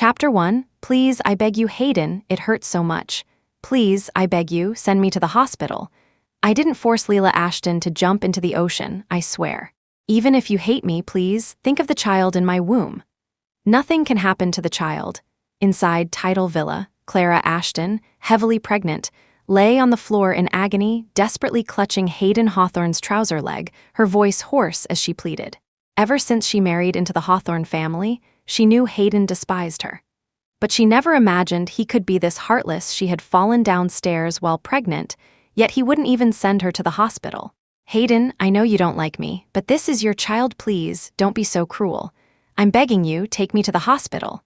Chapter 1, Please, I beg you, Hayden, it hurts so much. Please, I beg you, send me to the hospital. I didn't force Leela Ashton to jump into the ocean, I swear. Even if you hate me, please, think of the child in my womb. Nothing can happen to the child. Inside Tidal Villa, Clara Ashton, heavily pregnant, lay on the floor in agony, desperately clutching Hayden Hawthorne's trouser leg, her voice hoarse as she pleaded. Ever since she married into the Hawthorne family, she knew Hayden despised her. But she never imagined he could be this heartless. She had fallen downstairs while pregnant, yet he wouldn't even send her to the hospital. Hayden, I know you don't like me, but this is your child, please, don't be so cruel. I'm begging you, take me to the hospital.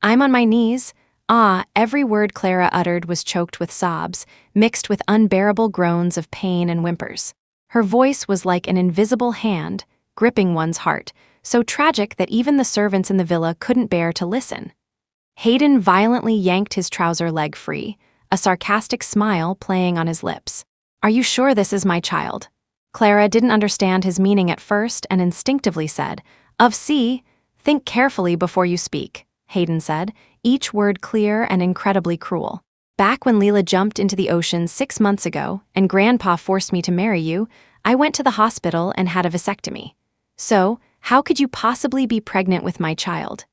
I'm on my knees. Every word Clara uttered was choked with sobs, mixed with unbearable groans of pain and whimpers. Her voice was like an invisible hand, gripping one's heart, so tragic that even the servants in the villa couldn't bear to listen. Hayden violently yanked his trouser leg free, a sarcastic smile playing on his lips. Are you sure this is my child? Clara didn't understand his meaning at first and instinctively said, Think carefully before you speak, Hayden said, each word clear and incredibly cruel. Back when Leela jumped into the ocean 6 months ago and Grandpa forced me to marry you, I went to the hospital and had a vasectomy. So, how could you possibly be pregnant with my child?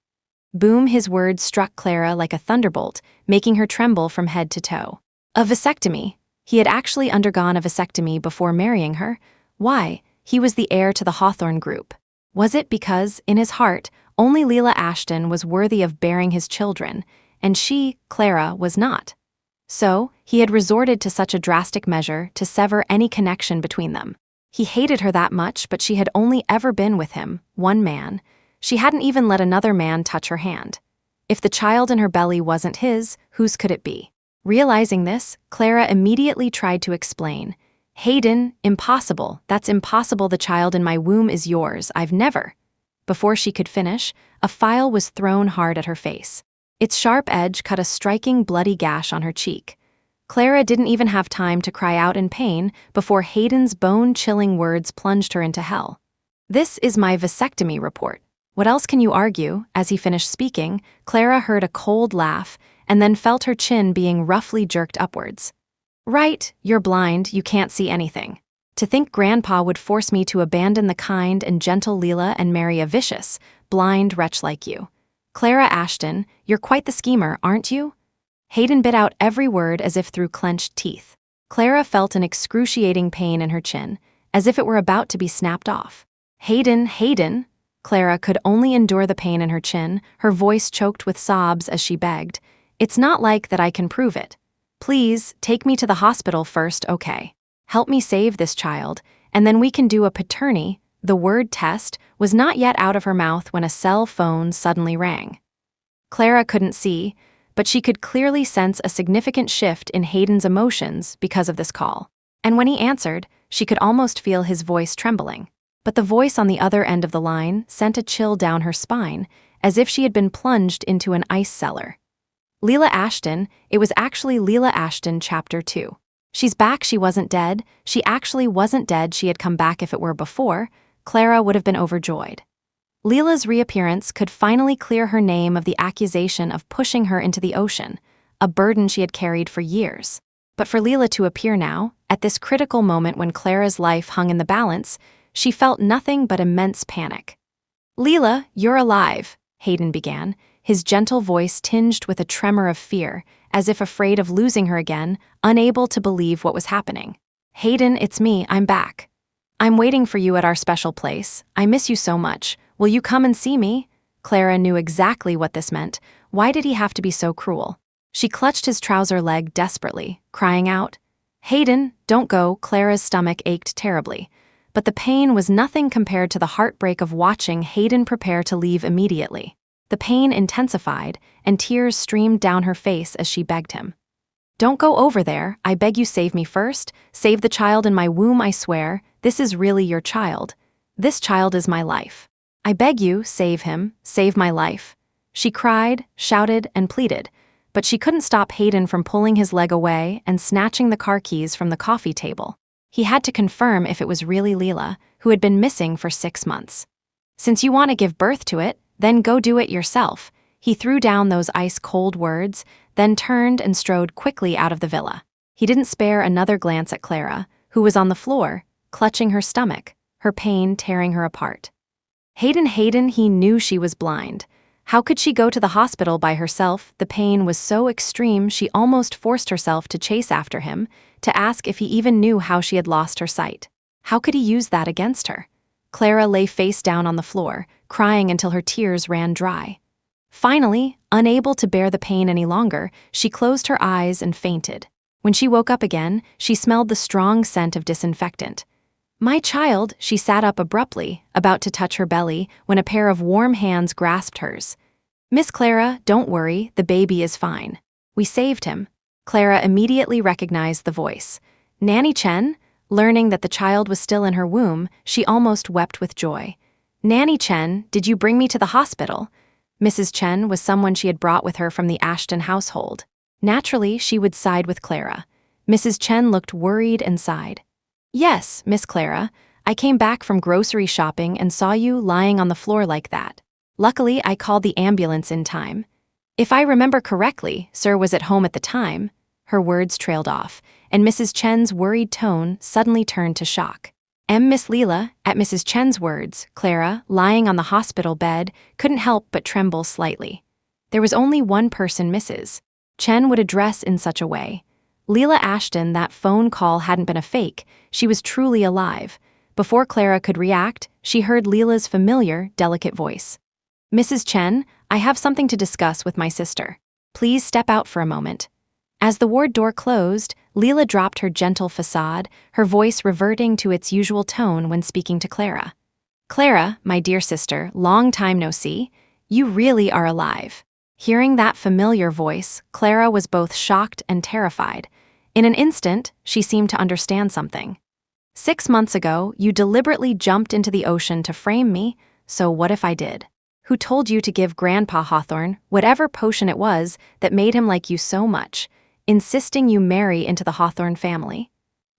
Boom, his words struck Clara like a thunderbolt, making her tremble from head to toe. A vasectomy. He had actually undergone a vasectomy before marrying her. Why? He was the heir to the Hawthorne Group. Was it because, in his heart, only Leela Ashton was worthy of bearing his children, and she, Clara, was not? So, he had resorted to such a drastic measure to sever any connection between them. He hated her that much, but she had only ever been with him, one man. She hadn't even let another man touch her hand. If the child in her belly wasn't his, whose could it be? Realizing this, Clara immediately tried to explain. Hayden, impossible, that's impossible, the child in my womb is yours, I've never. Before she could finish, a file was thrown hard at her face. Its sharp edge cut a striking bloody gash on her cheek. Clara didn't even have time to cry out in pain before Hayden's bone-chilling words plunged her into hell. This is my vasectomy report. What else can you argue? As he finished speaking, Clara heard a cold laugh and then felt her chin being roughly jerked upwards. Right, you're blind, you can't see anything. To think Grandpa would force me to abandon the kind and gentle Leela and marry a vicious, blind wretch like you. Clara Ashton, you're quite the schemer, aren't you? Hayden bit out every word as if through clenched teeth. Clara felt an excruciating pain in her chin, as if it were about to be snapped off. Hayden. Clara could only endure the pain in her chin, her voice choked with sobs as she begged. It's not like that I can prove it. Please, take me to the hospital first, okay? Help me save this child, and then we can do a paternity. The word test was not yet out of her mouth when a cell phone suddenly rang. Clara couldn't see, but she could clearly sense a significant shift in Hayden's emotions because of this call. And when he answered, she could almost feel his voice trembling. But the voice on the other end of the line sent a chill down her spine, as if she had been plunged into an ice cellar. Leela Ashton, it was actually Leela Ashton, Chapter 2. She's back, she wasn't dead. She actually wasn't dead, she had come back. If it were before, Clara would have been overjoyed. Leela's reappearance could finally clear her name of the accusation of pushing her into the ocean, a burden she had carried for years. But for Leela to appear now, at this critical moment when Clara's life hung in the balance, she felt nothing but immense panic. Leela, you're alive, Hayden began, his gentle voice tinged with a tremor of fear, as if afraid of losing her again, unable to believe what was happening. Hayden, it's me, I'm back. I'm waiting for you at our special place. I miss you so much. Will you come and see me? Clara knew exactly what this meant. Why did he have to be so cruel? She clutched his trouser leg desperately, crying out, Hayden, don't go. Clara's stomach ached terribly. But the pain was nothing compared to the heartbreak of watching Hayden prepare to leave immediately. The pain intensified, and tears streamed down her face as she begged him. Don't go over there, I beg you, save me first. Save the child in my womb, I swear. This is really your child. This child is my life. I beg you, save him, save my life. She cried, shouted, and pleaded, but she couldn't stop Hayden from pulling his leg away and snatching the car keys from the coffee table. He had to confirm if it was really Leela, who had been missing for 6 months. Since you want to give birth to it, then go do it yourself, He threw down those ice-cold words, then turned and strode quickly out of the villa. He didn't spare another glance at Clara, who was on the floor, clutching her stomach, her pain tearing her apart. Hayden, he knew she was blind. How could she go to the hospital by herself? The pain was so extreme she almost forced herself to chase after him, to ask if he even knew how she had lost her sight. How could he use that against her? Clara lay face down on the floor, crying until her tears ran dry. Finally, unable to bear the pain any longer, she closed her eyes and fainted. When she woke up again, she smelled the strong scent of disinfectant. "My child," she sat up abruptly, about to touch her belly, when a pair of warm hands grasped hers. "Miss Clara, don't worry, the baby is fine. We saved him." Clara immediately recognized the voice. Nanny Chen? Learning that the child was still in her womb, she almost wept with joy. "Nanny Chen, did you bring me to the hospital?" Mrs. Chen was someone she had brought with her from the Ashton household. Naturally, she would side with Clara. Mrs. Chen looked worried and sighed. "Yes, Miss Clara, I came back from grocery shopping and saw you lying on the floor like that. Luckily, I called the ambulance in time. If I remember correctly, sir was at home at the time." Her words trailed off, and Mrs. Chen's worried tone suddenly turned to shock. Miss Leela, at Mrs. Chen's words, Clara, lying on the hospital bed, couldn't help but tremble slightly. There was only one person Mrs. Chen would address in such a way. Leela Ashton. That phone call hadn't been a fake, she was truly alive. Before Clara could react, she heard Leela's familiar, delicate voice. "Mrs. Chen, I have something to discuss with my sister. Please step out for a moment." As the ward door closed, Leela dropped her gentle facade, her voice reverting to its usual tone when speaking to Clara. "Clara, my dear sister, long time no see. You really are alive." Hearing that familiar voice, Clara was both shocked and terrified. In an instant, she seemed to understand something. "6 months ago, you deliberately jumped into the ocean to frame me, so what if I did? Who told you to give Grandpa Hawthorne whatever potion it was that made him like you so much, insisting you marry into the Hawthorne family?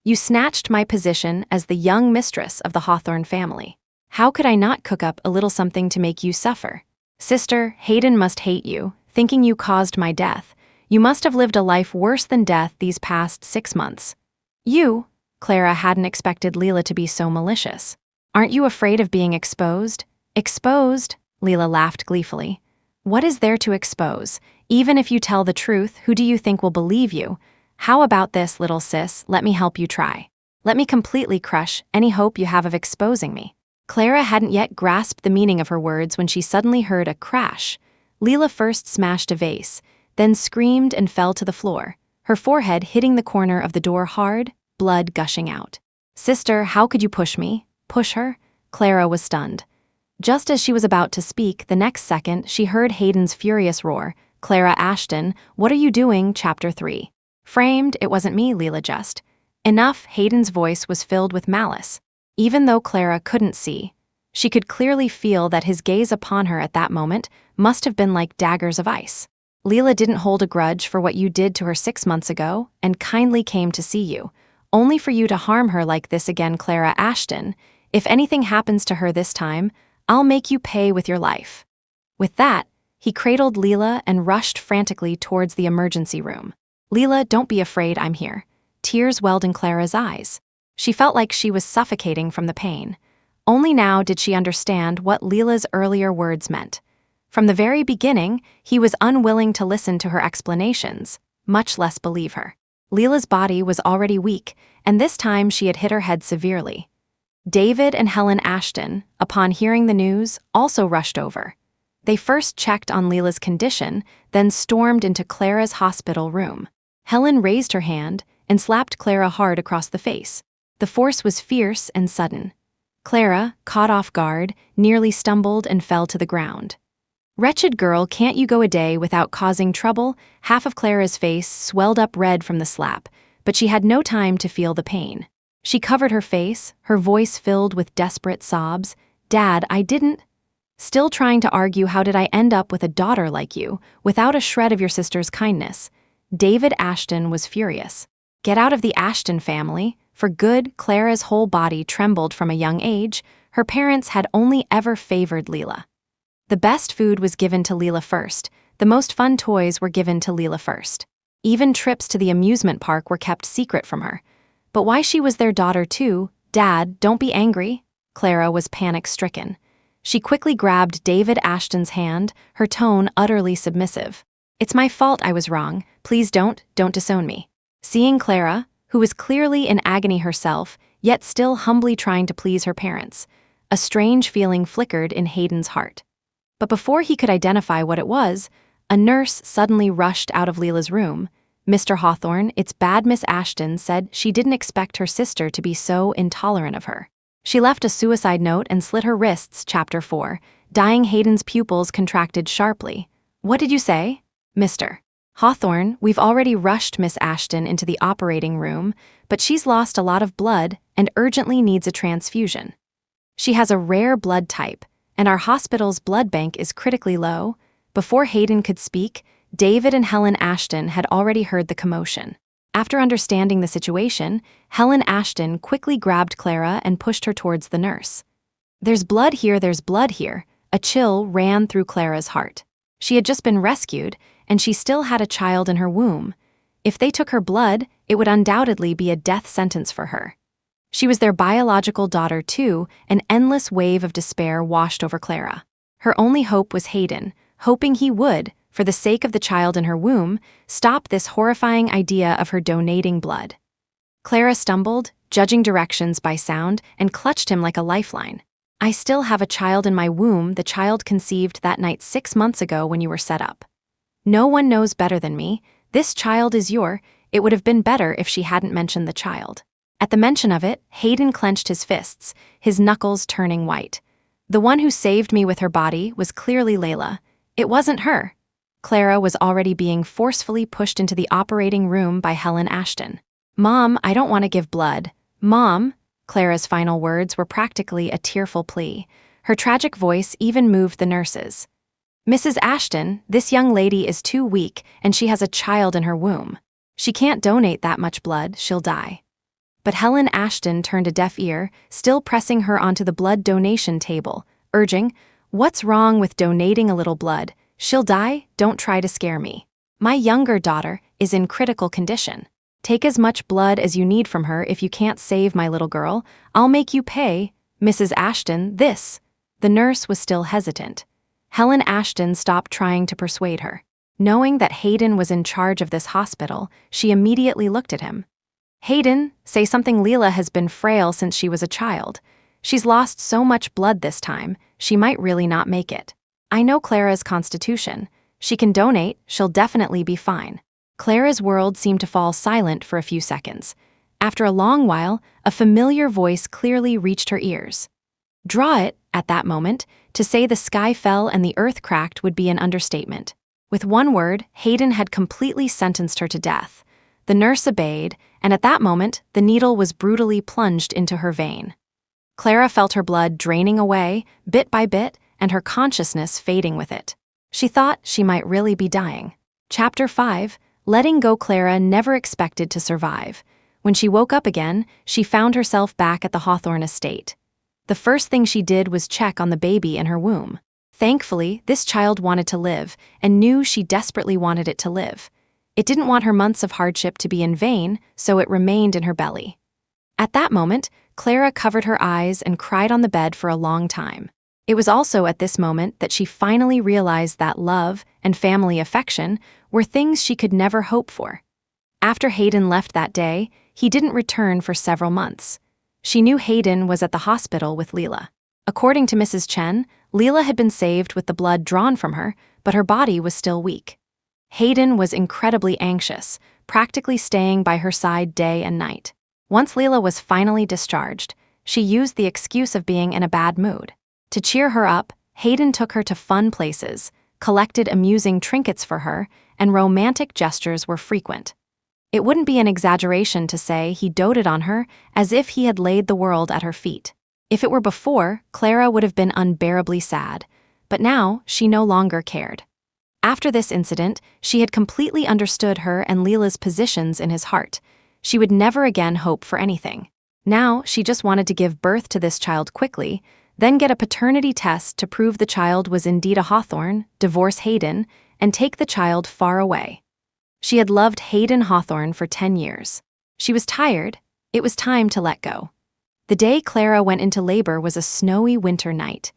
You snatched my position as the young mistress of the Hawthorne family. How could I not cook up a little something to make you suffer? Sister, Hayden must hate you, thinking you caused my death. You must have lived a life worse than death these past 6 months. You," Clara hadn't expected Leela to be so malicious. "Aren't you afraid of being exposed?" "Exposed?" Leela laughed gleefully. "What is there to expose? Even if you tell the truth, who do you think will believe you? How about this, little sis, let me help you try. Let me completely crush any hope you have of exposing me." Clara hadn't yet grasped the meaning of her words when she suddenly heard a crash. Leela first smashed a vase, then screamed and fell to the floor, her forehead hitting the corner of the door hard, blood gushing out. "Sister, how could you push me?" "Push her?" Clara was stunned. Just as she was about to speak, the next second she heard Hayden's furious roar. "Clara Ashton, what are you doing?" Chapter 3. Framed, it wasn't me, Leela just. Enough, Hayden's voice was filled with malice. Even though Clara couldn't see, she could clearly feel that his gaze upon her at that moment must have been like daggers of ice. "Leela didn't hold a grudge for what you did to her 6 months ago and kindly came to see you, only for you to harm her like this again, Clara Ashton. If anything happens to her this time, I'll make you pay with your life." With that, he cradled Leela and rushed frantically towards the emergency room. "Leela, don't be afraid, I'm here." Tears welled in Clara's eyes. She felt like she was suffocating from the pain. Only now did she understand what Leela's earlier words meant. From the very beginning, he was unwilling to listen to her explanations, much less believe her. Leela's body was already weak, and this time she had hit her head severely. David and Helen Ashton, upon hearing the news, also rushed over. They first checked on Leela's condition, then stormed into Clara's hospital room. Helen raised her hand and slapped Clara hard across the face. The force was fierce and sudden. Clara, caught off guard, nearly stumbled and fell to the ground. "Wretched girl, can't you go a day without causing trouble?" Half of Clara's face swelled up red from the slap, but she had no time to feel the pain. She covered her face, her voice filled with desperate sobs. "Dad, I didn't..." Still trying to argue, "How did I end up with a daughter like you, without a shred of your sister's kindness?" David Ashton was furious. "Get out of the Ashton family. For good." Clara's whole body trembled from a young age. Her parents had only ever favored Leela. The best food was given to Leela first, The most fun toys were given to Leela first. Even trips to the amusement park were kept secret from her. But why she was their daughter too? Dad, don't be angry. Clara was panic-stricken. She quickly grabbed David Ashton's hand, her tone utterly submissive. It's my fault I was wrong. Please don't disown me. Seeing Clara, who was clearly in agony herself, yet still humbly trying to please her parents, a strange feeling flickered in Hayden's heart. But before he could identify what it was, a nurse suddenly rushed out of Leela's room. Mr. Hawthorne, it's bad. Miss Ashton said she didn't expect her sister to be so intolerant of her. She left a suicide note and slit her wrists. Chapter 4. Dying. Hayden's pupils contracted sharply. What did you say? Mr. Hawthorne, we've already rushed Miss Ashton into the operating room, but she's lost a lot of blood and urgently needs a transfusion. She has a rare blood type, and our hospital's blood bank is critically low. Before Hayden could speak, David and Helen Ashton had already heard the commotion. After understanding the situation, Helen Ashton quickly grabbed Clara and pushed her towards the nurse. There's blood here, there's blood here. A chill ran through Clara's heart. She had just been rescued, and she still had a child in her womb. If they took her blood, it would undoubtedly be a death sentence for her. She was their biological daughter too. An endless wave of despair washed over Clara. Her only hope was Hayden, hoping he would, for the sake of the child in her womb, stop this horrifying idea of her donating blood. Clara stumbled, judging directions by sound, and clutched him like a lifeline. I still have a child in my womb, the child conceived that night 6 months ago when you were set up. No one knows better than me. This child is your. It would have been better if she hadn't mentioned the child. At the mention of it, Hayden clenched his fists, his knuckles turning white. The one who saved me with her body was clearly Leela. It wasn't her. Clara was already being forcefully pushed into the operating room by Helen Ashton. Mom, I don't want to give blood. Mom, Clara's final words were practically a tearful plea. Her tragic voice even moved the nurses. Mrs. Ashton, this young lady is too weak and she has a child in her womb. She can't donate that much blood, she'll die. But Helen Ashton turned a deaf ear, still pressing her onto the blood donation table, urging, what's wrong with donating a little blood? She'll die, don't try to scare me. My younger daughter is in critical condition. Take as much blood as you need from her. If you can't save my little girl, I'll make you pay. Mrs. Ashton, this. The nurse was still hesitant. Helen Ashton stopped trying to persuade her. Knowing that Hayden was in charge of this hospital, she immediately looked at him. Hayden, say something. Leela has been frail since she was a child. She's lost so much blood this time, she might really not make it. I know Clara's constitution. She can donate, she'll definitely be fine. Clara's world seemed to fall silent for a few seconds. After a long while, a familiar voice clearly reached her ears. Draw it, at that moment, to say the sky fell and the earth cracked would be an understatement. With one word, Hayden had completely sentenced her to death. The nurse obeyed, and at that moment, the needle was brutally plunged into her vein. Clara felt her blood draining away, bit by bit, and her consciousness fading with it. She thought she might really be dying. Chapter 5. Letting go. Clara never expected to survive. When she woke up again, she found herself back at the Hawthorne estate. The first thing she did was check on the baby in her womb. Thankfully, this child wanted to live, and knew she desperately wanted it to live. It didn't want her months of hardship to be in vain, so it remained in her belly. At that moment, Clara covered her eyes and cried on the bed for a long time. It was also at this moment that she finally realized that love and family affection were things she could never hope for. After Hayden left that day, he didn't return for several months. She knew Hayden was at the hospital with Leela. According to Mrs. Chen, Leela had been saved with the blood drawn from her, but her body was still weak. Hayden was incredibly anxious, practically staying by her side day and night. Once Leela was finally discharged, she used the excuse of being in a bad mood. To cheer her up, Hayden took her to fun places, collected amusing trinkets for her, and romantic gestures were frequent. It wouldn't be an exaggeration to say he doted on her as if he had laid the world at her feet. If it were before, Clara would have been unbearably sad, but now she no longer cared. After this incident, she had completely understood her and Leela's positions in his heart. She would never again hope for anything. Now she just wanted to give birth to this child quickly, then get a paternity test to prove the child was indeed a Hawthorne, divorce Hayden, and take the child far away. She had loved Hayden Hawthorne for 10 years. She was tired. It was time to let go. The day Clara went into labor was a snowy winter night.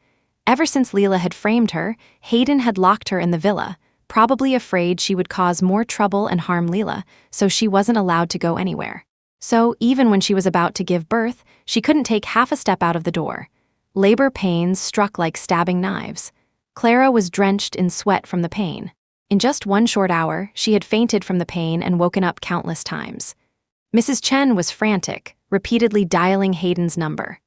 Ever since Leela had framed her, Hayden had locked her in the villa, probably afraid she would cause more trouble and harm Leela, so she wasn't allowed to go anywhere. So, even when she was about to give birth, she couldn't take half a step out of the door. Labor pains struck like stabbing knives. Clara was drenched in sweat from the pain. In just one short hour, she had fainted from the pain and woken up countless times. Mrs. Chen was frantic, repeatedly dialing Hayden's number.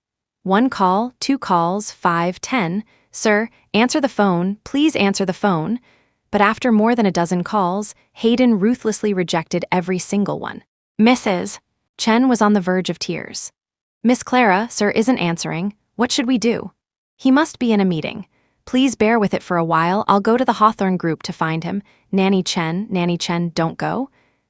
1 call, 2 calls, 5, 10. Sir, answer the phone, please answer the phone. But after more than a dozen calls, Hayden ruthlessly rejected every single one. Mrs. Chen was on the verge of tears. Miss Clara, sir isn't answering. What should we do? He must be in a meeting. Please bear with it for a while. I'll go to the Hawthorne group to find him. Nanny Chen, don't go.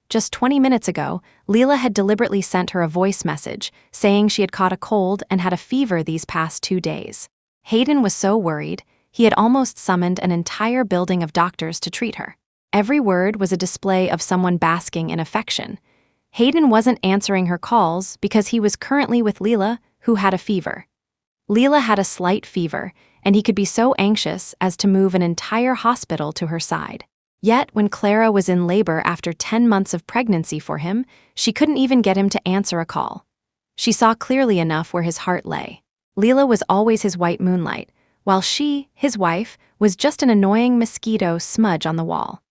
Just 20 minutes ago, Leela had deliberately sent her a voice message saying she had caught a cold and had a fever these past 2 days. Hayden was so worried, he had almost summoned an entire building of doctors to treat her. Every word was a display of someone basking in affection. Hayden wasn't answering her calls because he was currently with Leela, who had a fever. Leela had a slight fever, and he could be so anxious as to move an entire hospital to her side. Yet, when Clara was in labor after 10 months of pregnancy for him, she couldn't even get him to answer a call. She saw clearly enough where his heart lay. Leela was always his white moonlight, while she, his wife, was just an annoying mosquito smudge on the wall.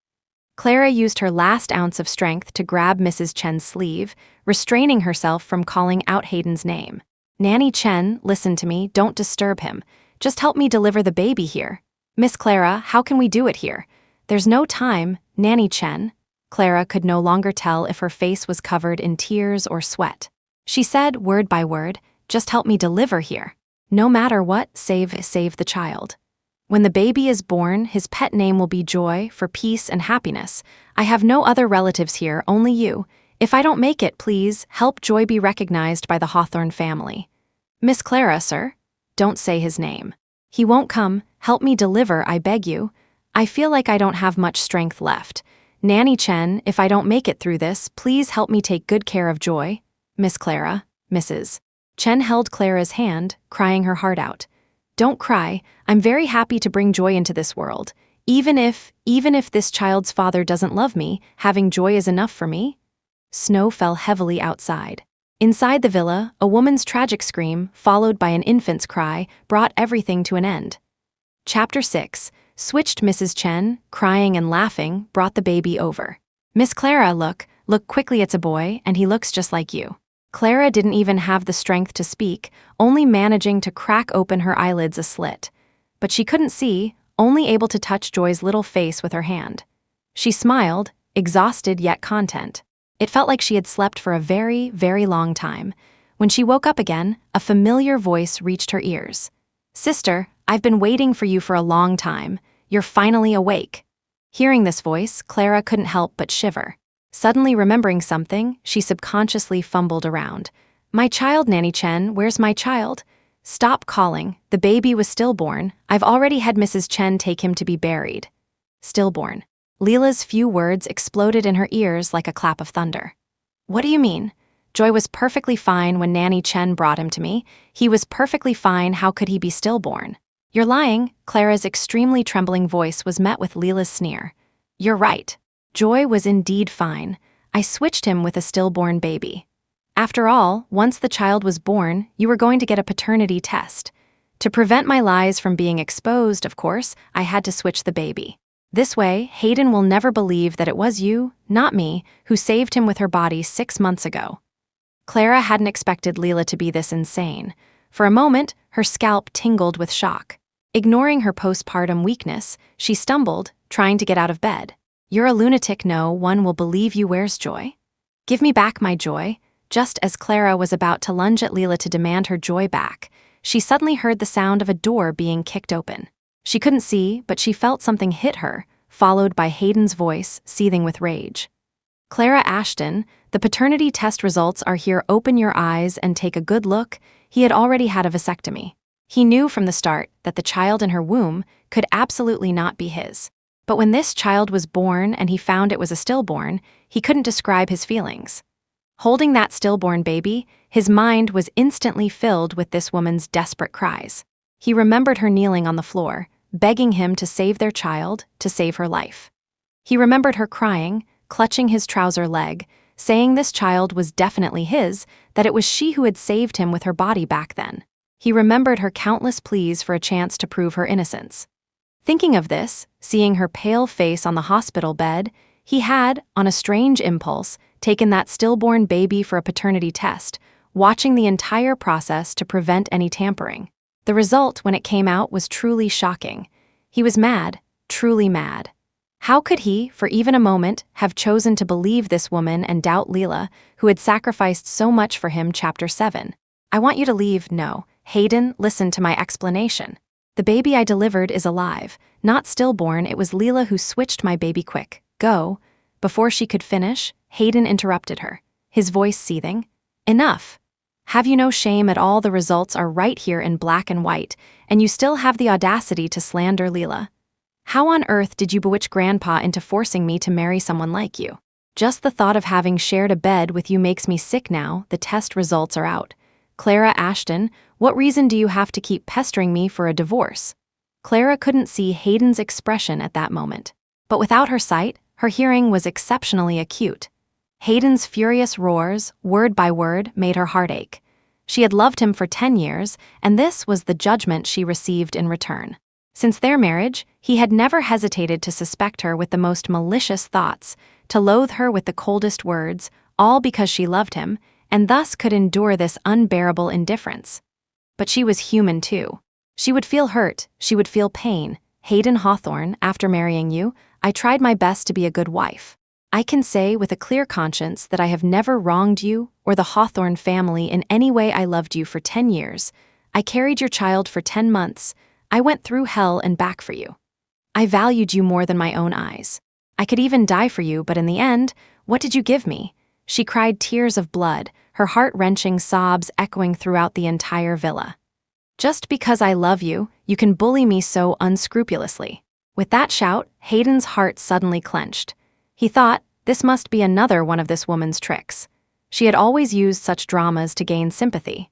Clara used her last ounce of strength to grab Mrs. Chen's sleeve, restraining herself from calling out Hayden's name. Nanny Chen, listen to me, don't disturb him. Just help me deliver the baby here. Miss Clara, how can we do it here? There's no time, Nanny Chen. Clara could no longer tell if her face was covered in tears or sweat. She said, word by word, just help me deliver here. No matter what, save the child. When the baby is born, his pet name will be Joy, for peace and happiness. I have no other relatives here, only you. If I don't make it, please, help Joy be recognized by the Hawthorne family. Miss Clara, sir? Don't say his name. He won't come. Help me deliver, I beg you. I feel like I don't have much strength left. Nanny Chen, if I don't make it through this, please help me take good care of Joy. Miss Clara, Mrs. Chen held Clara's hand, crying her heart out. Don't cry. I'm very happy to bring Joy into this world. Even if this child's father doesn't love me, having Joy is enough for me. Snow fell heavily outside. Inside the villa, a woman's tragic scream, followed by an infant's cry, brought everything to an end. Chapter 6. Switched Mrs. Chen, crying and laughing, brought the baby over. Miss Clara, look quickly, it's a boy, and he looks just like you. Clara didn't even have the strength to speak, only managing to crack open her eyelids a slit. But she couldn't see, only able to touch Joy's little face with her hand. She smiled, exhausted yet content. It felt like she had slept for a very, very long time. When she woke up again, a familiar voice reached her ears. Sister, I've been waiting for you for a long time. You're finally awake. Hearing this voice, Clara couldn't help but shiver. Suddenly remembering something, she subconsciously fumbled around. My child, Nanny Chen, where's my child? Stop calling. The baby was stillborn. I've already had Mrs. Chen take him to be buried. Stillborn. Leela's few words exploded in her ears like a clap of thunder. What do you mean? Joy was perfectly fine when Nanny Chen brought him to me. He was perfectly fine. How could he be stillborn? You're lying. Clara's extremely trembling voice was met with Leela's sneer. You're right. Joy was indeed fine. I switched him with a stillborn baby. After all, once the child was born, you were going to get a paternity test. To prevent my lies from being exposed, of course, I had to switch the baby. This way, Hayden will never believe that it was you, not me, who saved him with her body 6 months ago. Clara hadn't expected Leela to be this insane. For a moment, her scalp tingled with shock. Ignoring her postpartum weakness, she stumbled, trying to get out of bed. You're a lunatic, no one will believe you. Where's Joy? Give me back my Joy. Just as Clara was about to lunge at Leela to demand her Joy back, she suddenly heard the sound of a door being kicked open. She couldn't see, but she felt something hit her, followed by Hayden's voice, seething with rage. Clara Ashton, the paternity test results are here. Open your eyes and take a good look. He had already had a vasectomy. He knew from the start that the child in her womb could absolutely not be his. But when this child was born and he found it was a stillborn, he couldn't describe his feelings. Holding that stillborn baby, his mind was instantly filled with this woman's desperate cries. He remembered her kneeling on the floor, begging him to save their child, to save her life. He remembered her crying, clutching his trouser leg, saying this child was definitely his, that it was she who had saved him with her body back then. He remembered her countless pleas for a chance to prove her innocence. Thinking of this, seeing her pale face on the hospital bed, he had, on a strange impulse, taken that stillborn baby for a paternity test, watching the entire process to prevent any tampering. The result, when it came out, was truly shocking. He was mad, truly mad. How could he, for even a moment, have chosen to believe this woman and doubt Leela, who had sacrificed so much for him? Chapter 7. I want you to leave. No. Hayden, listen to my explanation. The baby I delivered is alive, not stillborn. It was Leela who switched my baby. Quick, go. Before she could finish, Hayden interrupted her, his voice seething. Enough. Have you no shame at all? The results are right here in black and white, and you still have the audacity to slander Leela. How on earth did you bewitch Grandpa into forcing me to marry someone like you? Just the thought of having shared a bed with you makes me sick now. The test results are out. Clara Ashton, what reason do you have to keep pestering me for a divorce? Clara couldn't see Hayden's expression at that moment, but without her sight, her hearing was exceptionally acute. Hayden's furious roars, word by word, made her heart ache. She had loved him for 10 years, and this was the judgment she received in return. Since their marriage, he had never hesitated to suspect her with the most malicious thoughts, to loathe her with the coldest words, all because she loved him, and thus could endure this unbearable indifference. But she was human too. She would feel hurt, she would feel pain. Hayden Hawthorne, after marrying you, I tried my best to be a good wife. I can say with a clear conscience that I have never wronged you or the Hawthorne family in any way. I loved you for 10 years. I carried your child for 10 months. I went through hell and back for you. I valued you more than my own eyes. I could even die for you, but in the end, what did you give me? She cried tears of blood, her heart-wrenching sobs echoing throughout the entire villa. Just because I love you, you can bully me so unscrupulously. With that shout, Hayden's heart suddenly clenched. He thought, this must be another one of this woman's tricks. She had always used such dramas to gain sympathy.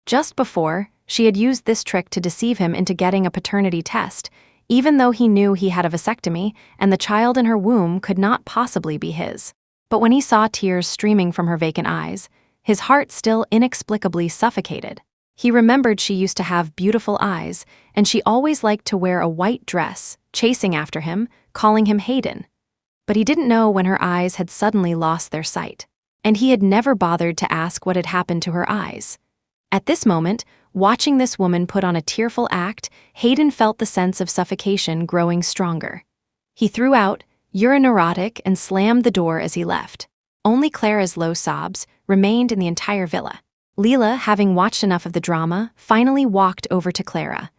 Just before, she had used this trick to deceive him into getting a paternity test, even though he knew he had a vasectomy and the child in her womb could not possibly be his. But when he saw tears streaming from her vacant eyes, his heart still inexplicably suffocated. He remembered she used to have beautiful eyes, and she always liked to wear a white dress, chasing after him, calling him Hayden. But he didn't know when her eyes had suddenly lost their sight, and he had never bothered to ask what had happened to her eyes. At this moment, watching this woman put on a tearful act, Hayden felt the sense of suffocation growing stronger. He threw out, "You're a neurotic," and slammed the door as he left. Only Clara's low sobs remained in the entire villa. Leela, having watched enough of the drama, finally walked over to Clara.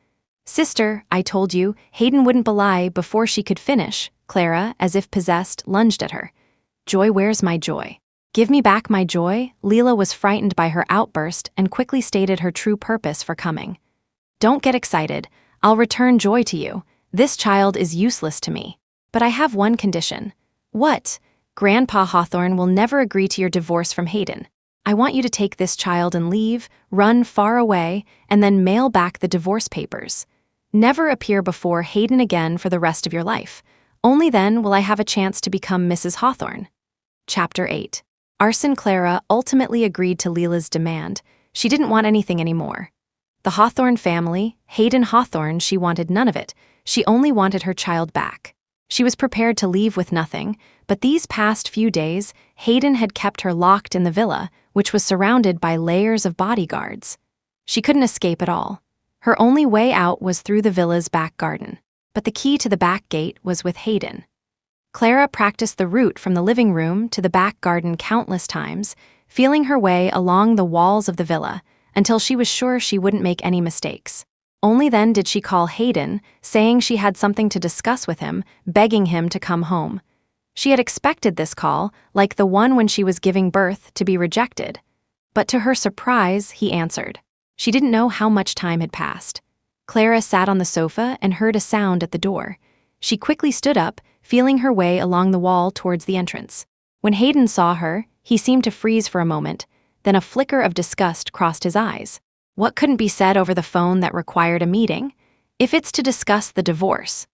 "Sister, I told you," Hayden wouldn't belie before she could finish. Clara, as if possessed, lunged at her. "Joy, where's my joy? Give me back my joy." Leela was frightened by her outburst and quickly stated her true purpose for coming. "Don't get excited. I'll return joy to you. This child is useless to me. But I have one condition." "What?" "Grandpa Hawthorne will never agree to your divorce from Hayden. I want you to take this child and leave, run far away, and then mail back the divorce papers. Never appear before Hayden again for the rest of your life. Only then will I have a chance to become Mrs. Hawthorne." Chapter 8. Arson. Clara ultimately agreed to Leela's demand. She didn't want anything anymore. The Hawthorne family, Hayden Hawthorne, she wanted none of it. She only wanted her child back. She was prepared to leave with nothing, but these past few days, Hayden had kept her locked in the villa, which was surrounded by layers of bodyguards. She couldn't escape at all. Her only way out was through the villa's back garden, but the key to the back gate was with Hayden. Clara practiced the route from the living room to the back garden countless times, feeling her way along the walls of the villa until she was sure she wouldn't make any mistakes. Only then did she call Hayden, saying she had something to discuss with him, begging him to come home. She had expected this call, like the one when she was giving birth, to be rejected. But to her surprise, he answered. She didn't know how much time had passed. Clara sat on the sofa and heard a sound at the door. She quickly stood up, feeling her way along the wall towards the entrance. When Hayden saw her, he seemed to freeze for a moment, then a flicker of disgust crossed his eyes. What couldn't be said over the phone that required a meeting? If it's to discuss the divorce.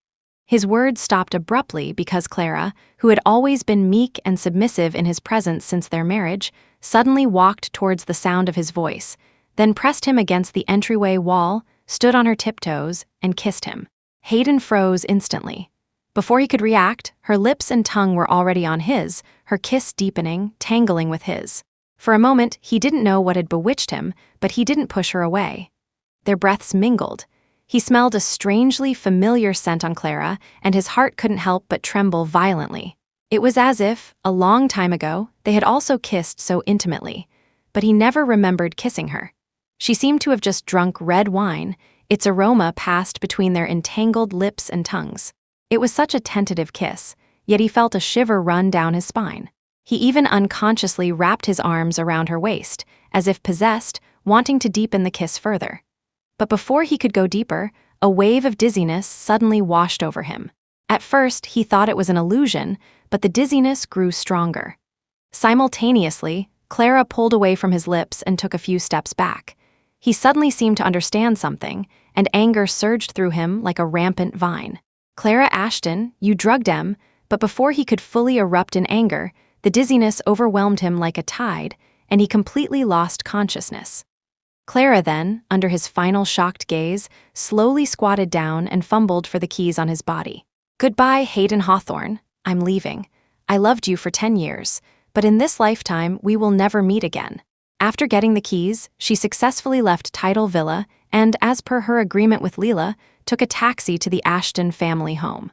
His words stopped abruptly because Clara, who had always been meek and submissive in his presence since their marriage, suddenly walked towards the sound of his voice, then pressed him against the entryway wall, stood on her tiptoes, and kissed him. Hayden froze instantly. Before he could react, her lips and tongue were already on his, her kiss deepening, tangling with his. For a moment, he didn't know what had bewitched him, but he didn't push her away. Their breaths mingled. He smelled a strangely familiar scent on Clara, and his heart couldn't help but tremble violently. It was as if, a long time ago, they had also kissed so intimately, but he never remembered kissing her. She seemed to have just drunk red wine, its aroma passed between their entangled lips and tongues. It was such a tentative kiss, yet he felt a shiver run down his spine. He even unconsciously wrapped his arms around her waist, as if possessed, wanting to deepen the kiss further. But before he could go deeper, a wave of dizziness suddenly washed over him. At first, he thought it was an illusion, but the dizziness grew stronger. Simultaneously, Clara pulled away from his lips and took a few steps back. He suddenly seemed to understand something, and anger surged through him like a rampant vine. "Clara Ashton, you drugged him," but before he could fully erupt in anger, the dizziness overwhelmed him like a tide, and he completely lost consciousness. Clara then, under his final shocked gaze, slowly squatted down and fumbled for the keys on his body. "Goodbye, Hayden Hawthorne. I'm leaving. I loved you for 10 years, but in this lifetime we will never meet again." After getting the keys, she successfully left Tidal Villa and, as per her agreement with Leela, took a taxi to the Ashton family home.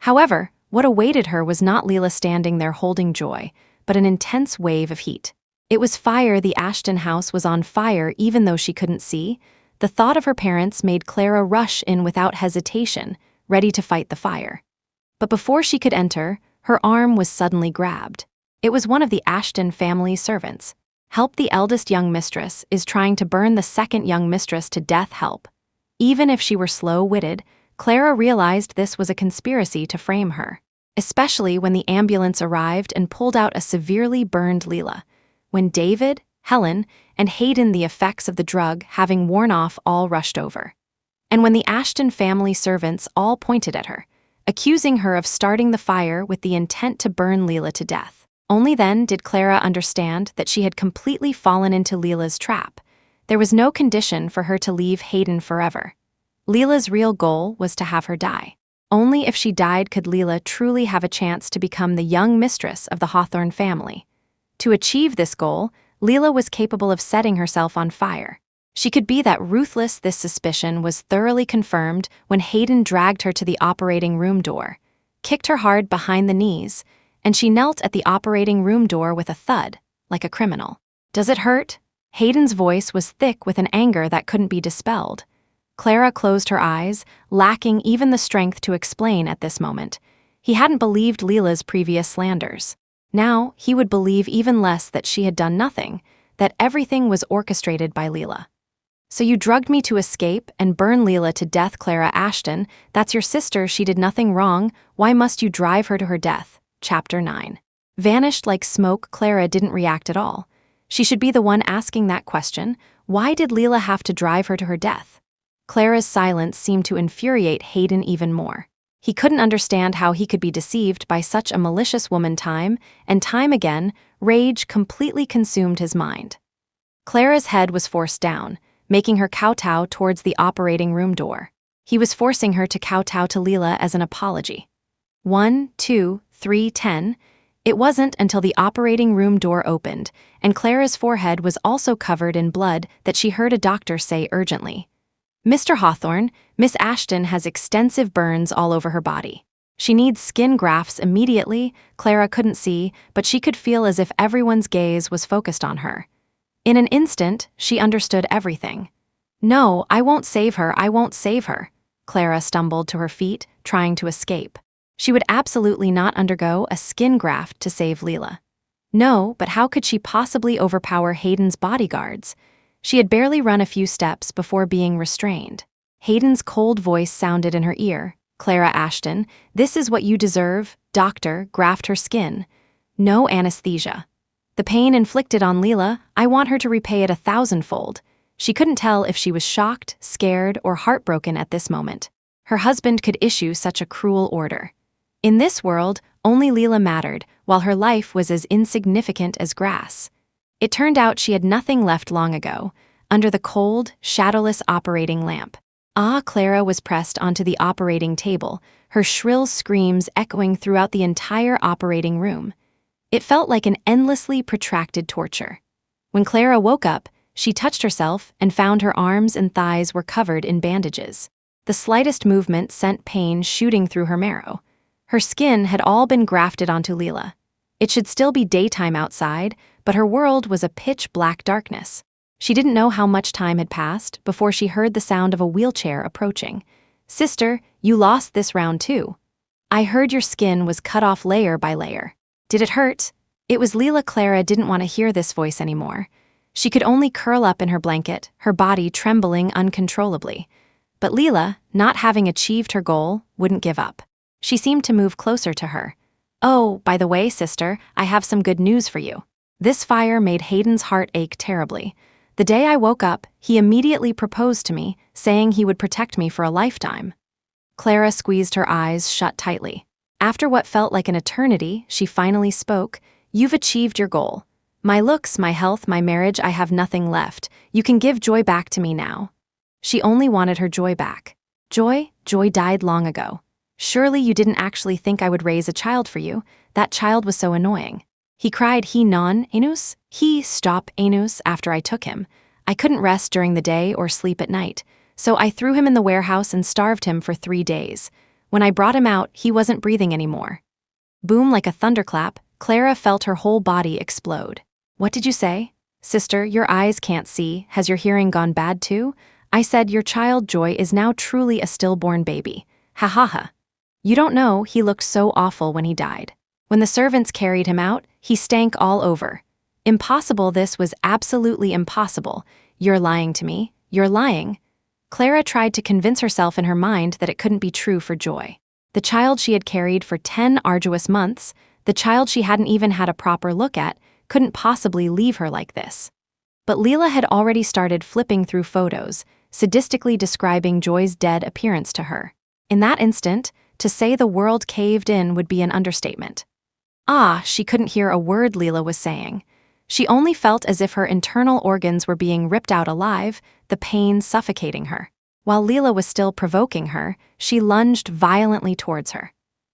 However, what awaited her was not Leela standing there holding joy, but an intense wave of heat. It was fire. The Ashton house was on fire even though she couldn't see. The thought of her parents made Clara rush in without hesitation, ready to fight the fire. But before she could enter, her arm was suddenly grabbed. It was one of the Ashton family servants. "Help, the eldest young mistress is trying to burn the second young mistress to death, help." Even if she were slow-witted, Clara realized this was a conspiracy to frame her, especially when the ambulance arrived and pulled out a severely burned Leela. When David, Helen, and Hayden, the effects of the drug having worn off, all rushed over. And when the Ashton family servants all pointed at her, accusing her of starting the fire with the intent to burn Leela to death. Only then did Clara understand that she had completely fallen into Leela's trap. There was no condition for her to leave Hayden forever. Leela's real goal was to have her die. Only if she died could Leela truly have a chance to become the young mistress of the Hawthorne family. To achieve this goal, Leela was capable of setting herself on fire. She could be that ruthless. This suspicion was thoroughly confirmed when Hayden dragged her to the operating room door, kicked her hard behind the knees, and she knelt at the operating room door with a thud, like a criminal. "Does it hurt?" Hayden's voice was thick with an anger that couldn't be dispelled. Clara closed her eyes, lacking even the strength to explain at this moment. He hadn't believed Leela's previous slanders. Now, he would believe even less that she had done nothing, that everything was orchestrated by Leela. "So you drugged me to escape and burn Leela to death, Clara Ashton. That's your sister. She did nothing wrong. Why must you drive her to her death?" Chapter 9. Vanished like smoke, Clara didn't react at all. She should be the one asking that question. Why did Leela have to drive her to her death? Clara's silence seemed to infuriate Hayden even more. He couldn't understand how he could be deceived by such a malicious woman. Time and time again, rage completely consumed his mind. Clara's head was forced down, making her kowtow towards the operating room door. He was forcing her to kowtow to Leela as an apology. 1, 2, 3, 10. It wasn't until the operating room door opened, and Clara's forehead was also covered in blood, that she heard a doctor say urgently, "Mr. Hawthorne, Miss Ashton has extensive burns all over her body. She needs skin grafts immediately." Clara couldn't see, but she could feel as if everyone's gaze was focused on her. In an instant, she understood everything. "No, I won't save her, I won't save her." Clara stumbled to her feet, trying to escape. She would absolutely not undergo a skin graft to save Leela. No, but how could she possibly overpower Hayden's bodyguards? She had barely run a few steps before being restrained. Hayden's cold voice sounded in her ear, Clara Ashton, this is what you deserve. Doctor, graft her skin. No anesthesia. The pain inflicted on Leela, I want her to repay it 1,000-fold. She couldn't tell if she was shocked, scared, or heartbroken at this moment. Her husband could issue such a cruel order. In this world, only Leela mattered, while her life was as insignificant as grass. It turned out she had nothing left long ago, under the cold, shadowless operating lamp. Clara was pressed onto the operating table, her shrill screams echoing throughout the entire operating room. It felt like an endlessly protracted torture. When Clara woke up, she touched herself and found her arms and thighs were covered in bandages. The slightest movement sent pain shooting through her marrow. Her skin had all been grafted onto Leela. It should still be daytime outside, but her world was a pitch-black darkness. She didn't know how much time had passed before she heard the sound of a wheelchair approaching. "Sister, you lost this round too. I heard your skin was cut off layer by layer. Did it hurt?" It was Leela. Clara didn't want to hear this voice anymore. She could only curl up in her blanket, her body trembling uncontrollably. But Leela, not having achieved her goal, wouldn't give up. She seemed to move closer to her. "Oh, by the way, sister, I have some good news for you." This fire made Hayden's heart ache terribly. The day I woke up, he immediately proposed to me, saying he would protect me for a lifetime. Clara squeezed her eyes shut tightly. After what felt like an eternity, she finally spoke. "You've achieved your goal. My looks, my health, my marriage, I have nothing left. You can give Joy back to me now." She only wanted her Joy back. "Joy? Joy died long ago. Surely you didn't actually think I would raise a child for you. That child was so annoying." He cried, "He non, anus? He stop, anus," after I took him. I couldn't rest during the day or sleep at night, so I threw him in the warehouse and starved him for 3 days. When I brought him out, he wasn't breathing anymore. Boom, like a thunderclap, Clara felt her whole body explode. "What did you say?" "Sister, your eyes can't see. Has your hearing gone bad too?" I said, "Your child Joy is now truly a stillborn baby. Ha ha ha. You don't know, he looked so awful when he died. When the servants carried him out, he stank all over. Impossible, this was absolutely impossible. You're lying to me. You're lying." Clara tried to convince herself in her mind that it couldn't be true for Joy. The child she had carried for 10 arduous months, the child she hadn't even had a proper look at, couldn't possibly leave her like this. But Leela had already started flipping through photos, sadistically describing Joy's dead appearance to her. In that instant, to say the world caved in would be an understatement. She couldn't hear a word Leela was saying. She only felt as if her internal organs were being ripped out alive, the pain suffocating her. While Leela was still provoking her, she lunged violently towards her.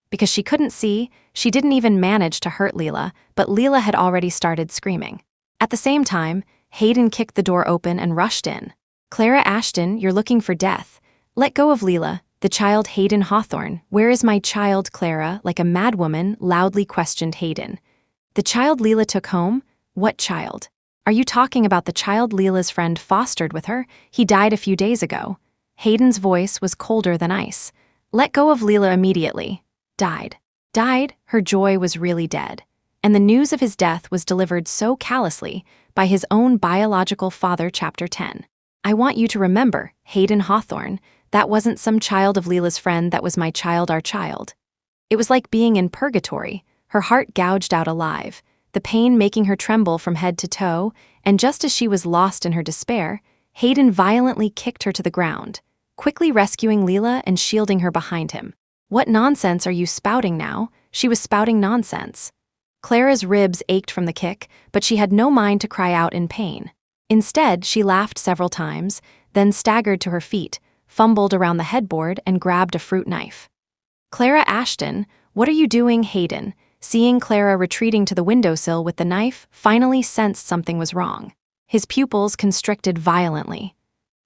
Because she couldn't see, she didn't even manage to hurt Leela, but Leela had already started screaming. At the same time, Hayden kicked the door open and rushed in. "Clara Ashton, you're looking for death. Let go of Leela, the child Hayden Hawthorne. Where is my child, Clara?" Like a madwoman, loudly questioned Hayden. "The child Leela took home? What child? Are you talking about the child Leela's friend fostered with her? He died a few days ago." Hayden's voice was colder than ice. "Let go of Leela immediately." Died. Died? Her Joy was really dead. And the news of his death was delivered so callously by his own biological father. Chapter 10. "I want you to remember, Hayden Hawthorne, that wasn't some child of Leela's friend, that was my child, our child." It was like being in purgatory, her heart gouged out alive, the pain making her tremble from head to toe, and just as she was lost in her despair, Hayden violently kicked her to the ground, quickly rescuing Leela and shielding her behind him. "What nonsense are you spouting now?" She was spouting nonsense. Clara's ribs ached from the kick, but she had no mind to cry out in pain. Instead, she laughed several times, then staggered to her feet, fumbled around the headboard, and grabbed a fruit knife. "Clara Ashton, what are you doing?" Hayden, seeing Clara retreating to the windowsill with the knife, finally sensed something was wrong. His pupils constricted violently.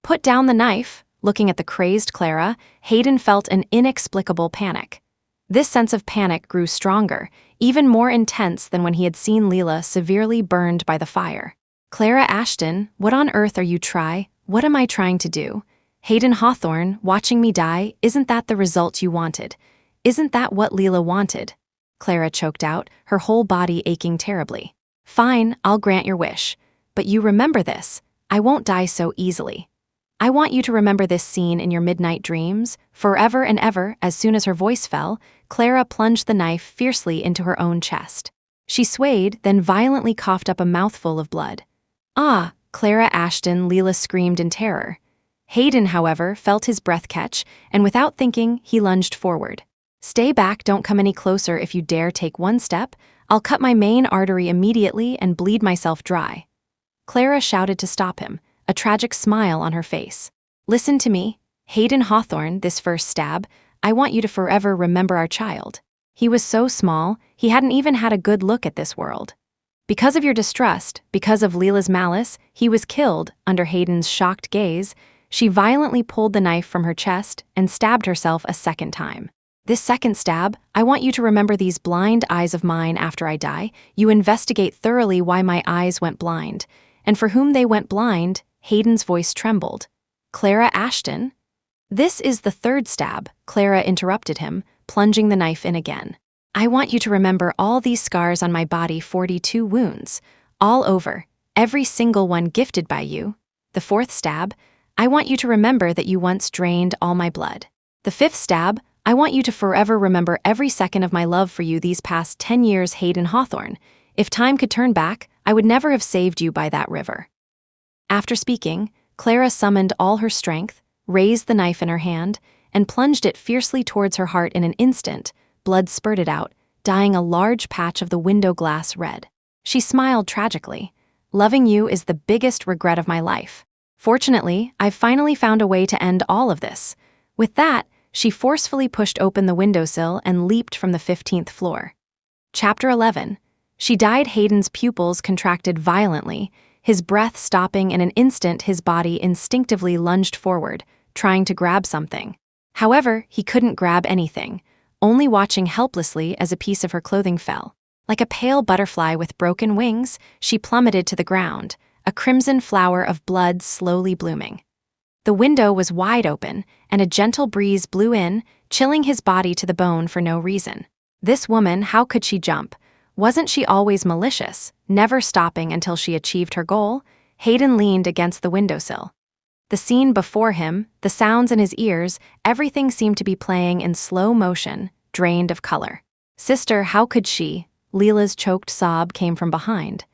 "Put down the knife." Looking at the crazed Clara, Hayden felt an inexplicable panic. This sense of panic grew stronger, even more intense than when he had seen Leela severely burned by the fire. "Clara Ashton, what on earth are you what am I trying to do? Hayden Hawthorne, watching me die, isn't that the result you wanted? Isn't that what Leela wanted?" Clara choked out, her whole body aching terribly. "Fine, I'll grant your wish. But you remember this, I won't die so easily." I want you to remember this scene in your midnight dreams, forever and ever." As soon as her voice fell, Clara plunged the knife fiercely into her own chest. She swayed, then violently coughed up a mouthful of blood. "Ah!" Clara Ashton, Leela screamed in terror. Hayden, however, felt his breath catch, and without thinking, he lunged forward. "Stay back, don't come any closer. If you dare take one step, I'll cut my main artery immediately and bleed myself dry." Clara shouted to stop him, a tragic smile on her face. "Listen to me, Hayden Hawthorne, this first stab. I want you to forever remember our child. He was so small, he hadn't even had a good look at this world. Because of your distrust, because of Leela's malice, he was killed." Under Hayden's shocked gaze, she violently pulled the knife from her chest and stabbed herself a second time. "This second stab, I want you to remember these blind eyes of mine after I die. You investigate thoroughly why my eyes went blind. And for whom they went blind," Hayden's voice trembled. "Clara Ashton?" "This is the third stab," Clara interrupted him, plunging the knife in again. "I want you to remember all these scars on my body, 42 wounds, all over, every single one gifted by you. The fourth stab, I want you to remember that you once drained all my blood. The fifth stab, I want you to forever remember every second of my love for you these past 10 years, Hayden Hawthorne. If time could turn back, I would never have saved you by that river." After speaking, Clara summoned all her strength, raised the knife in her hand, and plunged it fiercely towards her heart. In an instant, blood spurted out, dyeing a large patch of the window glass red. She smiled tragically. "Loving you is the biggest regret of my life. Fortunately, I've finally found a way to end all of this." With that, she forcefully pushed open the windowsill and leaped from the 15th floor. Chapter 11. She died. Hayden's pupils contracted violently, his breath stopping. In an instant, his body instinctively lunged forward, trying to grab something. However, he couldn't grab anything, only watching helplessly as a piece of her clothing fell. Like a pale butterfly with broken wings, she plummeted to the ground, a crimson flower of blood slowly blooming. The window was wide open, and a gentle breeze blew in, chilling his body to the bone for no reason. This woman, how could she jump? Wasn't she always malicious, never stopping until she achieved her goal? Hayden leaned against the windowsill. The scene before him, the sounds in his ears, everything seemed to be playing in slow motion, drained of color. "Sister, how could she?" Leela's choked sob came from behind.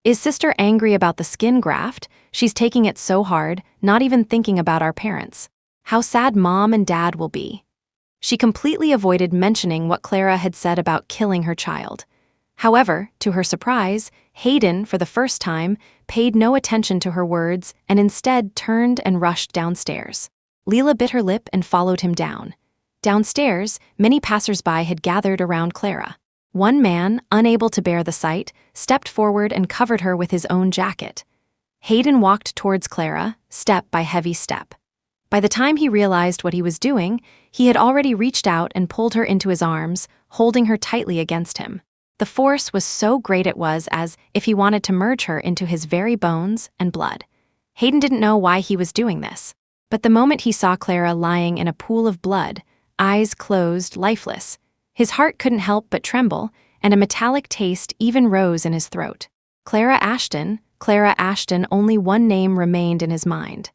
"Is Sister angry about the skin graft? She's taking it so hard, not even thinking about our parents. How sad Mom and Dad will be." She completely avoided mentioning what Clara had said about killing her child. However, to her surprise, Hayden, for the first time, paid no attention to her words and instead turned and rushed downstairs. Leela bit her lip and followed him down. Downstairs, many passers-by had gathered around Clara. One man, unable to bear the sight, stepped forward and covered her with his own jacket. Hayden walked towards Clara, step by heavy step. By the time he realized what he was doing, he had already reached out and pulled her into his arms, holding her tightly against him. The force was so great it was as if he wanted to merge her into his very bones and blood. Hayden didn't know why he was doing this, but the moment he saw Clara lying in a pool of blood, eyes closed, lifeless, his heart couldn't help but tremble, and a metallic taste even rose in his throat. Clara Ashton, only one name remained in his mind.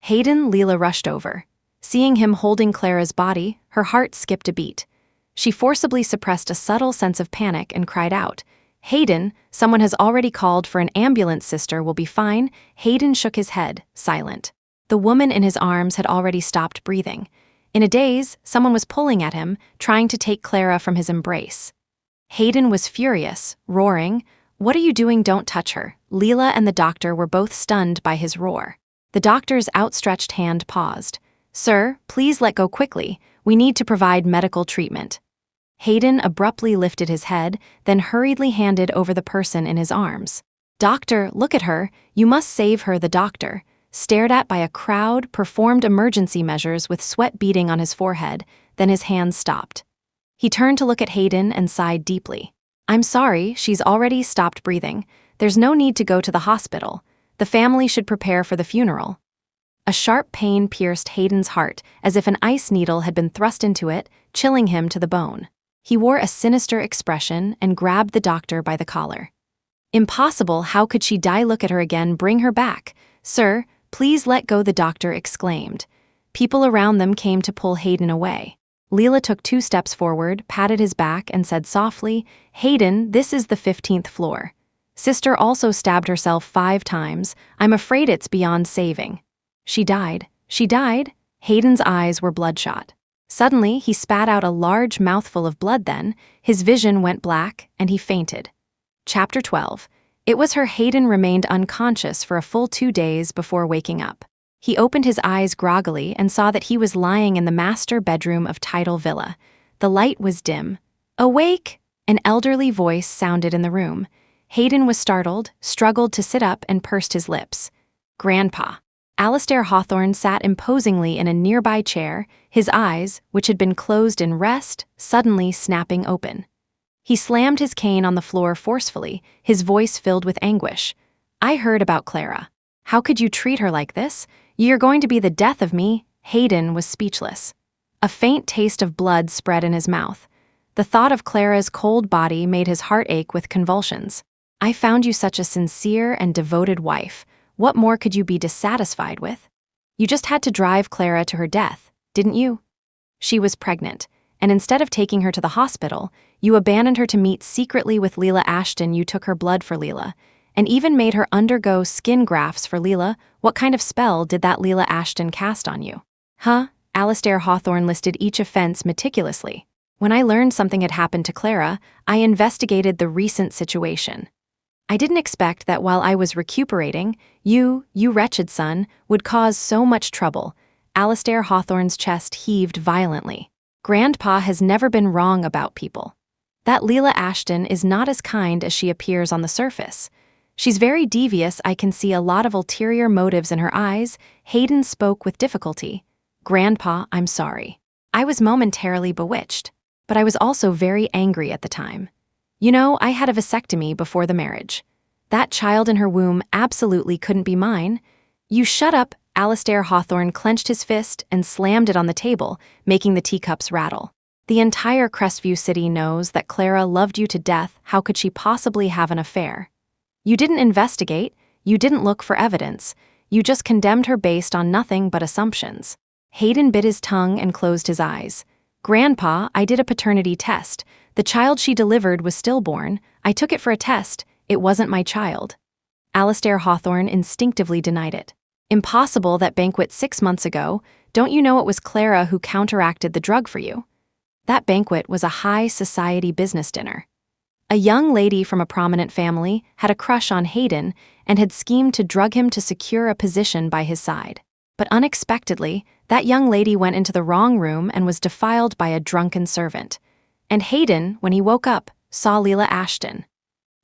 Hayden. Leela rushed over. Seeing him holding Clara's body, her heart skipped a beat. She forcibly suppressed a subtle sense of panic and cried out, "Hayden, someone has already called for an ambulance. Sister will be fine." Hayden shook his head, silent. The woman in his arms had already stopped breathing. In a daze, someone was pulling at him, trying to take Clara from his embrace. Hayden was furious, roaring, "What are you doing? Don't touch her." Leela and the doctor were both stunned by his roar. The doctor's outstretched hand paused. "Sir, please let go quickly. We need to provide medical treatment." Hayden abruptly lifted his head, then hurriedly handed over the person in his arms. "Doctor, look at her. You must save her." The doctor, stared at by a crowd, performed emergency measures with sweat beading on his forehead, then his hands stopped. He turned to look at Hayden and sighed deeply. "I'm sorry, she's already stopped breathing. There's no need to go to the hospital. The family should prepare for the funeral." A sharp pain pierced Hayden's heart, as if an ice needle had been thrust into it, chilling him to the bone. He wore a sinister expression and grabbed the doctor by the collar. "Impossible, how could she die? Look at her again, bring her back. Sir, Please let go, the doctor exclaimed. People around them came to pull Hayden away. Leela took 2 steps forward, patted his back, and said softly, Hayden, this is the 15th floor. Sister also stabbed herself 5 times. I'm afraid it's beyond saving. She died. She died? Hayden's eyes were bloodshot. Suddenly, he spat out a large mouthful of blood. Then his vision went black, and he fainted. Chapter 12. It was her. Hayden remained unconscious for a full 2 days before waking up. He opened his eyes groggily and saw that he was lying in the master bedroom of Tidal Villa. The light was dim. Awake! An elderly voice sounded in the room. Hayden was startled, struggled to sit up, and pursed his lips. Grandpa. Alastair Hawthorne sat imposingly in a nearby chair, his eyes, which had been closed in rest, suddenly snapping open. He slammed his cane on the floor forcefully, his voice filled with anguish. I heard about Clara. How could you treat her like this? You're going to be the death of me. Hayden was speechless. A faint taste of blood spread in his mouth. The thought of Clara's cold body made his heart ache with convulsions. I found you such a sincere and devoted wife. What more could you be dissatisfied with? You just had to drive Clara to her death, didn't you? She was pregnant, and instead of taking her to the hospital, you abandoned her to meet secretly with Leela Ashton. You took her blood for Leela, and even made her undergo skin grafts for Leela. What kind of spell did that Leela Ashton cast on you? Huh? Alastair Hawthorne listed each offense meticulously. When I learned something had happened to Clara, I investigated the recent situation. I didn't expect that while I was recuperating, you wretched son, would cause so much trouble. Alastair Hawthorne's chest heaved violently. Grandpa has never been wrong about people. That Leela Ashton is not as kind as she appears on the surface. She's very devious. I can see a lot of ulterior motives in her eyes. Hayden spoke with difficulty. Grandpa, I'm sorry. I was momentarily bewitched, but I was also very angry at the time. You know, I had a vasectomy before the marriage. That child in her womb absolutely couldn't be mine. You shut up. Alastair Hawthorne clenched his fist and slammed it on the table, making the teacups rattle. The entire Crestview city knows that Clara loved you to death. How could she possibly have an affair? You didn't investigate, you didn't look for evidence, you just condemned her based on nothing but assumptions. Hayden bit his tongue and closed his eyes. Grandpa, I did a paternity test. The child she delivered was stillborn. I took it for a test. It wasn't my child. Alastair Hawthorne instinctively denied it. Impossible. That banquet 6 months ago. Don't you know it was Clara who counteracted the drug for you? That banquet was a high society business dinner. A young lady from a prominent family had a crush on Hayden and had schemed to drug him to secure a position by his side. But unexpectedly, that young lady went into the wrong room and was defiled by a drunken servant. And Hayden, when he woke up, saw Leela Ashton.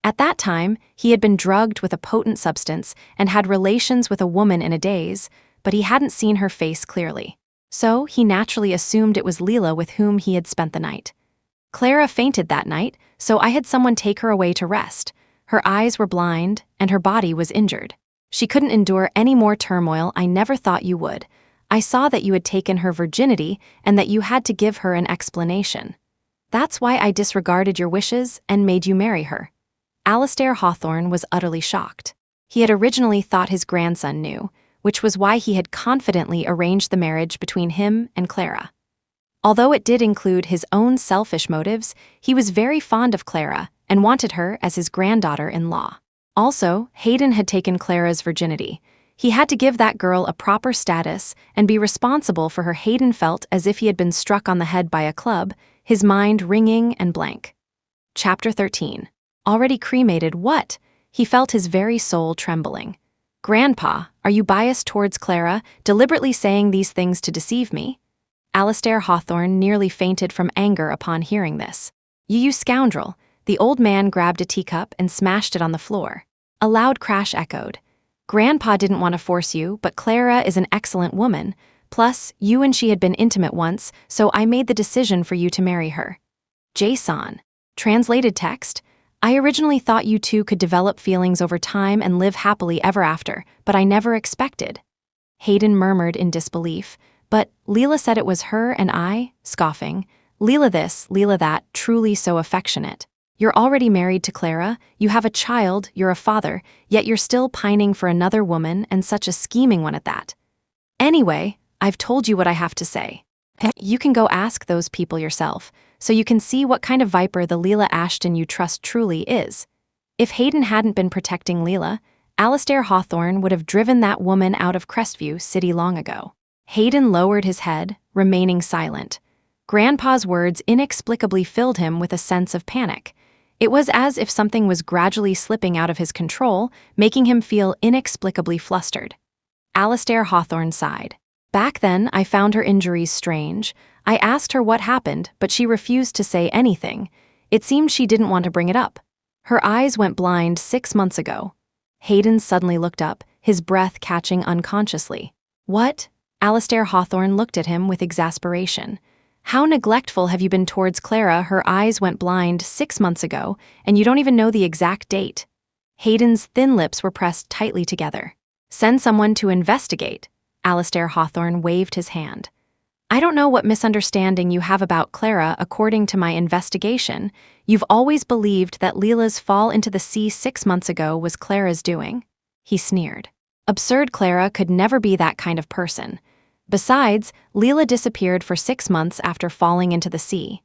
At that time, he had been drugged with a potent substance and had relations with a woman in a daze, but he hadn't seen her face clearly. So he naturally assumed it was Leela with whom he had spent the night. Clara fainted that night, so I had someone take her away to rest. Her eyes were blind, and her body was injured. She couldn't endure any more turmoil. I never thought you would. I saw that you had taken her virginity and that you had to give her an explanation. That's why I disregarded your wishes and made you marry her. Alastair Hawthorne was utterly shocked. He had originally thought his grandson knew, which was why he had confidently arranged the marriage between him and Clara. Although it did include his own selfish motives, he was very fond of Clara and wanted her as his granddaughter-in-law. Also, Hayden had taken Clara's virginity. He had to give that girl a proper status and be responsible for her. Hayden felt as if he had been struck on the head by a club, his mind ringing and blank. Chapter 13. Already cremated, what? He felt his very soul trembling. Grandpa, are you biased towards Clara, deliberately saying these things to deceive me? Alastair Hawthorne nearly fainted from anger upon hearing this. You scoundrel! The old man grabbed a teacup and smashed it on the floor. A loud crash echoed. Grandpa didn't want to force you, but Clara is an excellent woman. Plus, you and she had been intimate once, so I made the decision for you to marry her. Jason. Translated text. I originally thought you two could develop feelings over time and live happily ever after, but I never expected. Hayden murmured in disbelief. But Leela said it was her and I, scoffing. Leela this, Leela that, truly so affectionate. You're already married to Clara, you have a child, you're a father, yet you're still pining for another woman, and such a scheming one at that. Anyway, I've told you what I have to say. You can go ask those people yourself, so you can see what kind of viper the Leela Ashton you trust truly is. If Hayden hadn't been protecting Leela, Alastair Hawthorne would have driven that woman out of Crestview City long ago. Hayden lowered his head, remaining silent. Grandpa's words inexplicably filled him with a sense of panic. It was as if something was gradually slipping out of his control, making him feel inexplicably flustered. Alastair Hawthorne sighed. Back then, I found her injuries strange. I asked her what happened, but she refused to say anything. It seemed she didn't want to bring it up. Her eyes went blind 6 months ago. Hayden suddenly looked up, his breath catching unconsciously. What? Alastair Hawthorne looked at him with exasperation. How neglectful have you been towards Clara? Her eyes went blind 6 months ago, and you don't even know the exact date. Hayden's thin lips were pressed tightly together. Send someone to investigate. Alastair Hawthorne waved his hand. I don't know what misunderstanding you have about Clara. According to my investigation, you've always believed that Leela's fall into the sea 6 months ago was Clara's doing. He sneered. Absurd. Clara could never be that kind of person. Besides, Leela disappeared for 6 months after falling into the sea.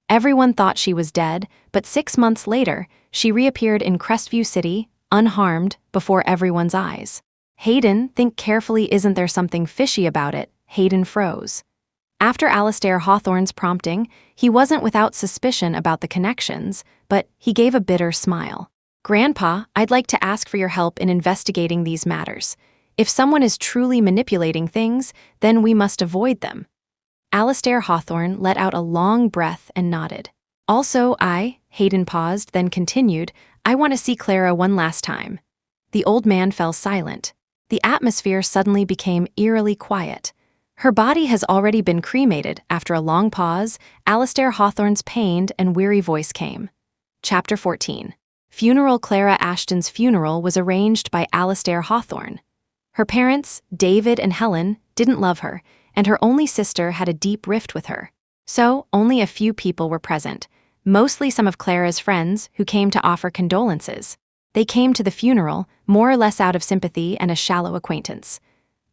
Everyone thought she was dead, but 6 months later, she reappeared in Crestview City, unharmed, before everyone's eyes. Hayden, think carefully. Isn't there something fishy about it? Hayden froze. After Alastair Hawthorne's prompting, he wasn't without suspicion about the connections, but he gave a bitter smile. Grandpa, I'd like to ask for your help in investigating these matters. If someone is truly manipulating things, then we must avoid them. Alastair Hawthorne let out a long breath and nodded. Also, Hayden paused, then continued, I want to see Clara one last time. The old man fell silent. The atmosphere suddenly became eerily quiet. Her body has already been cremated. After a long pause, Alastair Hawthorne's pained and weary voice came. Chapter 14. Funeral. Clara Ashton's funeral was arranged by Alastair Hawthorne. Her parents, David and Helen, didn't love her, and her only sister had a deep rift with her. So, only a few people were present, mostly some of Clara's friends who came to offer condolences. They came to the funeral, more or less out of sympathy and a shallow acquaintance.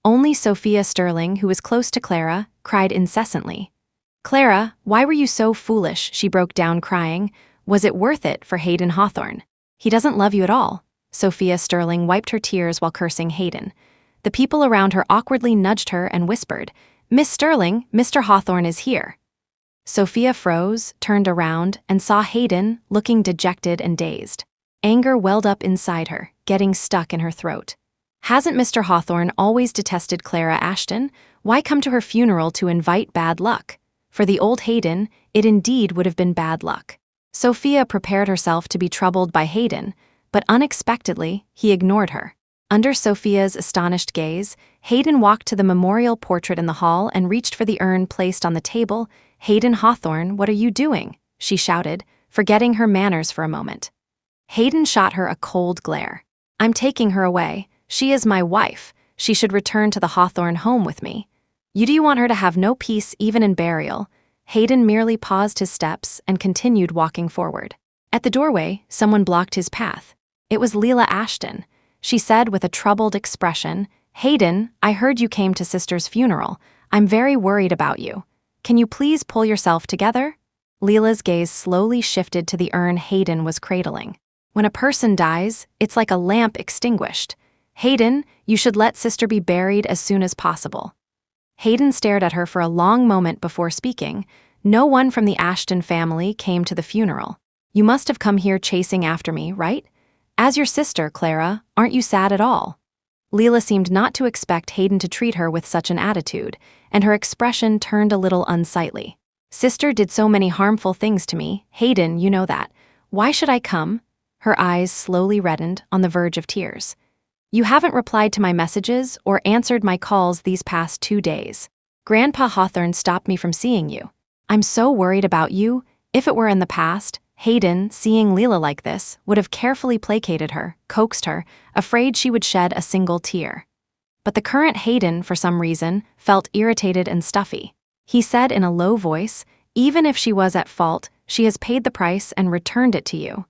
Only Sophia Sterling, who was close to Clara, cried incessantly. Clara, why were you so foolish? She broke down crying. Was it worth it for Hayden Hawthorne? He doesn't love you at all. Sophia Sterling wiped her tears while cursing Hayden. The people around her awkwardly nudged her and whispered, Miss Sterling, Mr. Hawthorne is here. Sophia froze, turned around, and saw Hayden, looking dejected and dazed. Anger welled up inside her, getting stuck in her throat. Hasn't Mr. Hawthorne always detested Clara Ashton? Why come to her funeral to invite bad luck? For the old Hayden, it indeed would have been bad luck. Sophia prepared herself to be troubled by Hayden, but unexpectedly, he ignored her. Under Sophia's astonished gaze, Hayden walked to the memorial portrait in the hall and reached for the urn placed on the table. Hayden Hawthorne, what are you doing? She shouted, forgetting her manners for a moment. Hayden shot her a cold glare. I'm taking her away. She is my wife. She should return to the Hawthorne home with me. Do you want her to have no peace even in burial? Hayden merely paused his steps and continued walking forward. At the doorway, someone blocked his path. It was Leela Ashton. She said with a troubled expression, Hayden, I heard you came to Sister's funeral. I'm very worried about you. Can you please pull yourself together? Leela's gaze slowly shifted to the urn Hayden was cradling. When a person dies, it's like a lamp extinguished. Hayden, you should let Sister be buried as soon as possible. Hayden stared at her for a long moment before speaking. No one from the Ashton family came to the funeral. You must have come here chasing after me, right? As your sister, Clara, aren't you sad at all? Leela seemed not to expect Hayden to treat her with such an attitude, and her expression turned a little unsightly. Sister did so many harmful things to me. Hayden, you know that. Why should I come? Her eyes slowly reddened, on the verge of tears. You haven't replied to my messages or answered my calls these past 2 days. Grandpa Hawthorne stopped me from seeing you. I'm so worried about you. If it were in the past, Hayden, seeing Leela like this, would have carefully placated her, coaxed her, afraid she would shed a single tear. But the current Hayden, for some reason, felt irritated and stuffy. He said in a low voice, Even if she was at fault, she has paid the price and returned it to you.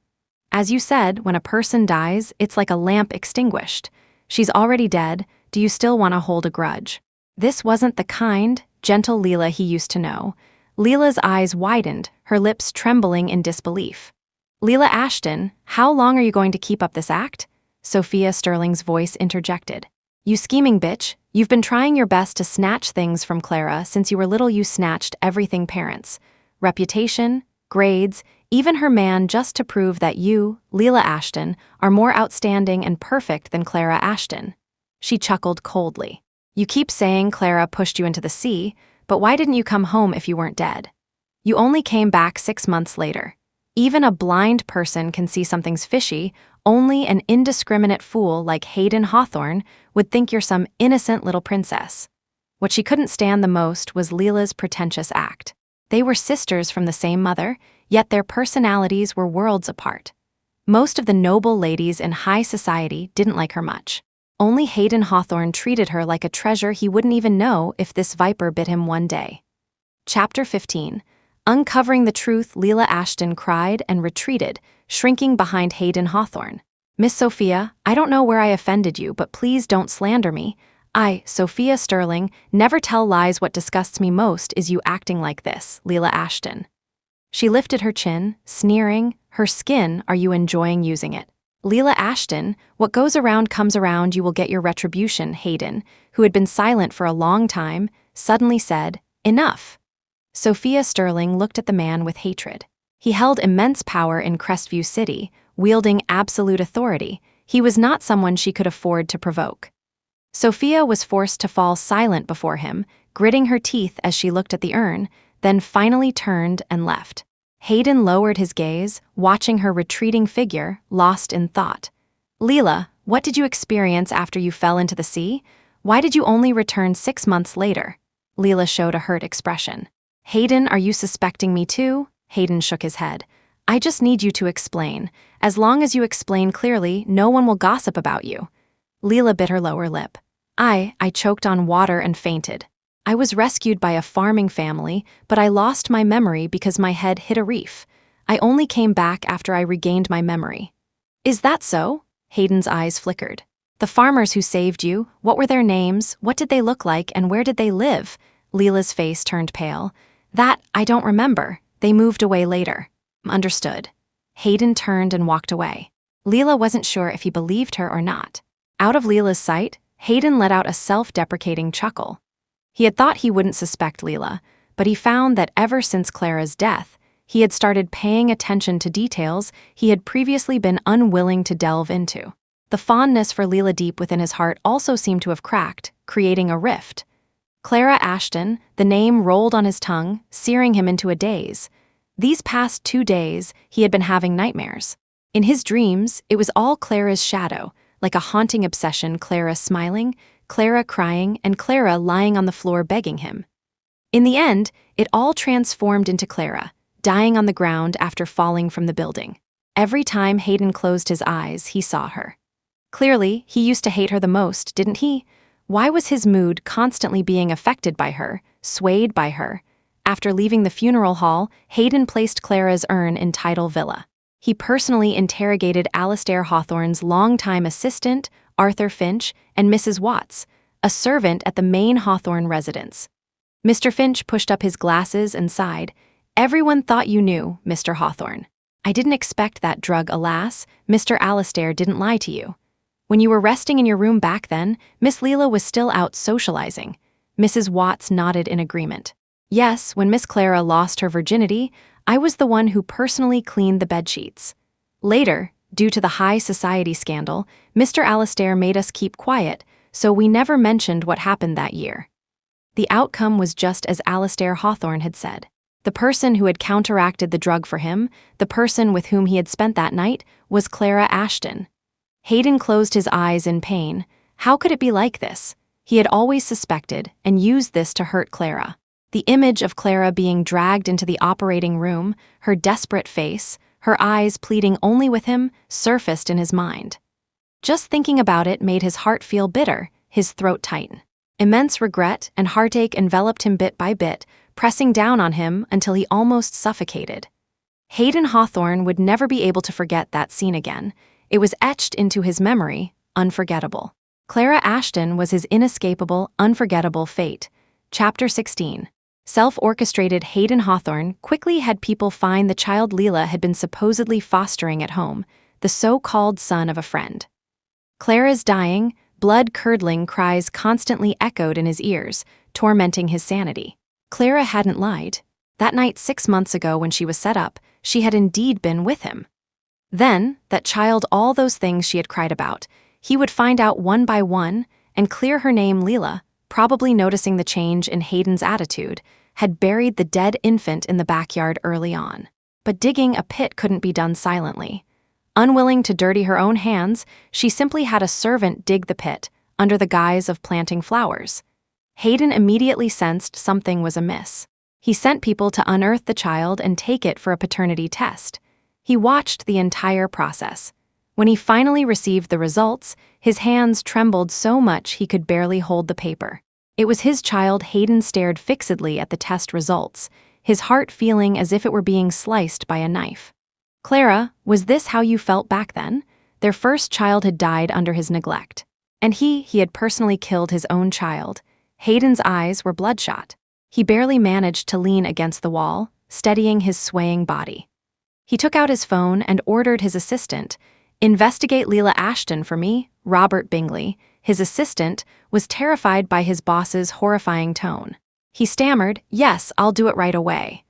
As you said, when a person dies, it's like a lamp extinguished. She's already dead, do you still want to hold a grudge? This wasn't the kind, gentle Leela he used to know. Leela's eyes widened, her lips trembling in disbelief. Leela Ashton, how long are you going to keep up this act? Sophia Sterling's voice interjected. You scheming bitch, you've been trying your best to snatch things from Clara since you were little. You snatched everything parents. Reputation, grades, even her man, just to prove that you, Leela Ashton, are more outstanding and perfect than Clara Ashton. She chuckled coldly. You keep saying Clara pushed you into the sea, but why didn't you come home if you weren't dead? You only came back 6 months later. Even a blind person can see something's fishy. Only an indiscriminate fool like Hayden Hawthorne would think you're some innocent little princess. What she couldn't stand the most was Leela's pretentious act. They were sisters from the same mother, yet their personalities were worlds apart. Most of the noble ladies in high society didn't like her much. Only Hayden Hawthorne treated her like a treasure he wouldn't even know if this viper bit him one day. Chapter 15. Uncovering the truth, Leela Ashton cried and retreated, shrinking behind Hayden Hawthorne. Miss Sophia, I don't know where I offended you, but please don't slander me. I, Sophia Sterling, never tell lies. What disgusts me most is you acting like this, Leela Ashton. She lifted her chin, sneering, her skin, are you enjoying using it? Leela Ashton, what goes around comes around, you will get your retribution. Hayden, who had been silent for a long time, suddenly said, enough. Sophia Sterling looked at the man with hatred. He held immense power in Crestview City, wielding absolute authority. He was not someone she could afford to provoke. Sophia was forced to fall silent before him, gritting her teeth as she looked at the urn, then finally turned and left. Hayden lowered his gaze, watching her retreating figure, lost in thought. Leela, what did you experience after you fell into the sea? Why did you only return 6 months later? Leela showed a hurt expression. Hayden, are you suspecting me too? Hayden shook his head. I just need you to explain. As long as you explain clearly, no one will gossip about you. Leela bit her lower lip. I choked on water and fainted. I was rescued by a farming family, but I lost my memory because my head hit a reef. I only came back after I regained my memory. Is that so? Hayden's eyes flickered. The farmers who saved you, what were their names, what did they look like, and where did they live? Leela's face turned pale. That, I don't remember. They moved away later. Understood. Hayden turned and walked away. Leela wasn't sure if he believed her or not. Out of Leela's sight, Hayden let out a self-deprecating chuckle. He had thought he wouldn't suspect Leela, but he found that ever since Clara's death, he had started paying attention to details he had previously been unwilling to delve into. The fondness for Leela deep within his heart also seemed to have cracked, creating a rift. Clara Ashton, the name rolled on his tongue, searing him into a daze. These past 2 days, he had been having nightmares. In his dreams, it was all Clara's shadow, like a haunting obsession. Clara smiling, Clara crying, and Clara lying on the floor begging him. In the end, it all transformed into Clara, dying on the ground after falling from the building. Every time Hayden closed his eyes, he saw her. Clearly, he used to hate her the most, didn't he? Why was his mood constantly being affected by her, swayed by her? After leaving the funeral hall, Hayden placed Clara's urn in Tidal Villa. He personally interrogated Alastair Hawthorne's longtime assistant, Arthur Finch, and Mrs. Watts, a servant at the main Hawthorne residence. Mr. Finch pushed up his glasses and sighed. Everyone thought you knew, Mr. Hawthorne. I didn't expect that drug, alas. Mr. Alastair didn't lie to you. When you were resting in your room back then, Miss Leela was still out socializing. Mrs. Watts nodded in agreement. Yes, when Miss Clara lost her virginity, I was the one who personally cleaned the bedsheets. Later, due to the high society scandal, Mr. Alastair made us keep quiet, so we never mentioned what happened that year. The outcome was just as Alastair Hawthorne had said. The person who had counteracted the drug for him, the person with whom he had spent that night, was Clara Ashton. Hayden closed his eyes in pain. How could it be like this? He had always suspected and used this to hurt Clara. The image of Clara being dragged into the operating room, her desperate face, her eyes pleading only with him, surfaced in his mind. Just thinking about it made his heart feel bitter, his throat tighten. Immense regret and heartache enveloped him bit by bit, pressing down on him until he almost suffocated. Hayden Hawthorne would never be able to forget that scene again. It was etched into his memory, unforgettable. Clara Ashton was his inescapable, unforgettable fate. Chapter 16. Self-orchestrated Hayden Hawthorne quickly had people find the child Leela had been supposedly fostering at home, the so-called son of a friend. Clara's dying, blood-curdling cries constantly echoed in his ears, tormenting his sanity. Clara hadn't lied. That night 6 months ago when she was set up, she had indeed been with him. Then, that child, all those things she had cried about, he would find out one by one and clear her name Leela, probably noticing the change in Hayden's attitude, had buried the dead infant in the backyard early on. But digging a pit couldn't be done silently. Unwilling to dirty her own hands, she simply had a servant dig the pit, under the guise of planting flowers. Hayden immediately sensed something was amiss. He sent people to unearth the child and take it for a paternity test. He watched the entire process. When he finally received the results, his hands trembled so much he could barely hold the paper. It was his child. Hayden stared fixedly at the test results, his heart feeling as if it were being sliced by a knife. Clara, was this how you felt back then? Their first child had died under his neglect. And he had personally killed his own child. Hayden's eyes were bloodshot. He barely managed to lean against the wall, steadying his swaying body. He took out his phone and ordered his assistant, "Investigate Leela Ashton for me." Robert Bingley, his assistant, was terrified by his boss's horrifying tone. He stammered, "Yes, I'll do it right away."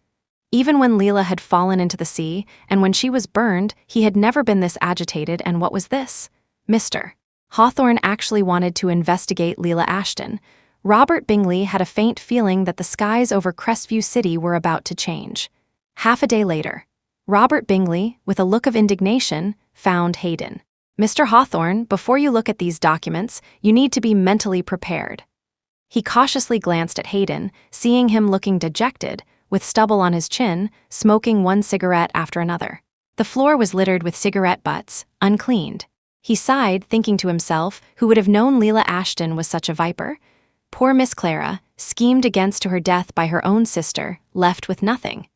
Even when Leela had fallen into the sea, and when she was burned, he had never been this agitated. And what was this? Mr. Hawthorne actually wanted to investigate Leela Ashton. Robert Bingley had a faint feeling that the skies over Crestview City were about to change. Half a day later, Robert Bingley, with a look of indignation, found Hayden. "Mr. Hawthorne, before you look at these documents, you need to be mentally prepared." He cautiously glanced at Hayden, seeing him looking dejected, with stubble on his chin, smoking one cigarette after another. The floor was littered with cigarette butts, uncleaned. He sighed, thinking to himself, who would have known Leela Ashton was such a viper? Poor Miss Clara, schemed against to her death by her own sister, left with nothing.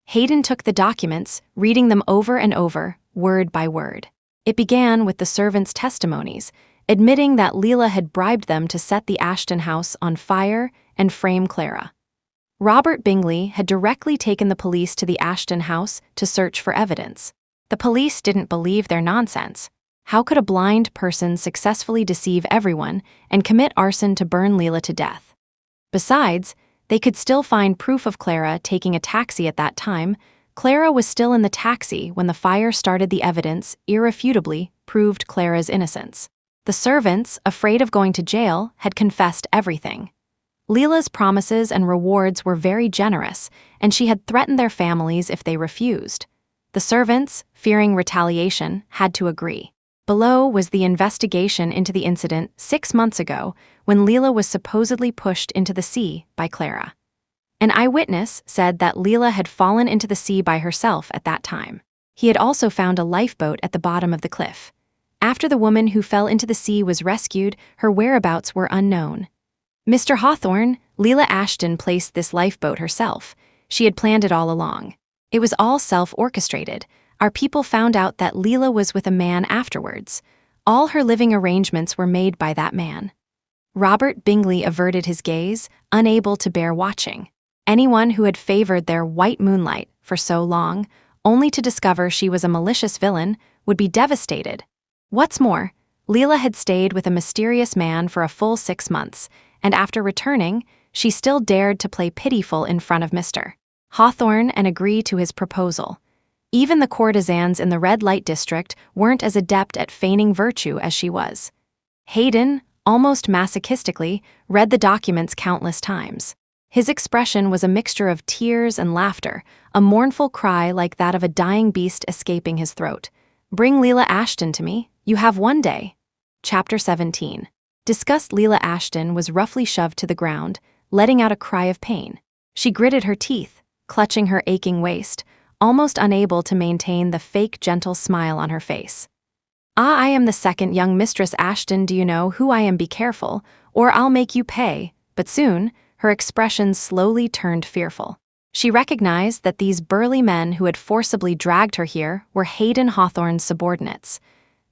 Hayden took the documents, reading them over and over, word by word. It began with the servants' testimonies, admitting that Leela had bribed them to set the Ashton house on fire and frame Clara. Robert Bingley had directly taken the police to the Ashton house to search for evidence. The police didn't believe their nonsense. How could a blind person successfully deceive everyone and commit arson to burn Leela to death? Besides, they could still find proof of Clara taking a taxi at that time. Clara was still in the taxi when the fire started. The evidence irrefutably proved Clara's innocence. The servants, afraid of going to jail, had confessed everything. Leela's promises and rewards were very generous, and she had threatened their families if they refused. The servants, fearing retaliation, had to agree. Below was the investigation into the incident 6 months ago when Leela was supposedly pushed into the sea by Clara. An eyewitness said that Leela had fallen into the sea by herself at that time. He had also found a lifeboat at the bottom of the cliff. After the woman who fell into the sea was rescued, her whereabouts were unknown. Mr. Hawthorne, Leela Ashton placed this lifeboat herself. She had planned it all along. It was all self-orchestrated. Our people found out that Leela was with a man afterwards. All her living arrangements were made by that man. Robert Bingley averted his gaze, unable to bear watching. Anyone who had favored their white moonlight for so long, only to discover she was a malicious villain, would be devastated. What's more, Leela had stayed with a mysterious man for a full 6 months, and after returning, she still dared to play pitiful in front of Mr. Hawthorne and agree to his proposal. Even the courtesans in the red light district weren't as adept at feigning virtue as she was. Hayden, almost masochistically, read the documents countless times. His expression was a mixture of tears and laughter, a mournful cry like that of a dying beast escaping his throat. "Bring Leela Ashton to me. You have one day." Chapter 17. Disgust. Leela Ashton was roughly shoved to the ground, letting out a cry of pain. She gritted her teeth, clutching her aching waist, almost unable to maintain the fake gentle smile on her face. "Ah, I am the second young Mistress Ashton. Do you know who I am? Be careful, or I'll make you pay." But soon, her expression slowly turned fearful. She recognized that these burly men who had forcibly dragged her here were Hayden Hawthorne's subordinates.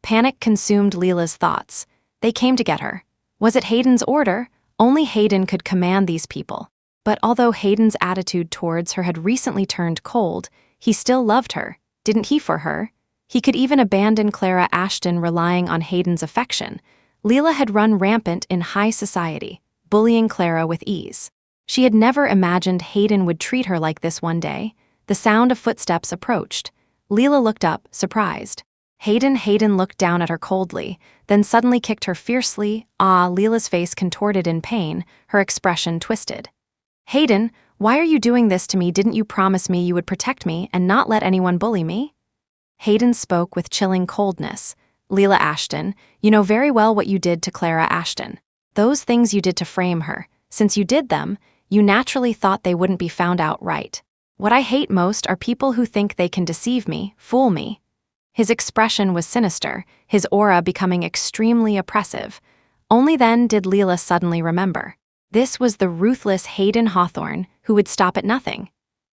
Panic consumed Leela's thoughts. They came to get her. Was it Hayden's order? Only Hayden could command these people. But although Hayden's attitude towards her had recently turned cold, he still loved her, didn't he, for her? He could even abandon Clara Ashton relying on Hayden's affection. Leela had run rampant in high society, bullying Clara with ease. She had never imagined Hayden would treat her like this one day. The sound of footsteps approached. Leela looked up, surprised. Hayden looked down at her coldly, then suddenly kicked her fiercely. Leela's face contorted in pain, her expression twisted. Hayden, why are you doing this to me? Didn't you promise me you would protect me and not let anyone bully me? Hayden spoke with chilling coldness. Leela Ashton, you know very well what you did to Clara Ashton. Those things you did to frame her. Since you did them, you naturally thought they wouldn't be found out right. What I hate most are people who think they can deceive me, fool me. His expression was sinister, his aura becoming extremely oppressive. Only then did Leela suddenly remember. This was the ruthless Hayden Hawthorne who would stop at nothing.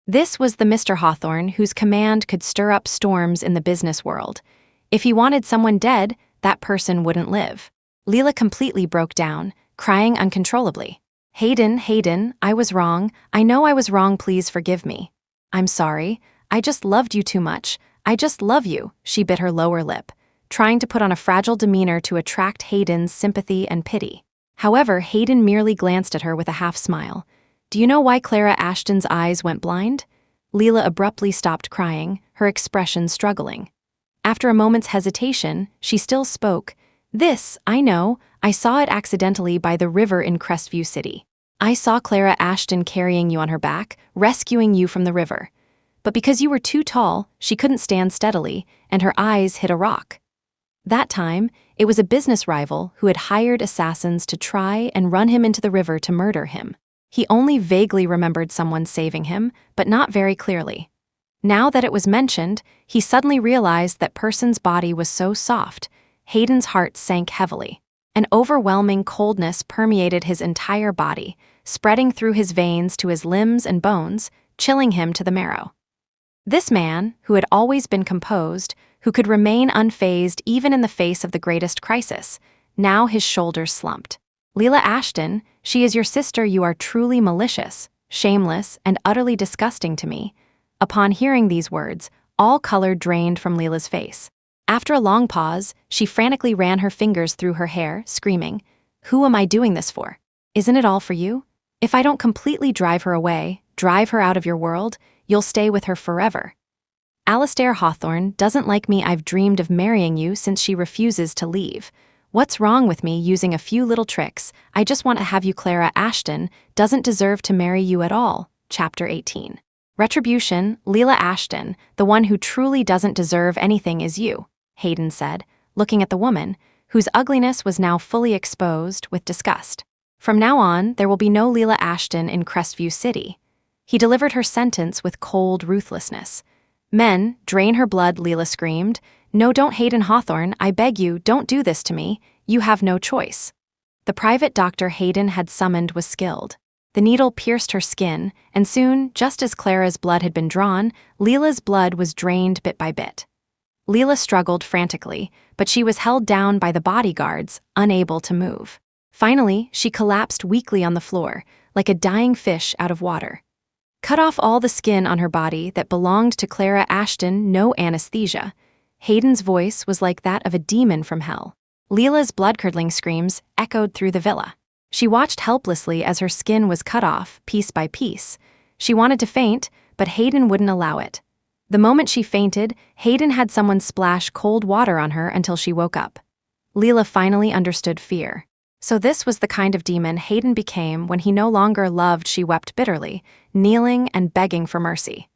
This was the Mr. Hawthorne whose command could stir up storms in the business world. If he wanted someone dead, that person wouldn't live. Leela completely broke down, crying uncontrollably. Hayden, I was wrong. I know I was wrong, please forgive me. I'm sorry. I just loved you too much. I just love you, she bit her lower lip, trying to put on a fragile demeanor to attract Hayden's sympathy and pity. However, Hayden merely glanced at her with a half-smile. Do you know why Clara Ashton's eyes went blind? Leela abruptly stopped crying, her expression struggling. After a moment's hesitation, she still spoke. This, I know, I saw it accidentally by the river in Crestview City. I saw Clara Ashton carrying you on her back, rescuing you from the river. But because you were too tall, she couldn't stand steadily, and her eyes hit a rock. That time, it was a business rival who had hired assassins to try and run him into the river to murder him. He only vaguely remembered someone saving him, but not very clearly. Now that it was mentioned, he suddenly realized that person's body was so soft. Hayden's heart sank heavily. An overwhelming coldness permeated his entire body, spreading through his veins to his limbs and bones, chilling him to the marrow. This man, who had always been composed, who could remain unfazed even in the face of the greatest crisis, now his shoulders slumped. Leela Ashton, she is your sister. You are truly malicious, shameless, and utterly disgusting to me. Upon hearing these words, all color drained from Leela's face. After a long pause, she frantically ran her fingers through her hair, screaming, "Who am I doing this for? Isn't it all for you? If I don't completely drive her away, drive her out of your world, you'll stay with her forever. Alastair Hawthorne doesn't like me. I've dreamed of marrying you since she refuses to leave. What's wrong with me using a few little tricks? I just want to have you. Clara Ashton doesn't deserve to marry you at all." Chapter 18. Retribution. Leela Ashton, the one who truly doesn't deserve anything is you, Hayden said, looking at the woman, whose ugliness was now fully exposed, with disgust. From now on, there will be no Leela Ashton in Crestview City. He delivered her sentence with cold ruthlessness. "Men, drain her blood," Leela screamed. "No, don't, Hayden Hawthorne, I beg you, don't do this to me. You have no choice." The private doctor Hayden had summoned was skilled. The needle pierced her skin, and soon, just as Clara's blood had been drawn, Leela's blood was drained bit by bit. Leela struggled frantically, but she was held down by the bodyguards, unable to move. Finally, she collapsed weakly on the floor, like a dying fish out of water. Cut off all the skin on her body that belonged to Clara Ashton, no anesthesia. Hayden's voice was like that of a demon from hell. Leela's blood-curdling screams echoed through the villa. She watched helplessly as her skin was cut off, piece by piece. She wanted to faint, but Hayden wouldn't allow it. The moment she fainted, Hayden had someone splash cold water on her until she woke up. Leela finally understood fear. So this was the kind of demon Hayden became when he no longer loved. She wept bitterly, kneeling and begging for mercy.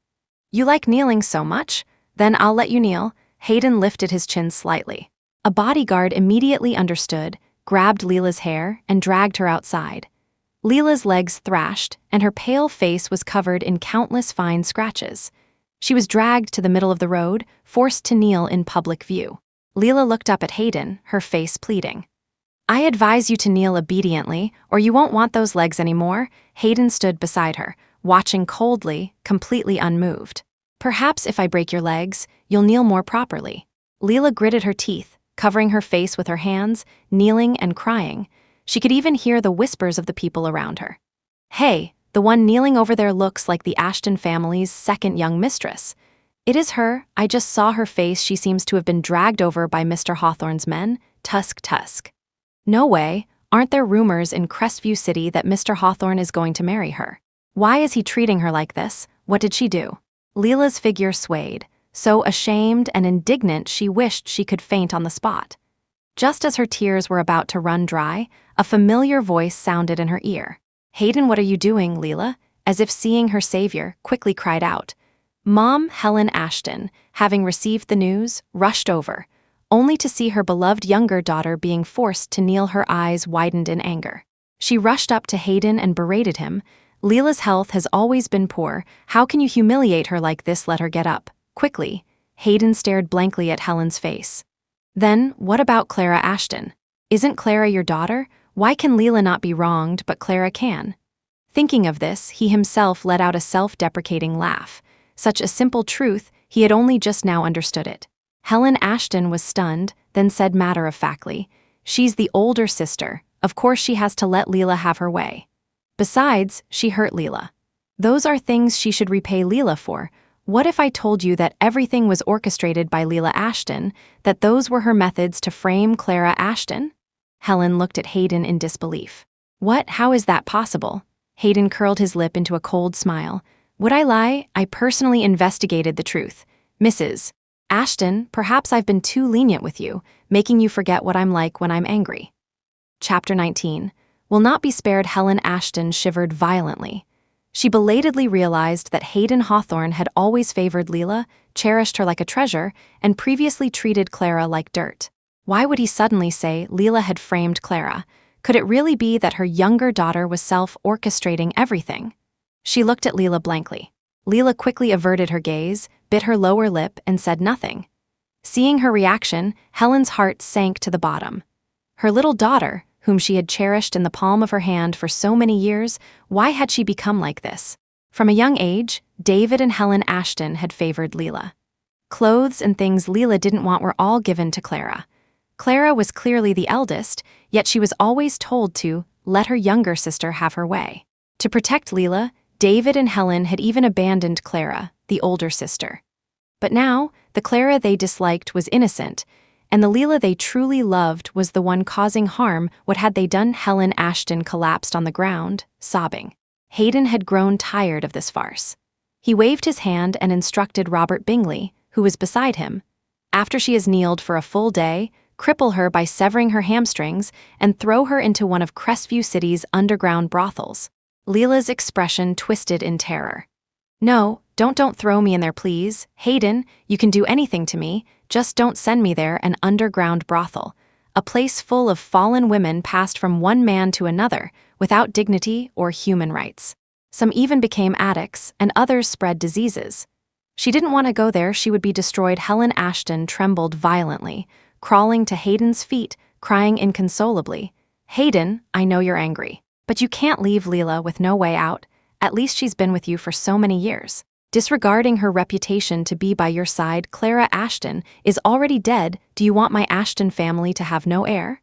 "You like kneeling so much? Then I'll let you kneel." Hayden lifted his chin slightly. A bodyguard immediately understood, grabbed Leela's hair, and dragged her outside. Leela's legs thrashed, and her pale face was covered in countless fine scratches. She was dragged to the middle of the road, forced to kneel in public view. Leela looked up at Hayden, her face pleading. I advise you to kneel obediently, or you won't want those legs anymore. Hayden stood beside her, watching coldly, completely unmoved. Perhaps if I break your legs, you'll kneel more properly. Leela gritted her teeth, covering her face with her hands, kneeling and crying. She could even hear the whispers of the people around her. Hey, the one kneeling over there looks like the Ashton family's second young mistress. It is her. I just saw her face. She seems to have been dragged over by Mr. Hawthorne's men. Tusk. No way. Aren't there rumors in Crestview City that Mr. Hawthorne is going to marry her? Why is he treating her like this? What did she do? Leela's figure swayed, so ashamed and indignant she wished she could faint on the spot. Just as her tears were about to run dry, a familiar voice sounded in her ear. Hayden, what are you doing, Leela? As if seeing her savior, quickly cried out. Mom, Helen Ashton, having received the news, rushed over, only to see her beloved younger daughter being forced to kneel. Her eyes widened in anger. She rushed up to Hayden and berated him. Leela's health has always been poor. How can you humiliate her like this? Let her get up. Quickly, Hayden stared blankly at Helen's face. Then, what about Clara Ashton? Isn't Clara your daughter? Why can Leela not be wronged, but Clara can? Thinking of this, he himself let out a self-deprecating laugh. Such a simple truth, he had only just now understood it. Helen Ashton was stunned, then said matter-of-factly, she's the older sister. Of course she has to let Leela have her way. Besides, she hurt Leela. Those are things she should repay Leela for. What if I told you that everything was orchestrated by Leela Ashton, that those were her methods to frame Clara Ashton? Helen looked at Hayden in disbelief. What? How is that possible? Hayden curled his lip into a cold smile. Would I lie? I personally investigated the truth. Mrs. Ashton, perhaps I've been too lenient with you, making you forget what I'm like when I'm angry. Chapter 19. Will not be spared. Helen Ashton shivered violently. She belatedly realized that Hayden Hawthorne had always favored Leela, cherished her like a treasure, and previously treated Clara like dirt. Why would he suddenly say Leela had framed Clara? Could it really be that her younger daughter was self-orchestrating everything? She looked at Leela blankly. Leela quickly averted her gaze, bit her lower lip, and said nothing. Seeing her reaction, Helen's heart sank to the bottom. Her little daughter, whom she had cherished in the palm of her hand for so many years, why had she become like this? From a young age, David and Helen Ashton had favored Leela. Clothes and things Leela didn't want were all given to Clara. Clara was clearly the eldest, yet she was always told to let her younger sister have her way. To protect Leela, David and Helen had even abandoned Clara, the older sister. But now, the Clara they disliked was innocent, and the Leela they truly loved was the one causing harm. What had they done? Helen Ashton collapsed on the ground, sobbing. Hayden had grown tired of this farce. He waved his hand and instructed Robert Bingley, who was beside him. After she has kneeled for a full day, cripple her by severing her hamstrings and throw her into one of Crestview City's underground brothels. Leela's expression twisted in terror. No, don't throw me in there, please. Hayden, you can do anything to me, just don't send me there. An underground brothel. A place full of fallen women passed from one man to another, without dignity or human rights. Some even became addicts, and others spread diseases. She didn't want to go there. She would be destroyed. Helen Ashton trembled violently, crawling to Hayden's feet, crying inconsolably. Hayden, I know you're angry, but you can't leave Leela with no way out. At least she's been with you for so many years. Disregarding her reputation to be by your side, Clara Ashton is already dead. Do you want my Ashton family to have no heir?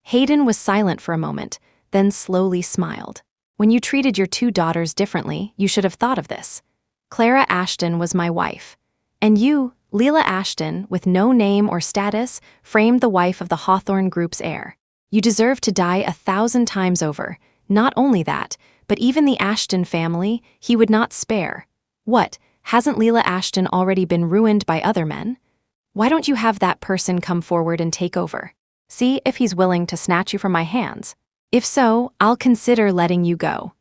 Hayden was silent for a moment, then slowly smiled. When you treated your two daughters differently, you should have thought of this. Clara Ashton was my wife. And you, Leela Ashton, with no name or status, framed the wife of the Hawthorne Group's heir. You deserve to die 1,000 times over. Not only that, but even the Ashton family, he would not spare. What, hasn't Leela Ashton already been ruined by other men? Why don't you have that person come forward and take over? See if he's willing to snatch you from my hands. If so, I'll consider letting you go.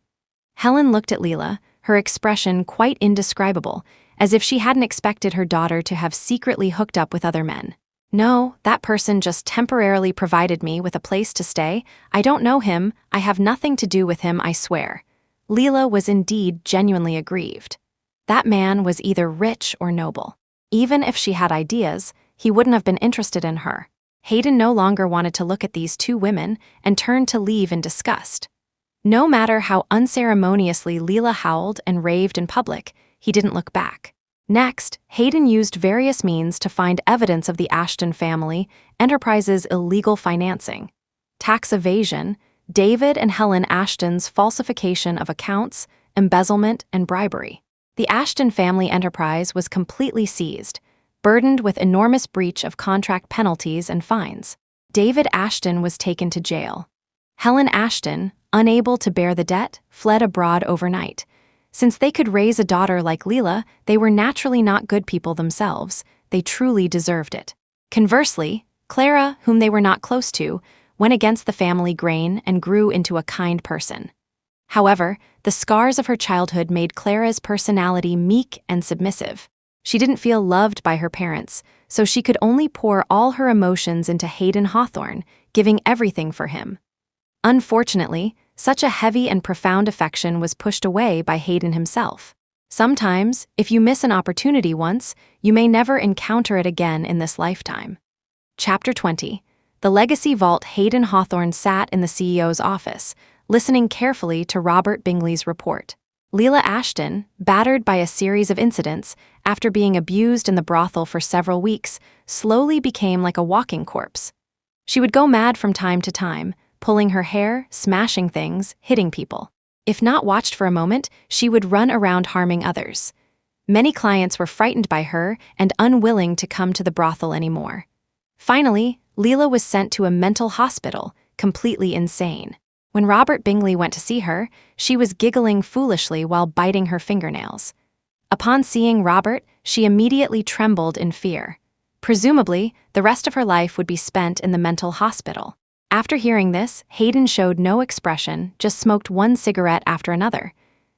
Helen looked at Leela, her expression quite indescribable, as if she hadn't expected her daughter to have secretly hooked up with other men. No, that person just temporarily provided me with a place to stay. I don't know him. I have nothing to do with him, I swear. Leela was indeed genuinely aggrieved. That man was either rich or noble. Even if she had ideas, he wouldn't have been interested in her. Hayden no longer wanted to look at these two women and turned to leave in disgust. No matter how unceremoniously Leela howled and raved in public, he didn't look back. Next, Hayden used various means to find evidence of the Ashton family enterprise's illegal financing, tax evasion, David and Helen Ashton's falsification of accounts, embezzlement, and bribery. The Ashton family enterprise was completely seized, burdened with enormous breach of contract penalties and fines. David Ashton was taken to jail. Helen Ashton, unable to bear the debt, fled abroad overnight. Since they could raise a daughter like Leela, they were naturally not good people themselves. They truly deserved it. Conversely, Clara, whom they were not close to, went against the family grain and grew into a kind person. However, the scars of her childhood made Clara's personality meek and submissive. She didn't feel loved by her parents, so she could only pour all her emotions into Hayden Hawthorne, giving everything for him. Unfortunately, such a heavy and profound affection was pushed away by Hayden himself. Sometimes, if you miss an opportunity once, you may never encounter it again in this lifetime. Chapter 20. The Legacy Vault. Hayden Hawthorne sat in the CEO's office, listening carefully to Robert Bingley's report. Leela Ashton, battered by a series of incidents, after being abused in the brothel for several weeks, slowly became like a walking corpse. She would go mad from time to time, pulling her hair, smashing things, hitting people. If not watched for a moment, she would run around harming others. Many clients were frightened by her and unwilling to come to the brothel anymore. Finally, Leela was sent to a mental hospital, completely insane. When Robert Bingley went to see her, she was giggling foolishly while biting her fingernails. Upon seeing Robert, she immediately trembled in fear. Presumably, the rest of her life would be spent in the mental hospital. After hearing this, Hayden showed no expression, just smoked one cigarette after another.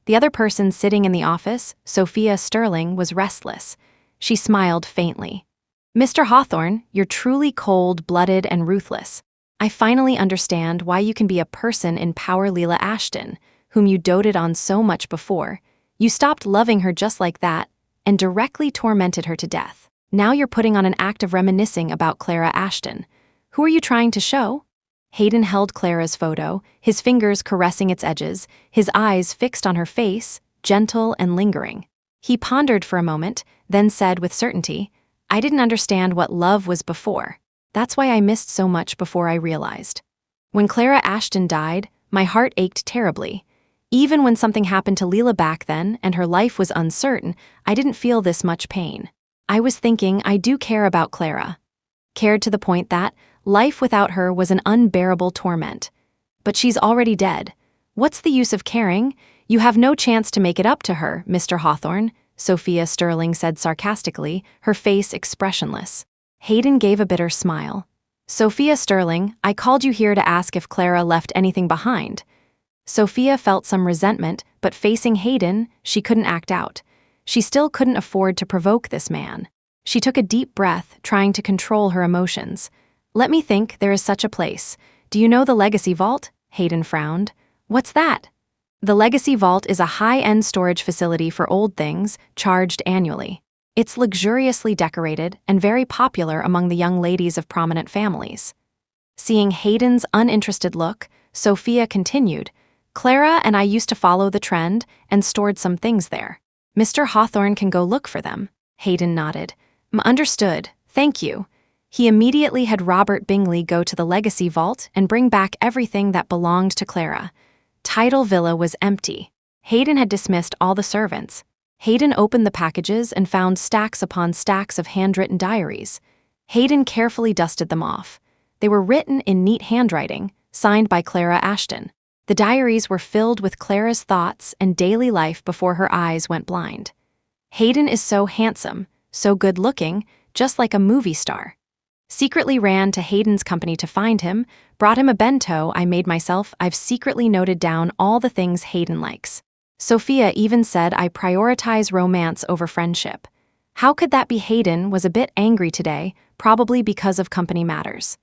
The other person sitting in the office, Sophia Sterling, was restless. She smiled faintly. "Mr. Hawthorne, you're truly cold-blooded and ruthless. I finally understand why you can be a person in power. Leela Ashton, whom you doted on so much before. You stopped loving her just like that and directly tormented her to death. Now you're putting on an act of reminiscing about Clara Ashton. Who are you trying to show?" Hayden held Clara's photo, his fingers caressing its edges, his eyes fixed on her face, gentle and lingering. He pondered for a moment, then said with certainty, "I didn't understand what love was before. That's why I missed so much before I realized. When Clara Ashton died, my heart ached terribly. Even when something happened to Leela back then and her life was uncertain, I didn't feel this much pain. I was thinking I do care about Clara. Cared to the point that life without her was an unbearable torment. But she's already dead. What's the use of caring? You have no chance to make it up to her, Mr. Hawthorne," Sophia Sterling said sarcastically, her face expressionless. Hayden gave a bitter smile. "Sophia Sterling, I called you here to ask if Clara left anything behind." Sophia felt some resentment, but facing Hayden, she couldn't act out. She still couldn't afford to provoke this man. She took a deep breath, trying to control her emotions. "Let me think, there is such a place. Do you know the Legacy Vault?" Hayden frowned. "What's that?" The Legacy Vault is a high-end storage facility for old things, charged annually. It's luxuriously decorated and very popular among the young ladies of prominent families. Seeing Hayden's uninterested look, Sophia continued, "Clara and I used to follow the trend and stored some things there. Mr. Hawthorne can go look for them." Hayden nodded. "Understood, thank you." He immediately had Robert Bingley go to the Legacy Vault and bring back everything that belonged to Clara. Tidal Villa was empty. Hayden had dismissed all the servants. Hayden opened the packages and found stacks upon stacks of handwritten diaries. Hayden carefully dusted them off. They were written in neat handwriting, signed by Clara Ashton. The diaries were filled with Clara's thoughts and daily life before her eyes went blind. "Hayden is so handsome, so good-looking, just like a movie star. Secretly ran to Hayden's company to find him, brought him a bento I made myself. I've secretly noted down all the things Hayden likes. Sophia even said I prioritize romance over friendship. How could that be?" Hayden was a bit angry today, probably because of company matters.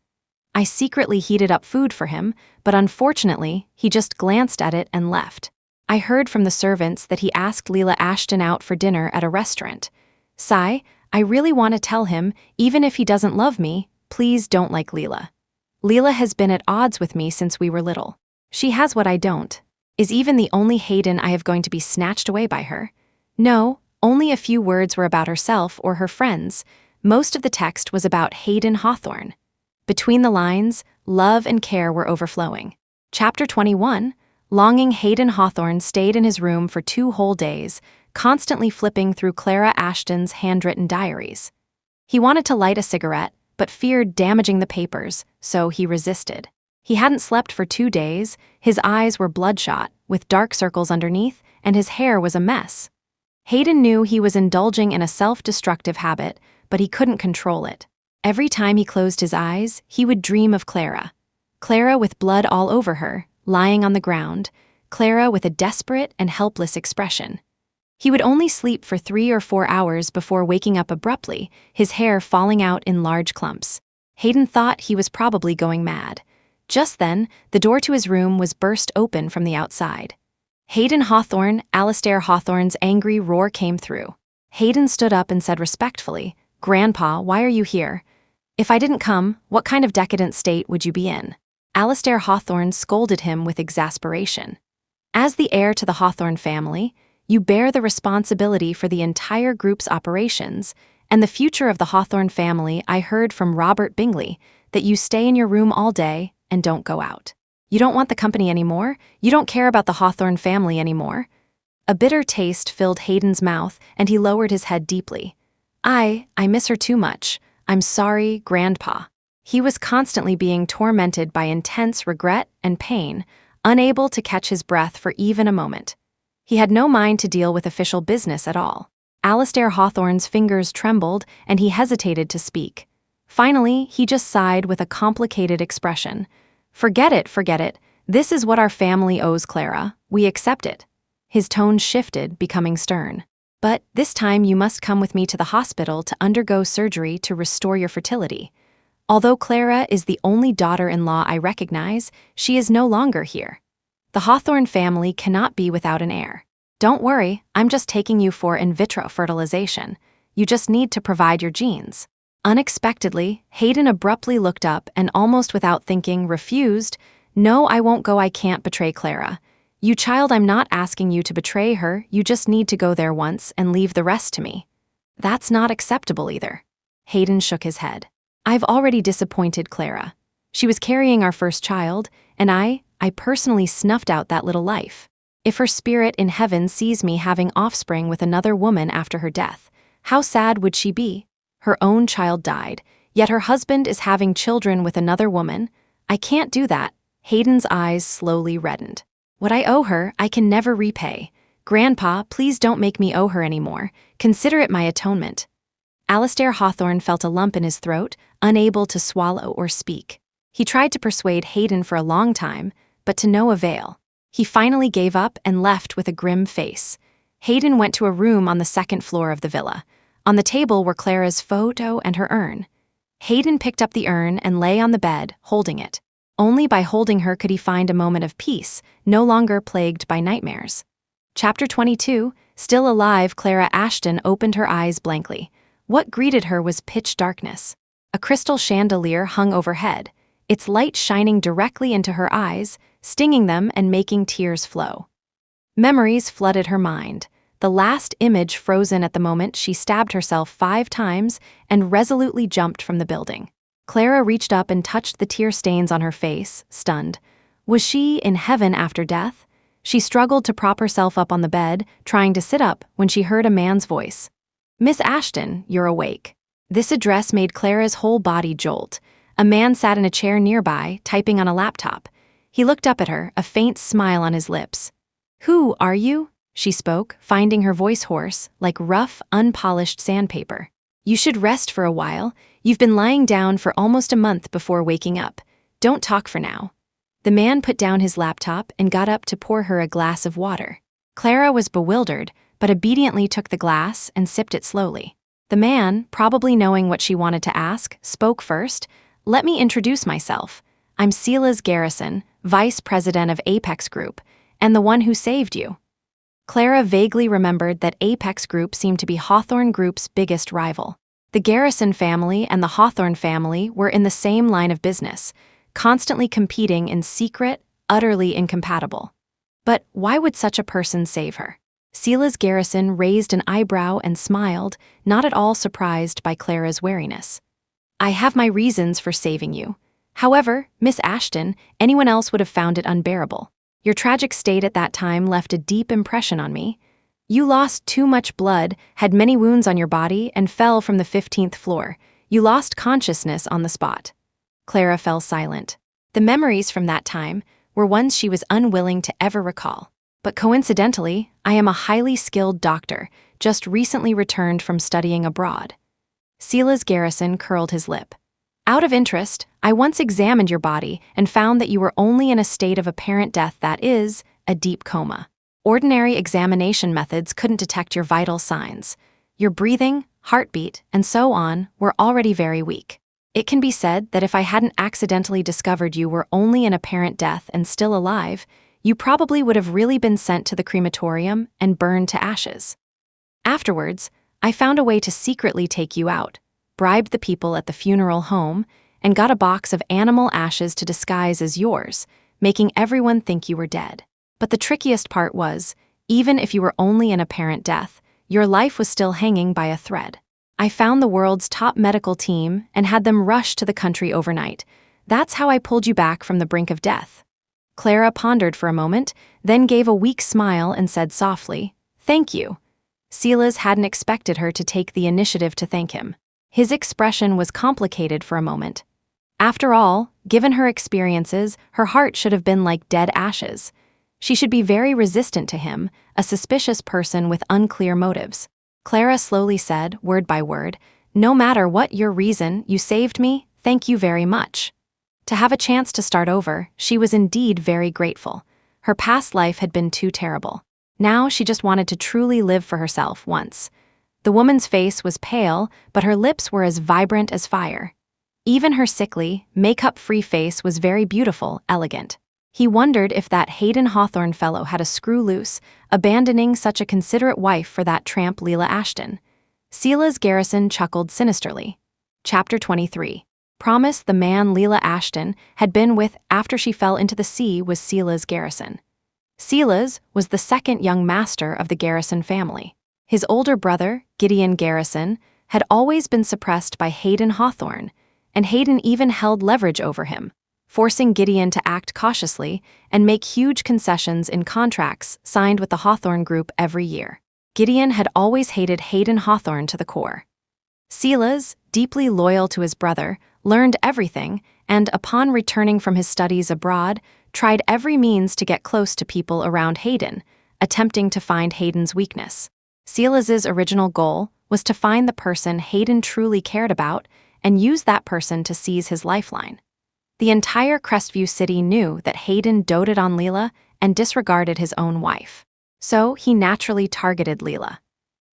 "I secretly heated up food for him, but unfortunately, he just glanced at it and left. I heard from the servants that he asked Leela Ashton out for dinner at a restaurant. Sigh, I really want to tell him, even if he doesn't love me, please don't like Leela. Leela has been at odds with me since we were little. She has what I don't. Is even the only Hayden I have going to be snatched away by her? No, only a few words were about herself or her friends. Most of the text was about Hayden Hawthorne. Between the lines, love and care were overflowing. Chapter 21, longing Hayden Hawthorne stayed in his room for 2 whole days, constantly flipping through Clara Ashton's handwritten diaries. He wanted to light a cigarette, but feared damaging the papers, so he resisted. He hadn't slept for 2 days, his eyes were bloodshot, with dark circles underneath, and his hair was a mess. Hayden knew he was indulging in a self-destructive habit, but he couldn't control it. Every time he closed his eyes, he would dream of Clara. Clara with blood all over her, lying on the ground, Clara with a desperate and helpless expression. He would only sleep for 3 or 4 hours before waking up abruptly, his hair falling out in large clumps. Hayden thought he was probably going mad. Just then, the door to his room was burst open from the outside. Hayden Hawthorne, Alastair Hawthorne's angry roar came through. Hayden stood up and said respectfully, "Grandpa, why are you here? If I didn't come, what kind of decadent state would you be in?" Alastair Hawthorne scolded him with exasperation. "As the heir to the Hawthorne family, you bear the responsibility for the entire group's operations and the future of the Hawthorne family. I heard from Robert Bingley that you stay in your room all day and don't go out. You don't want the company anymore? You don't care about the Hawthorne family anymore?" A bitter taste filled Hayden's mouth, and he lowered his head deeply. I miss her too much. I'm sorry, Grandpa." He was constantly being tormented by intense regret and pain, unable to catch his breath for even a moment. He had no mind to deal with official business at all. Alastair Hawthorne's fingers trembled, and he hesitated to speak. Finally, he just sighed with a complicated expression. Forget it. This is what our family owes Clara. We accept it." His tone shifted, becoming stern. "But this time you must come with me to the hospital to undergo surgery to restore your fertility. Although Clara is the only daughter-in-law I recognize, she is no longer here. The Hawthorne family cannot be without an heir. Don't worry, I'm just taking you for in vitro fertilization. You just need to provide your genes." Unexpectedly, Hayden abruptly looked up and almost without thinking refused. "No, I won't go. I can't betray Clara. You child, I'm not asking you to betray her. You just need to go there once and leave the rest to me." "That's not acceptable either." Hayden shook his head. "I've already disappointed Clara. She was carrying our first child, and I personally snuffed out that little life. If her spirit in heaven sees me having offspring with another woman after her death, how sad would she be? Her own child died, yet her husband is having children with another woman. I can't do that." Hayden's eyes slowly reddened. "What I owe her, I can never repay. Grandpa, please don't make me owe her anymore. Consider it my atonement." Alastair Hawthorne felt a lump in his throat, unable to swallow or speak. He tried to persuade Hayden for a long time, but to no avail. He finally gave up and left with a grim face. Hayden went to a room on the 2nd floor of the villa. On the table were Clara's photo and her urn. Hayden picked up the urn and lay on the bed, holding it. Only by holding her could he find a moment of peace, no longer plagued by nightmares. Chapter 22, still alive, Clara Ashton opened her eyes blankly. What greeted her was pitch darkness. A crystal chandelier hung overhead, its light shining directly into her eyes, stinging them and making tears flow. Memories flooded her mind. The last image frozen at the moment she stabbed herself 5 times and resolutely jumped from the building. Clara reached up and touched the tear stains on her face, stunned. Was she in heaven after death? She struggled to prop herself up on the bed, trying to sit up, when she heard a man's voice. "Miss Ashton, you're awake." This address made Clara's whole body jolt. A man sat in a chair nearby, typing on a laptop. He looked up at her, a faint smile on his lips. "Who are you?" she spoke, finding her voice hoarse, like rough, unpolished sandpaper. "You should rest for a while. You've been lying down for almost a month before waking up. Don't talk for now." The man put down his laptop and got up to pour her a glass of water. Clara was bewildered, but obediently took the glass and sipped it slowly. The man, probably knowing what she wanted to ask, spoke first. "Let me introduce myself. I'm Silas Garrison, Vice President of Apex Group, and the one who saved you." Clara vaguely remembered that Apex Group seemed to be Hawthorne Group's biggest rival. The Garrison family and the Hawthorne family were in the same line of business, constantly competing in secret, utterly incompatible. But why would such a person save her? Silas Garrison raised an eyebrow and smiled, not at all surprised by Clara's wariness. I have my reasons for saving you. However, Miss Ashton, anyone else would have found it unbearable. Your tragic state at that time left a deep impression on me. You lost too much blood, had many wounds on your body, and fell from the 15th floor. You lost consciousness on the spot. Clara fell silent. The memories from that time were ones she was unwilling to ever recall. But coincidentally, I am a highly skilled doctor, just recently returned from studying abroad. Silas Garrison curled his lip. Out of interest, I once examined your body and found that you were only in a state of apparent death, that is, a deep coma. Ordinary examination methods couldn't detect your vital signs. Your breathing, heartbeat, and so on were already very weak. It can be said that if I hadn't accidentally discovered you were only in apparent death and still alive, you probably would have really been sent to the crematorium and burned to ashes. Afterwards, I found a way to secretly take you out, bribed the people at the funeral home, and got a box of animal ashes to disguise as yours, making everyone think you were dead. But the trickiest part was, even if you were only in apparent death, your life was still hanging by a thread. I found the world's top medical team and had them rush to the country overnight. That's how I pulled you back from the brink of death. Clara pondered for a moment, then gave a weak smile and said softly, "Thank you." Silas hadn't expected her to take the initiative to thank him. His expression was complicated for a moment. After all, given her experiences, her heart should have been like dead ashes. She should be very resistant to him, a suspicious person with unclear motives. Clara slowly said, word by word, "No matter what your reason, you saved me, thank you very much." To have a chance to start over, she was indeed very grateful. Her past life had been too terrible. Now she just wanted to truly live for herself once. The woman's face was pale, but her lips were as vibrant as fire. Even her sickly, makeup-free face was very beautiful, elegant. He wondered if that Hayden Hawthorne fellow had a screw loose, abandoning such a considerate wife for that tramp Leela Ashton. Silas Garrison chuckled sinisterly. Chapter 23. Promise the man Leela Ashton had been with after she fell into the sea was Silas Garrison. Silas was the second young master of the Garrison family. His older brother, Gideon Garrison, had always been suppressed by Hayden Hawthorne, and Hayden even held leverage over him, forcing Gideon to act cautiously and make huge concessions in contracts signed with the Hawthorne Group every year. Gideon had always hated Hayden Hawthorne to the core. Silas, deeply loyal to his brother, learned everything and, upon returning from his studies abroad, tried every means to get close to people around Hayden, attempting to find Hayden's weakness. Silas's original goal was to find the person Hayden truly cared about and use that person to seize his lifeline. The entire Crestview city knew that Hayden doted on Leela and disregarded his own wife. So he naturally targeted Leela.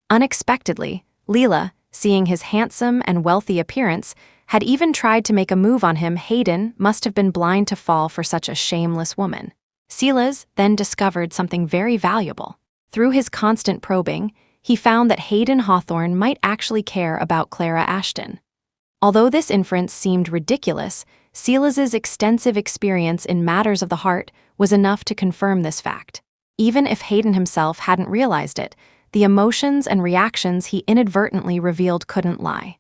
Unexpectedly, Leela, seeing his handsome and wealthy appearance, had even tried to make a move on him. Hayden must have been blind to fall for such a shameless woman. Silas then discovered something very valuable. Through his constant probing, he found that Hayden Hawthorne might actually care about Clara Ashton. Although this inference seemed ridiculous, Silas's extensive experience in matters of the heart was enough to confirm this fact. Even if Hayden himself hadn't realized it, the emotions and reactions he inadvertently revealed couldn't lie.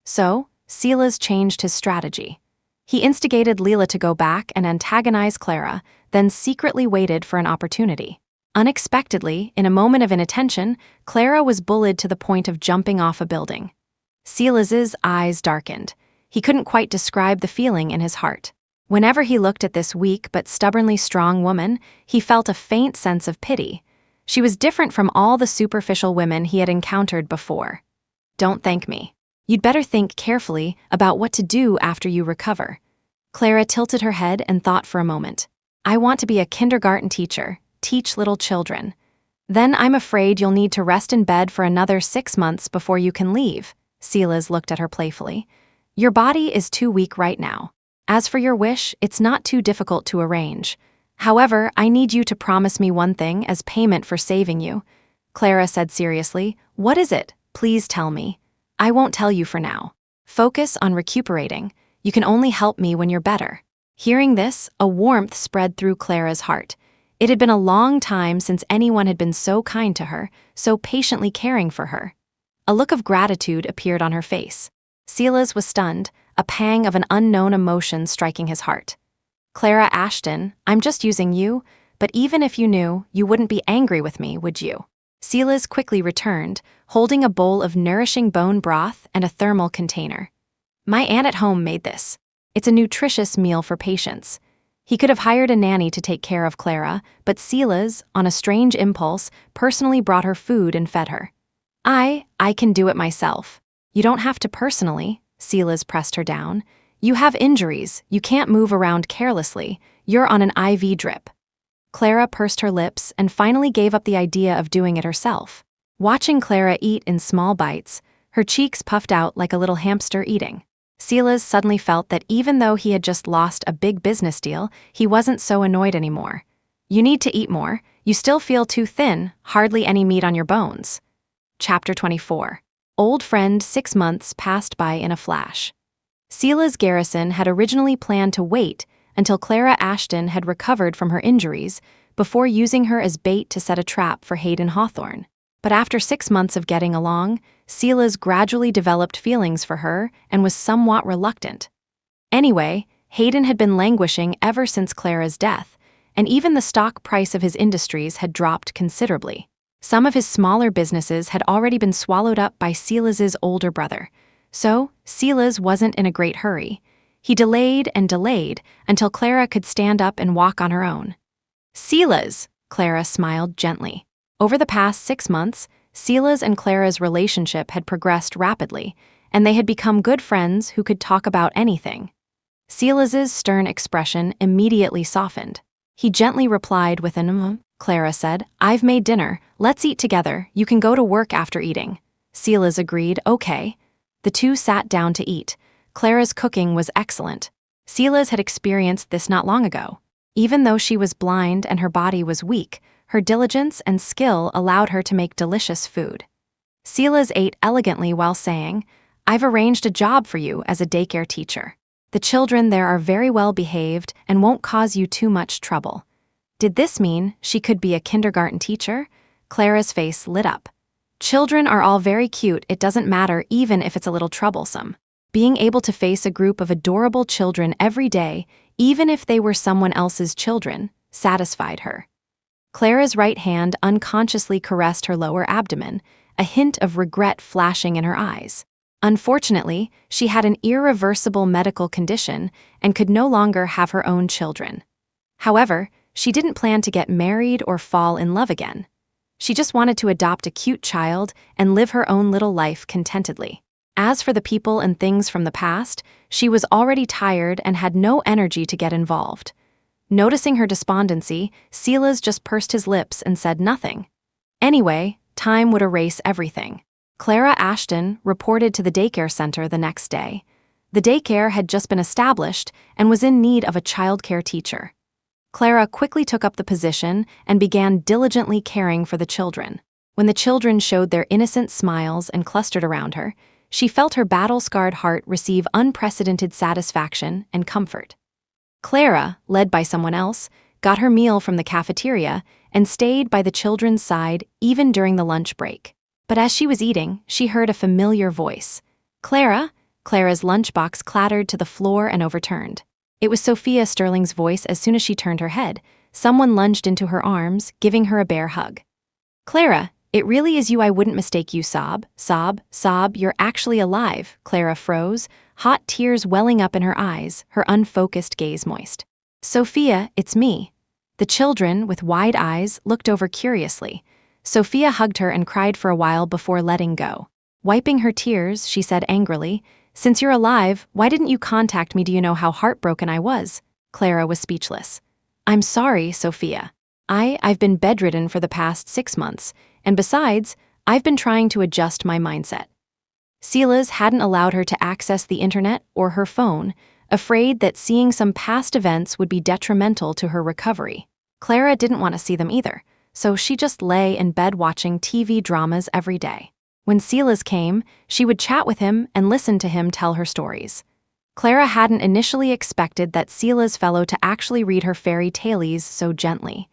So, Silas changed his strategy. He instigated Leela to go back and antagonize Clara, then secretly waited for an opportunity. Unexpectedly, in a moment of inattention, Clara was bullied to the point of jumping off a building. Silas's eyes darkened. He couldn't quite describe the feeling in his heart. Whenever he looked at this weak but stubbornly strong woman, he felt a faint sense of pity. She was different from all the superficial women he had encountered before. "Don't thank me. You'd better think carefully about what to do after you recover." Clara tilted her head and thought for a moment. "I want to be a kindergarten teacher, teach little children. Then I'm afraid you'll need to rest in bed for another 6 months before you can leave." Silas looked at her playfully. "Your body is too weak right now. As for your wish, it's not too difficult to arrange. However, I need you to promise me one thing as payment for saving you." Clara said seriously, "What is it? Please tell me. I won't tell you for now. Focus on recuperating. You can only help me when you're better. Hearing this, a warmth spread through Clara's heart. It had been a long time since anyone had been so kind to her, so patiently caring for her. A look of gratitude appeared on her face. Silas was stunned, a pang of an unknown emotion striking his heart. Clara Ashton, I'm just using you, but even if you knew, you wouldn't be angry with me, would you? Silas quickly returned, holding a bowl of nourishing bone broth and a thermal container. My aunt at home made this. It's a nutritious meal for patients. He could have hired a nanny to take care of Clara, but Silas, on a strange impulse, personally brought her food and fed her. I can do it myself. You don't have to personally, Silas pressed her down. You have injuries, you can't move around carelessly, you're on an IV drip. Clara pursed her lips and finally gave up the idea of doing it herself. Watching Clara eat in small bites, her cheeks puffed out like a little hamster eating. Silas suddenly felt that even though he had just lost a big business deal, he wasn't so annoyed anymore. You need to eat more, you still feel too thin, hardly any meat on your bones. Chapter 24. Old friend 6 months passed by in a flash. Silas Garrison had originally planned to wait until Clara Ashton had recovered from her injuries before using her as bait to set a trap for Hayden Hawthorne. But after 6 months of getting along, Silas gradually developed feelings for her and was somewhat reluctant. Anyway, Hayden had been languishing ever since Clara's death, and even the stock price of his industries had dropped considerably. Some of his smaller businesses had already been swallowed up by Silas's older brother, so Silas wasn't in a great hurry. He delayed and delayed until Clara could stand up and walk on her own. Silas, Clara smiled gently. Over the past 6 months, Silas and Clara's relationship had progressed rapidly, and they had become good friends who could talk about anything. Silas's stern expression immediately softened. He gently replied with an Clara said, I've made dinner, let's eat together, you can go to work after eating. Silas agreed, okay. The two sat down to eat. Clara's cooking was excellent. Silas had experienced this not long ago. Even though she was blind and her body was weak, her diligence and skill allowed her to make delicious food. Silas ate elegantly while saying, I've arranged a job for you as a daycare teacher. The children there are very well behaved and won't cause you too much trouble. Did this mean she could be a kindergarten teacher? Clara's face lit up. Children are all very cute, it doesn't matter even if it's a little troublesome. Being able to face a group of adorable children every day, even if they were someone else's children, satisfied her. Clara's right hand unconsciously caressed her lower abdomen, a hint of regret flashing in her eyes. Unfortunately, she had an irreversible medical condition and could no longer have her own children. However, she didn't plan to get married or fall in love again. She just wanted to adopt a cute child and live her own little life contentedly. As for the people and things from the past, she was already tired and had no energy to get involved. Noticing her despondency, Silas just pursed his lips and said nothing. Anyway, time would erase everything. Clara Ashton reported to the daycare center the next day. The daycare had just been established and was in need of a childcare teacher. Clara quickly took up the position and began diligently caring for the children. When the children showed their innocent smiles and clustered around her, she felt her battle-scarred heart receive unprecedented satisfaction and comfort. Clara, led by someone else, got her meal from the cafeteria and stayed by the children's side even during the lunch break. But as she was eating, she heard a familiar voice. Clara? Clara's lunchbox clattered to the floor and overturned. It was Sophia Sterling's voice as soon as she turned her head. Someone lunged into her arms, giving her a bear hug. Clara, it really is you, I wouldn't mistake you, sob, you're actually alive. Clara froze, hot tears welling up in her eyes, her unfocused gaze moist. Sophia, it's me. The children, with wide eyes, looked over curiously. Sophia hugged her and cried for a while before letting go. Wiping her tears, she said angrily, Since you're alive, why didn't you contact me? Do you know how heartbroken I was? Clara was speechless. I'm sorry, Sophia. I've been bedridden for the past 6 months, and besides, I've been trying to adjust my mindset. Silas hadn't allowed her to access the internet or her phone, afraid that seeing some past events would be detrimental to her recovery. Clara didn't want to see them either, so she just lay in bed watching TV dramas every day. When Silas came, she would chat with him and listen to him tell her stories. Clara hadn't initially expected that Silas fellow to actually read her fairy tales so gently.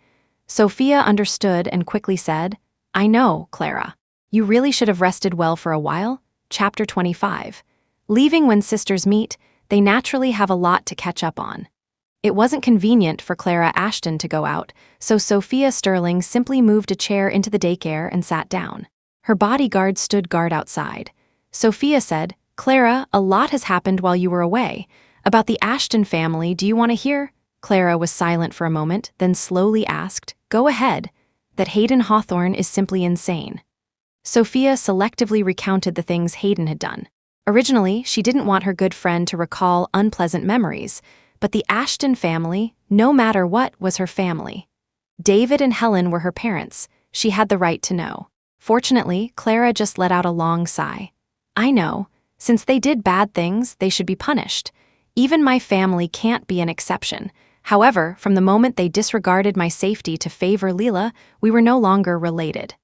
Sophia understood and quickly said, "I know, Clara. You really should have rested well for a while." Chapter 25. Leaving when sisters meet, they naturally have a lot to catch up on. It wasn't convenient for Clara Ashton to go out, so Sophia Sterling simply moved a chair into the daycare and sat down. Her bodyguard stood guard outside. Sophia said, "Clara, a lot has happened while you were away. About the Ashton family, do you want to hear?" Clara was silent for a moment, then slowly asked, "Go ahead." That Hayden Hawthorne is simply insane. Sophia selectively recounted the things Hayden had done. Originally, she didn't want her good friend to recall unpleasant memories, but the Ashton family, no matter what, was her family. David and Helen were her parents. She had the right to know. Fortunately, Clara just let out a long sigh. "I know. Since they did bad things, they should be punished. Even my family can't be an exception. However, from the moment they disregarded my safety to favor Leela, we were no longer related.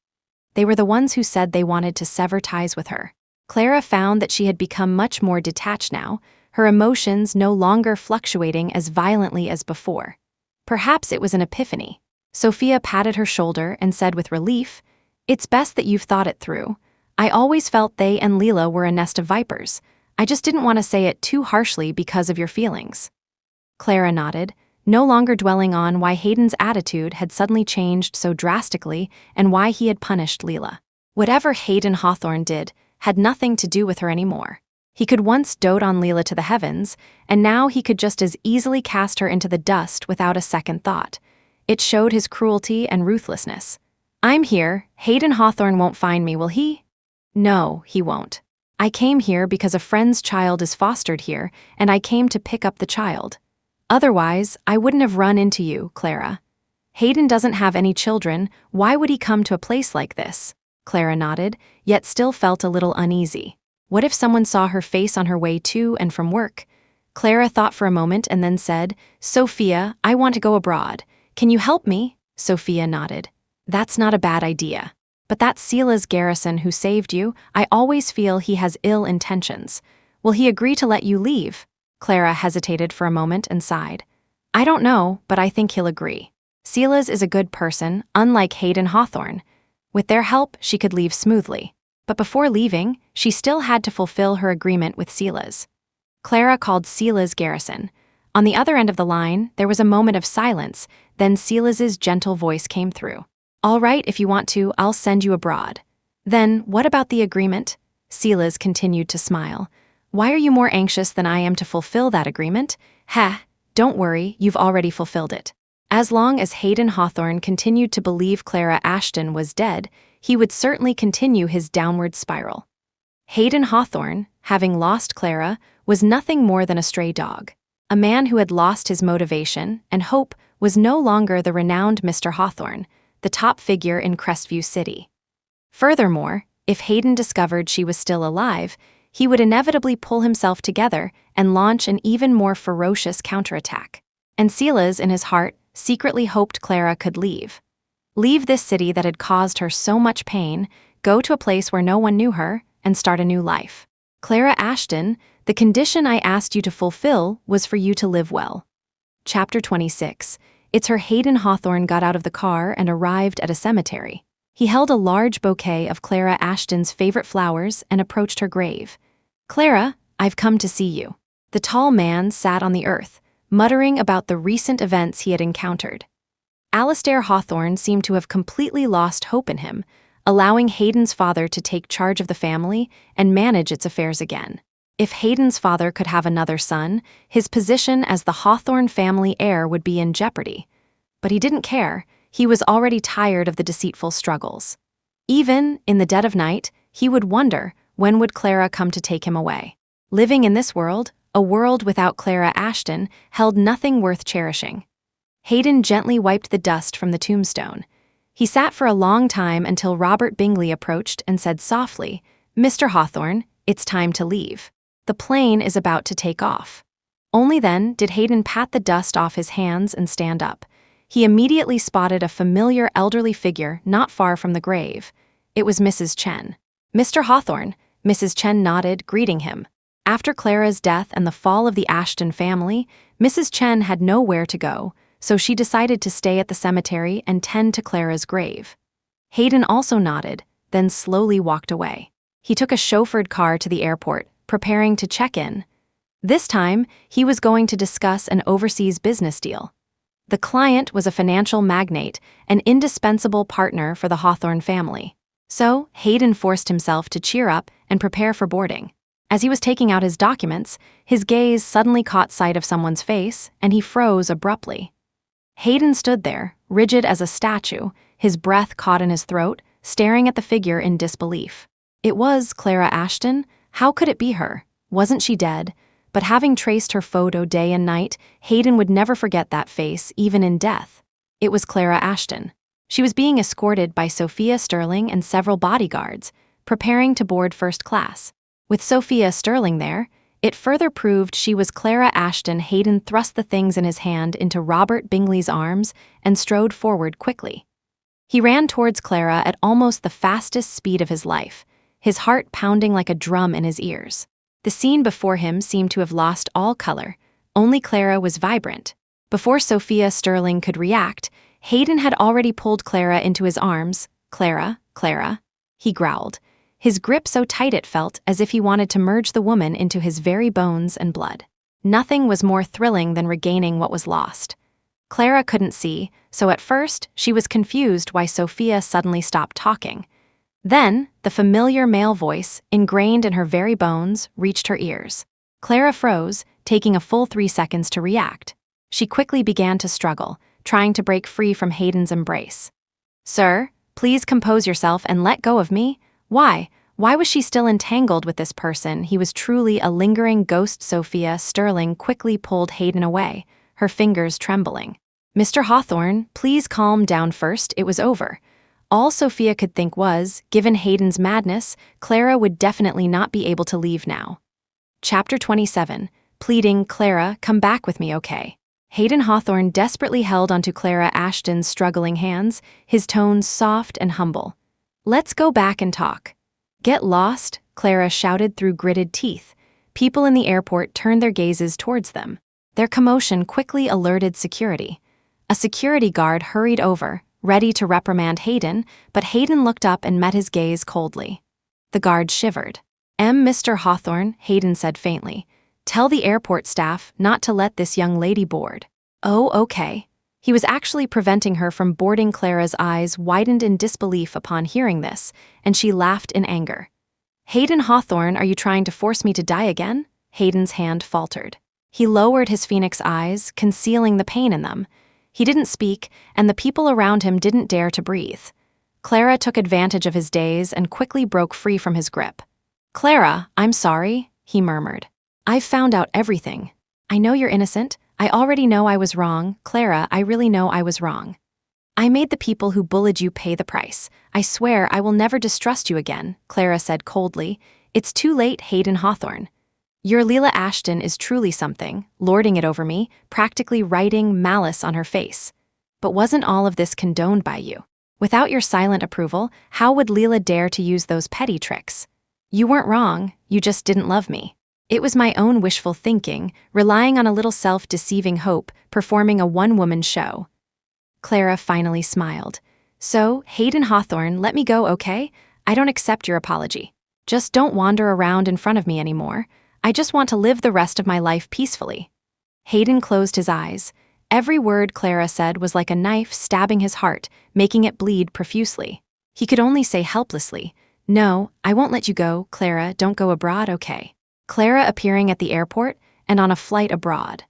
They were the ones who said they wanted to sever ties with her." Clara found that she had become much more detached now, her emotions no longer fluctuating as violently as before. Perhaps it was an epiphany. Sophia patted her shoulder and said with relief, "It's best that you've thought it through. I always felt they and Leela were a nest of vipers. I just didn't want to say it too harshly because of your feelings." Clara nodded, no longer dwelling on why Hayden's attitude had suddenly changed so drastically and why he had punished Leela. Whatever Hayden Hawthorne did had nothing to do with her anymore. He could once dote on Leela to the heavens, and now he could just as easily cast her into the dust without a second thought. It showed his cruelty and ruthlessness. "I'm here. Hayden Hawthorne won't find me, will he?" "No, he won't. I came here because a friend's child is fostered here, and I came to pick up the child. Otherwise, I wouldn't have run into you, Clara. Hayden doesn't have any children. Why would he come to a place like this?" Clara nodded, yet still felt a little uneasy. What if someone saw her face on her way to and from work? Clara thought for a moment and then said, "Sophia, I want to go abroad. Can you help me?" Sophia nodded. "That's not a bad idea. But that's Silas Garrison who saved you. I always feel he has ill intentions. Will he agree to let you leave?" Clara hesitated for a moment and sighed. "I don't know, but I think he'll agree. Silas is a good person, unlike Hayden Hawthorne. With their help, she could leave smoothly. But before leaving, she still had to fulfill her agreement with Silas." Clara called Silas Garrison. On the other end of the line, there was a moment of silence, then Silas's gentle voice came through. "All right, if you want to, I'll send you abroad." "Then, what about the agreement?" Silas continued to smile. "Why are you more anxious than I am to fulfill that agreement?" Don't worry, you've already fulfilled it." As long as Hayden Hawthorne continued to believe Clara Ashton was dead, he would certainly continue his downward spiral. Hayden Hawthorne, having lost Clara, was nothing more than a stray dog. A man who had lost his motivation and hope was no longer the renowned Mr. Hawthorne, the top figure in Crestview City. Furthermore, if Hayden discovered she was still alive, he would inevitably pull himself together and launch an even more ferocious counterattack. And Silas, in his heart, secretly hoped Clara could leave. Leave this city that had caused her so much pain, go to a place where no one knew her, and start a new life. "Clara Ashton, the condition I asked you to fulfill was for you to live well." Chapter 26. It's her Hayden Hawthorne got out of the car and arrived at a cemetery. He held a large bouquet of Clara Ashton's favorite flowers and approached her grave. "Clara, I've come to see you." The tall man sat on the earth, muttering about the recent events he had encountered. Alastair Hawthorne seemed to have completely lost hope in him, allowing Hayden's father to take charge of the family and manage its affairs again. If Hayden's father could have another son, his position as the Hawthorne family heir would be in jeopardy. But he didn't care. He was already tired of the deceitful struggles. Even in the dead of night, he would wonder when would Clara come to take him away. Living in this world, a world without Clara Ashton, held nothing worth cherishing. Hayden gently wiped the dust from the tombstone. He sat for a long time until Robert Bingley approached and said softly, "Mr. Hawthorne, it's time to leave. The plane is about to take off." Only then did Hayden pat the dust off his hands and stand up. He immediately spotted a familiar elderly figure not far from the grave. It was Mrs. Chen. Mr. Hawthorne, Mrs. Chen nodded, greeting him. After Clara's death and the fall of the Ashton family, Mrs. Chen had nowhere to go, so she decided to stay at the cemetery and tend to Clara's grave. Hayden also nodded, then slowly walked away. He took a chauffeured car to the airport, preparing to check in. This time, he was going to discuss an overseas business deal. The client was a financial magnate, an indispensable partner for the Hawthorne family. So, Hayden forced himself to cheer up and prepare for boarding. As he was taking out his documents, his gaze suddenly caught sight of someone's face, and he froze abruptly. Hayden stood there, rigid as a statue, his breath caught in his throat, staring at the figure in disbelief. It was Clara Ashton. How could it be her? Wasn't she dead? But having traced her photo day and night, Hayden would never forget that face, even in death. It was Clara Ashton. She was being escorted by Sophia Sterling and several bodyguards, preparing to board first class. With Sophia Sterling there, it further proved she was Clara Ashton. Hayden thrust the things in his hand into Robert Bingley's arms and strode forward quickly. He ran towards Clara at almost the fastest speed of his life, his heart pounding like a drum in his ears. The scene before him seemed to have lost all color. Only Clara was vibrant. Before Sophia Sterling could react, Hayden had already pulled Clara into his arms. "Clara, Clara," he growled, his grip so tight it felt as if he wanted to merge the woman into his very bones and blood. Nothing was more thrilling than regaining what was lost. Clara couldn't see, so at first she was confused why Sophia suddenly stopped talking. Then, the familiar male voice, ingrained in her very bones, reached her ears. Clara froze, taking a full 3 seconds to react. She quickly began to struggle, trying to break free from Hayden's embrace. "Sir, please compose yourself and let go of me. Why? Why was she still entangled with this person? He was truly a lingering ghost." Sophia Sterling quickly pulled Hayden away, her fingers trembling. "Mr. Hawthorne, please calm down first." It was over. All Sophia could think was, given Hayden's madness, Clara would definitely not be able to leave now. Chapter 27, pleading. "Clara, come back with me, okay?" Hayden Hawthorne desperately held onto Clara Ashton's struggling hands, his tones soft and humble. "Let's go back and talk." "Get lost," Clara shouted through gritted teeth. People in the airport turned their gazes towards them. Their commotion quickly alerted security. A security guard hurried over, ready to reprimand Hayden, but Hayden looked up and met his gaze coldly. The guard shivered. "Mr. Hawthorne," Hayden said faintly, "tell the airport staff not to let this young lady board." "Oh, okay." He was actually preventing her from boarding. Clara's eyes widened in disbelief upon hearing this, and she laughed in anger. "Hayden Hawthorne, are you trying to force me to die again?" Hayden's hand faltered. He lowered his phoenix eyes, concealing the pain in them. He didn't speak, and the people around him didn't dare to breathe. Clara took advantage of his daze and quickly broke free from his grip. "Clara, I'm sorry," he murmured. "I've found out everything. I know you're innocent. I already know I was wrong. Clara, I really know I was wrong. I made the people who bullied you pay the price. I swear I will never distrust you again," Clara said coldly. "It's too late, Hayden Hawthorne. Your Leela Ashton is truly something, lording it over me, practically writing malice on her face. But wasn't all of this condoned by you? Without your silent approval, how would Leela dare to use those petty tricks? You weren't wrong, you just didn't love me. It was my own wishful thinking, relying on a little self-deceiving hope, performing a one-woman show." Clara finally smiled. "So, Hayden Hawthorne, let me go, okay? I don't accept your apology. Just don't wander around in front of me anymore. I just want to live the rest of my life peacefully." Hayden closed his eyes. Every word Clara said was like a knife stabbing his heart, making it bleed profusely. He could only say helplessly, "No, I won't let you go, Clara, don't go abroad, okay?" Clara appearing at the airport and on a flight abroad.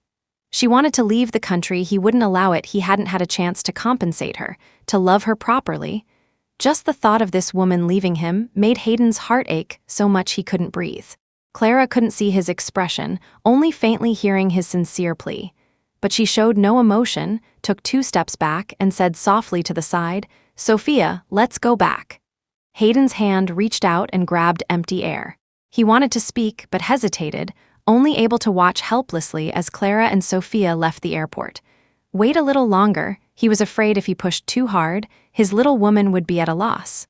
She wanted to leave the country. He wouldn't allow it. He hadn't had a chance to compensate her, to love her properly. Just the thought of this woman leaving him made Hayden's heart ache so much he couldn't breathe. Clara couldn't see his expression, only faintly hearing his sincere plea. But she showed no emotion, took 2 steps back, and said softly to the side, "Sophia, let's go back." Hayden's hand reached out and grabbed empty air. He wanted to speak, but hesitated, only able to watch helplessly as Clara and Sophia left the airport. Wait a little longer. He was afraid if he pushed too hard, his little woman would be at a loss.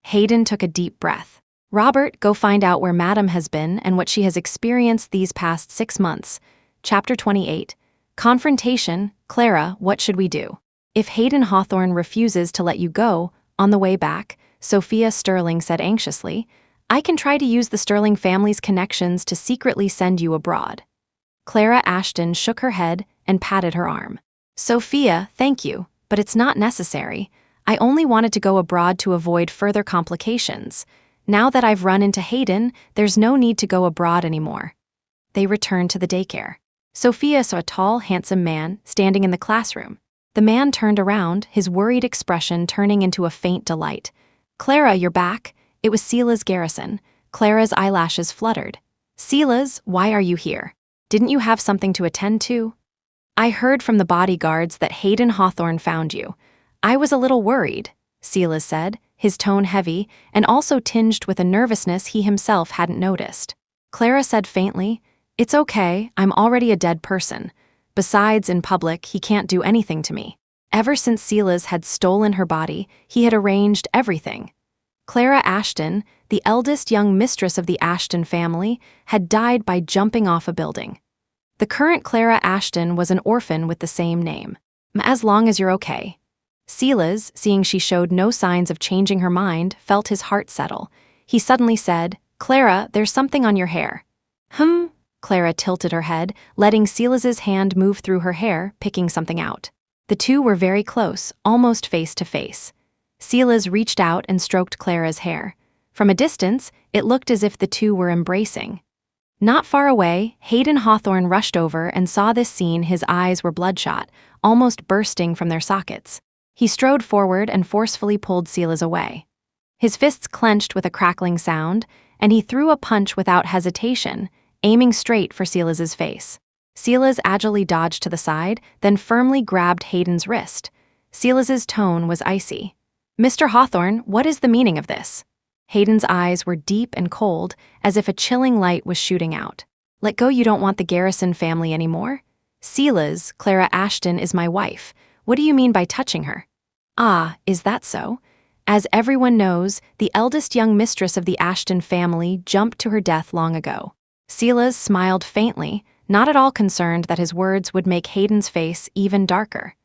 Hayden took a deep breath. Robert, go find out where Madam has been and what she has experienced these past 6 months. Chapter 28. Confrontation. Clara, what should we do? If Hayden Hawthorne refuses to let you go, on the way back, Sophia Sterling said anxiously, I can try to use the Sterling family's connections to secretly send you abroad. Clara Ashton shook her head and patted her arm. Sophia, thank you, but it's not necessary. I only wanted to go abroad to avoid further complications. Now that I've run into Hayden, there's no need to go abroad anymore. They returned to the daycare. Sophia saw a tall, handsome man standing in the classroom. The man turned around, his worried expression turning into a faint delight. Clara, you're back. It was Silas Garrison. Clara's eyelashes fluttered. Silas, why are you here? Didn't you have something to attend to? I heard from the bodyguards that Hayden Hawthorne found you. I was a little worried, Silas said, his tone heavy and also tinged with a nervousness he himself hadn't noticed. Clara said faintly, It's okay, I'm already a dead person. Besides, in public, he can't do anything to me. Ever since Silas had stolen her body, he had arranged everything. Clara Ashton, the eldest young mistress of the Ashton family, had died by jumping off a building. The current Clara Ashton was an orphan with the same name. As long as you're okay. Silas, seeing she showed no signs of changing her mind, felt his heart settle. He suddenly said, Clara, there's something on your hair. Clara tilted her head, letting Silas's hand move through her hair, picking something out. The two were very close, almost face to face. Silas reached out and stroked Clara's hair. From a distance, it looked as if the two were embracing. Not far away, Hayden Hawthorne rushed over and saw this scene. His eyes were bloodshot, almost bursting from their sockets. He strode forward and forcefully pulled Silas away. His fists clenched with a crackling sound, and he threw a punch without hesitation, aiming straight for Silas's face. Silas agilely dodged to the side, then firmly grabbed Hayden's wrist. Silas's tone was icy. Mr. Hawthorne, what is the meaning of this? Hayden's eyes were deep and cold, as if a chilling light was shooting out. Let go, you don't want the Garrison family anymore? Silas, Clara Ashton is my wife. What do you mean by touching her? Ah, is that so? As everyone knows, the eldest young mistress of the Ashton family jumped to her death long ago. Silas smiled faintly, not at all concerned that his words would make Hayden's face even darker.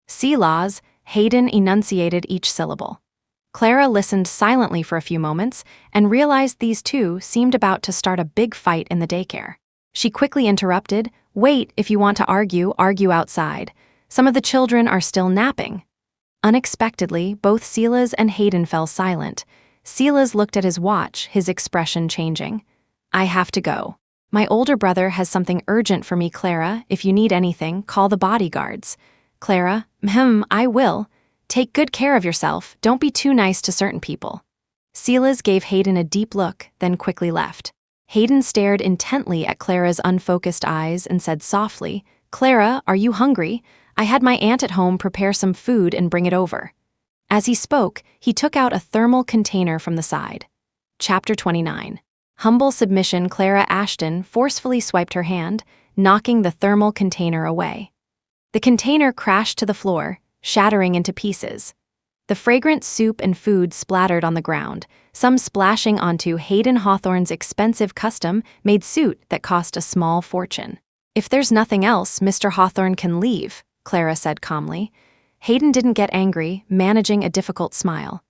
Silas, Hayden enunciated each syllable. Clara listened silently for a few moments and realized these two seemed about to start a big fight in the daycare. She quickly interrupted, Wait, if you want to argue outside. Some of the children are still napping. Unexpectedly, both Silas and Hayden fell silent. Silas looked at his watch, his expression changing. I have to go. My older brother has something urgent for me, Clara. If you need anything, call the bodyguards. Clara, I will. Take good care of yourself. Don't be too nice to certain people. Silas gave Hayden a deep look, then quickly left. Hayden stared intently at Clara's unfocused eyes and said softly, Clara, are you hungry? I had my aunt at home prepare some food and bring it over. As he spoke, he took out a thermal container from the side. Chapter 29. Humble submission. Clara Ashton forcefully swiped her hand, knocking the thermal container away. The container crashed to the floor, shattering into pieces. The fragrant soup and food splattered on the ground, some splashing onto Hayden Hawthorne's expensive custom-made suit that cost a small fortune. If there's nothing else, Mr. Hawthorne can leave, Clara said calmly. Hayden didn't get angry, managing a difficult smile.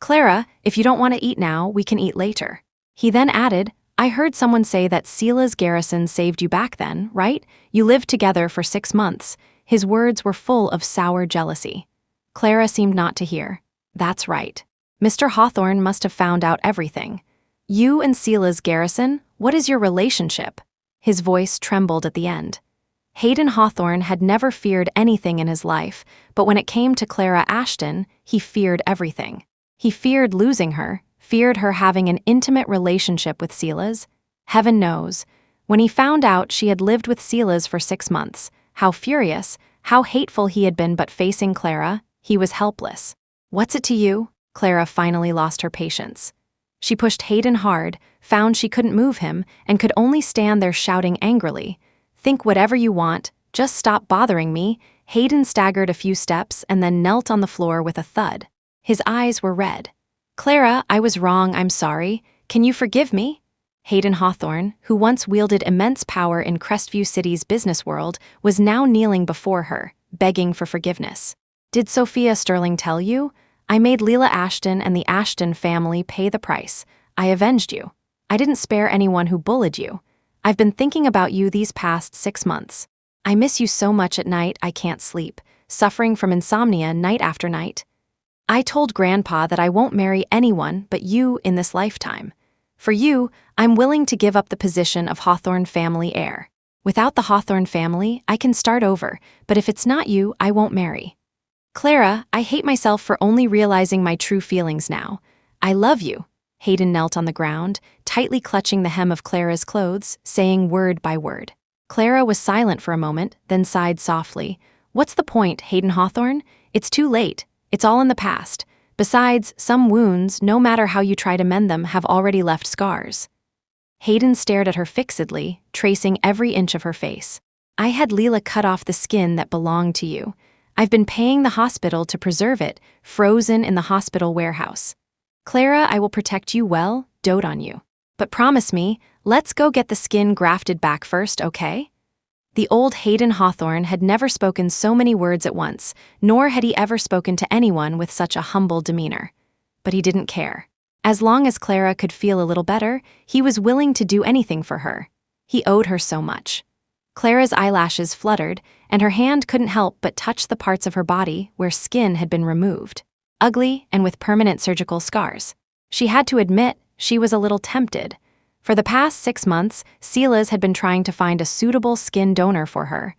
Clara, if you don't want to eat now, we can eat later. He then added, I heard someone say that Silas Garrison saved you back then, right? You lived together for 6 months. His words were full of sour jealousy. Clara seemed not to hear. That's right. Mr. Hawthorne must have found out everything. You and Silas Garrison, what is your relationship? His voice trembled at the end. Hayden Hawthorne had never feared anything in his life, but when it came to Clara Ashton, he feared everything. He feared losing her, feared her having an intimate relationship with Silas. Heaven knows. When he found out she had lived with Silas for 6 months, how furious, how hateful he had been, but facing Clara, he was helpless. What's it to you? Clara finally lost her patience. She pushed Hayden hard, found she couldn't move him, and could only stand there shouting angrily, Think whatever you want, just stop bothering me. Hayden staggered a few steps and then knelt on the floor with a thud. His eyes were red. Clara, I was wrong, I'm sorry. Can you forgive me? Hayden Hawthorne, who once wielded immense power in Crestview City's business world, was now kneeling before her, begging for forgiveness. Did Sophia Sterling tell you? I made Leela Ashton and the Ashton family pay the price. I avenged you. I didn't spare anyone who bullied you. I've been thinking about you these past 6 months. I miss you so much at night I can't sleep, suffering from insomnia night after night. I told Grandpa that I won't marry anyone but you in this lifetime. For you, I'm willing to give up the position of Hawthorne family heir. Without the Hawthorne family, I can start over, but if it's not you, I won't marry. Clara, I hate myself for only realizing my true feelings now. I love you. Hayden knelt on the ground, tightly clutching the hem of Clara's clothes, saying word by word. Clara was silent for a moment, then sighed softly. What's the point, Hayden Hawthorne? It's too late. It's all in the past. Besides, some wounds, no matter how you try to mend them, have already left scars. Hayden stared at her fixedly, tracing every inch of her face. I had Leela cut off the skin that belonged to you. I've been paying the hospital to preserve it, frozen in the hospital warehouse. Clara, I will protect you well, dote on you. But promise me, let's go get the skin grafted back first, okay? The old Hayden Hawthorne had never spoken so many words at once, nor had he ever spoken to anyone with such a humble demeanor. But he didn't care. As long as Clara could feel a little better, he was willing to do anything for her. He owed her so much. Clara's eyelashes fluttered, and her hand couldn't help but touch the parts of her body where skin had been removed, ugly and with permanent surgical scars. She had to admit she was a little tempted. For the past 6 months, Silas had been trying to find a suitable skin donor for her.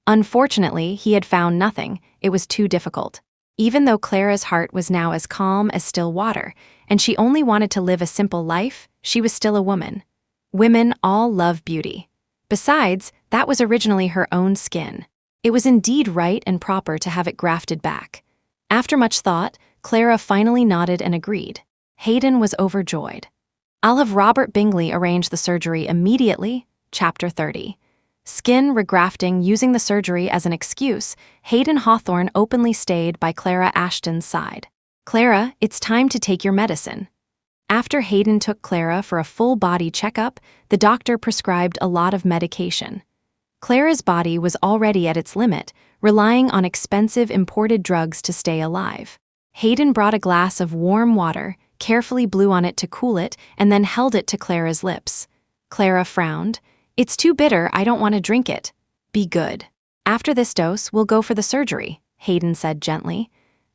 Unfortunately, he had found nothing. It was too difficult. Even though Clara's heart was now as calm as still water, and she only wanted to live a simple life, she was still a woman. Women all love beauty. Besides, that was originally her own skin. It was indeed right and proper to have it grafted back. After much thought, Clara finally nodded and agreed. Hayden was overjoyed. I'll have Robert Bingley arrange the surgery immediately. Chapter 30. Skin regrafting using the surgery as an excuse, Hayden Hawthorne openly stayed by Clara Ashton's side. Clara, it's time to take your medicine. After Hayden took Clara for a full-body checkup, the doctor prescribed a lot of medication. Clara's body was already at its limit, relying on expensive imported drugs to stay alive. Hayden brought a glass of warm water, carefully blew on it to cool it, and then held it to Clara's lips. Clara frowned. It's too bitter, I don't want to drink it. Be good. After this dose, we'll go for the surgery, Hayden said gently.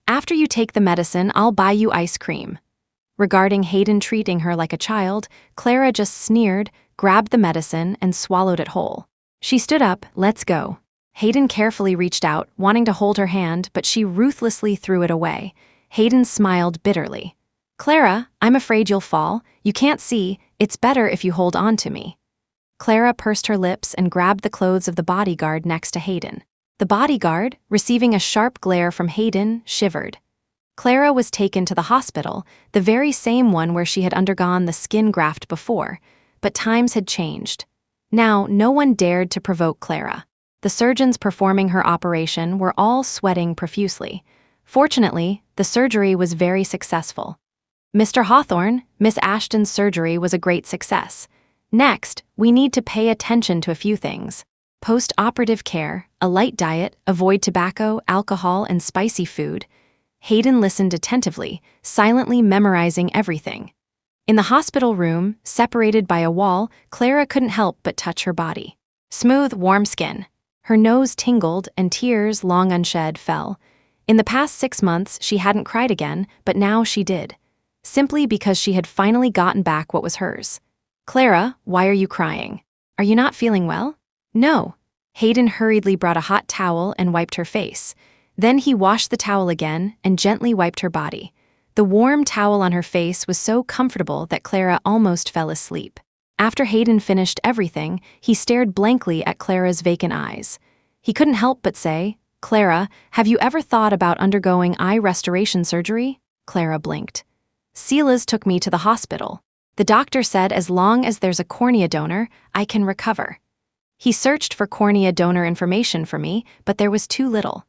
After you take the medicine, I'll buy you ice cream. Regarding Hayden treating her like a child, Clara just sneered, grabbed the medicine, and swallowed it whole. She stood up, let's go. Hayden carefully reached out, wanting to hold her hand, but she ruthlessly threw it away. Hayden smiled bitterly. Clara, I'm afraid you'll fall. You can't see. It's better if you hold on to me. Clara pursed her lips and grabbed the clothes of the bodyguard next to Hayden. The bodyguard, receiving a sharp glare from Hayden, shivered. Clara was taken to the hospital, the very same one where she had undergone the skin graft before, but times had changed. Now, no one dared to provoke Clara. The surgeons performing her operation were all sweating profusely. Fortunately, the surgery was very successful. Mr. Hawthorne, Miss Ashton's surgery was a great success. Next, we need to pay attention to a few things. Post-operative care, a light diet, avoid tobacco, alcohol, and spicy food. Hayden listened attentively, silently memorizing everything. In the hospital room, separated by a wall, Clara couldn't help but touch her body. Smooth, warm skin. Her nose tingled and tears, long unshed, fell. In the past 6 months, she hadn't cried again, but now she did. Simply because she had finally gotten back what was hers. Clara, why are you crying? Are you not feeling well? No. Hayden hurriedly brought a hot towel and wiped her face. Then he washed the towel again and gently wiped her body. The warm towel on her face was so comfortable that Clara almost fell asleep. After Hayden finished everything, he stared blankly at Clara's vacant eyes. He couldn't help but say, Clara, have you ever thought about undergoing eye restoration surgery? Clara blinked. Silas took me to the hospital. The doctor said as long as there's a cornea donor, I can recover. He searched for cornea donor information for me, but there was too little.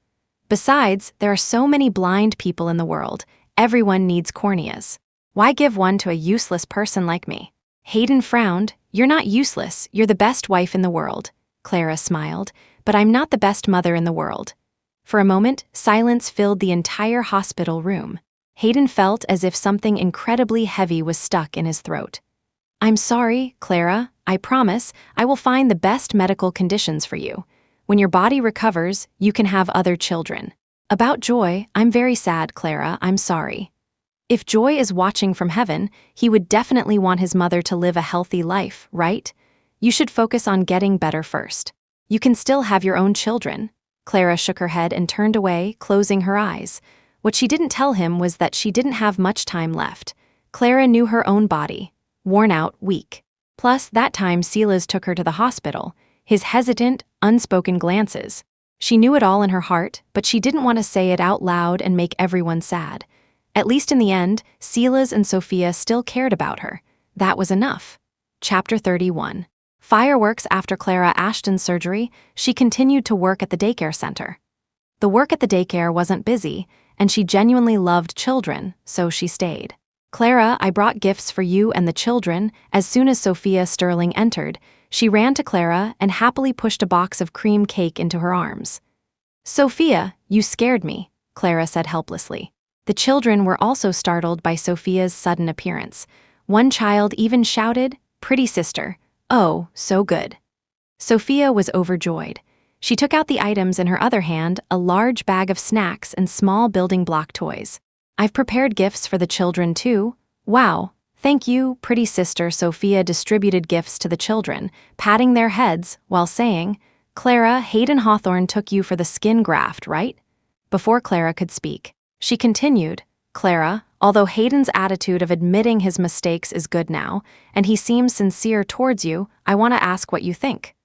Besides, there are so many blind people in the world. Everyone needs corneas. Why give one to a useless person like me? Hayden frowned. You're not useless, you're the best wife in the world. Clara smiled. But I'm not the best mother in the world. For a moment, silence filled the entire hospital room. Hayden felt as if something incredibly heavy was stuck in his throat. I'm sorry, Clara. I promise I will find the best medical conditions for you. When your body recovers, you can have other children. About Joy, I'm very sad, Clara. I'm sorry. If Joy is watching from heaven, he would definitely want his mother to live a healthy life, right? You should focus on getting better first. You can still have your own children. Clara shook her head and turned away, closing her eyes. What she didn't tell him was that she didn't have much time left. Clara knew her own body. Worn out, weak. Plus, that time Silas took her to the hospital. His hesitant, unspoken glances. She knew it all in her heart, but she didn't want to say it out loud and make everyone sad. At least in the end, Silas and Sophia still cared about her. That was enough. Chapter 31. Fireworks after Clara Ashton's surgery, she continued to work at the daycare center. The work at the daycare wasn't busy, and she genuinely loved children, so she stayed. Clara, I brought gifts for you and the children. As soon as Sophia Sterling entered, she ran to Clara and happily pushed a box of cream cake into her arms. Sophia, you scared me, Clara said helplessly. The children were also startled by Sophia's sudden appearance. One child even shouted, "Pretty sister. Oh, so good." Sophia was overjoyed. She took out the items in her other hand, a large bag of snacks and small building block toys. I've prepared gifts for the children too. Wow, thank you, pretty sister. Sophia distributed gifts to the children, patting their heads while saying, Clara, Hayden Hawthorne took you for the skin graft, right? Before Clara could speak, she continued, Clara, although Hayden's attitude of admitting his mistakes is good now, and he seems sincere towards you, I want to ask what you think.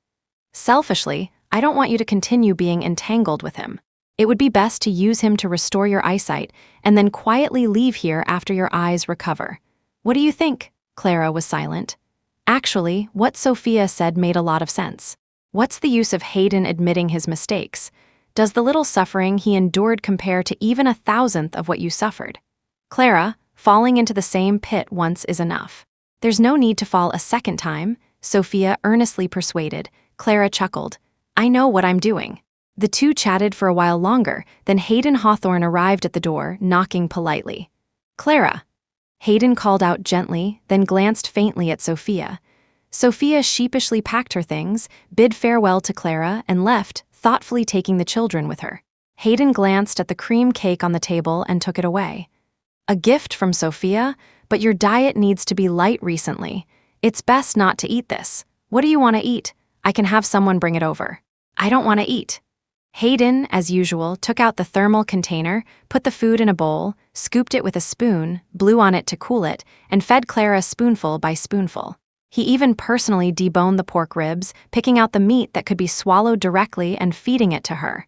Selfishly, I don't want you to continue being entangled with him. It would be best to use him to restore your eyesight and then quietly leave here after your eyes recover. What do you think? Clara was silent. Actually, what Sophia said made a lot of sense. What's the use of Hayden admitting his mistakes? Does the little suffering he endured compare to even 1,000th of what you suffered? Clara, falling into the same pit once is enough. There's no need to fall a second time, Sophia earnestly persuaded. Clara chuckled. I know what I'm doing. The two chatted for a while longer, then Hayden Hawthorne arrived at the door, knocking politely. Clara. Hayden called out gently, then glanced faintly at Sophia. Sophia sheepishly packed her things, bid farewell to Clara, and left, thoughtfully taking the children with her. Hayden glanced at the cream cake on the table and took it away. A gift from Sophia, but your diet needs to be light recently. It's best not to eat this. What do you want to eat? I can have someone bring it over. I don't want to eat. Hayden, as usual, took out the thermal container, put the food in a bowl, scooped it with a spoon, blew on it to cool it, and fed Clara spoonful by spoonful. He even personally deboned the pork ribs, picking out the meat that could be swallowed directly and feeding it to her.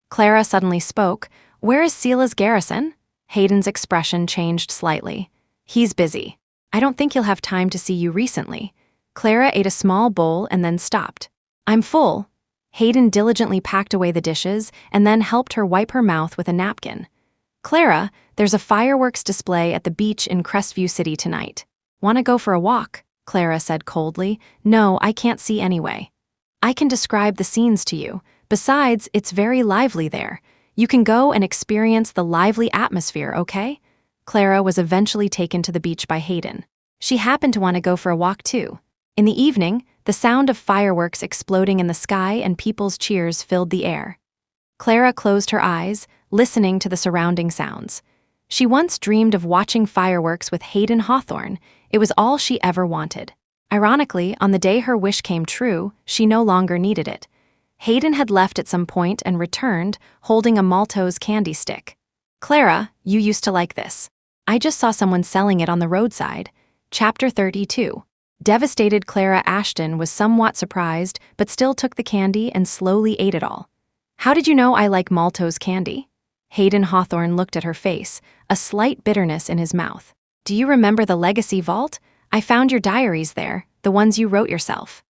Clara suddenly spoke. Where is Silas Garrison? Hayden's expression changed slightly. He's busy. I don't think he'll have time to see you recently. Clara ate a small bowl and then stopped. I'm full. Hayden diligently packed away the dishes and then helped her wipe her mouth with a napkin. Clara, there's a fireworks display at the beach in Crestview City tonight. Want to go for a walk? Clara said coldly. No, I can't see anyway. I can describe the scenes to you. Besides, it's very lively there. You can go and experience the lively atmosphere, okay? Clara was eventually taken to the beach by Hayden. She happened to want to go for a walk too. In the evening, the sound of fireworks exploding in the sky and people's cheers filled the air. Clara closed her eyes, listening to the surrounding sounds. She once dreamed of watching fireworks with Hayden Hawthorne. It was all she ever wanted. Ironically, on the day her wish came true, she no longer needed it. Hayden had left at some point and returned, holding a Maltose candy stick. Clara, you used to like this. I just saw someone selling it on the roadside. Chapter 32. Devastated Clara Ashton was somewhat surprised, but still took the candy and slowly ate it all. How did you know I like Maltose candy? Hayden Hawthorne looked at her face, a slight bitterness in his mouth. Do you remember the legacy vault? I found your diaries there, the ones you wrote yourself.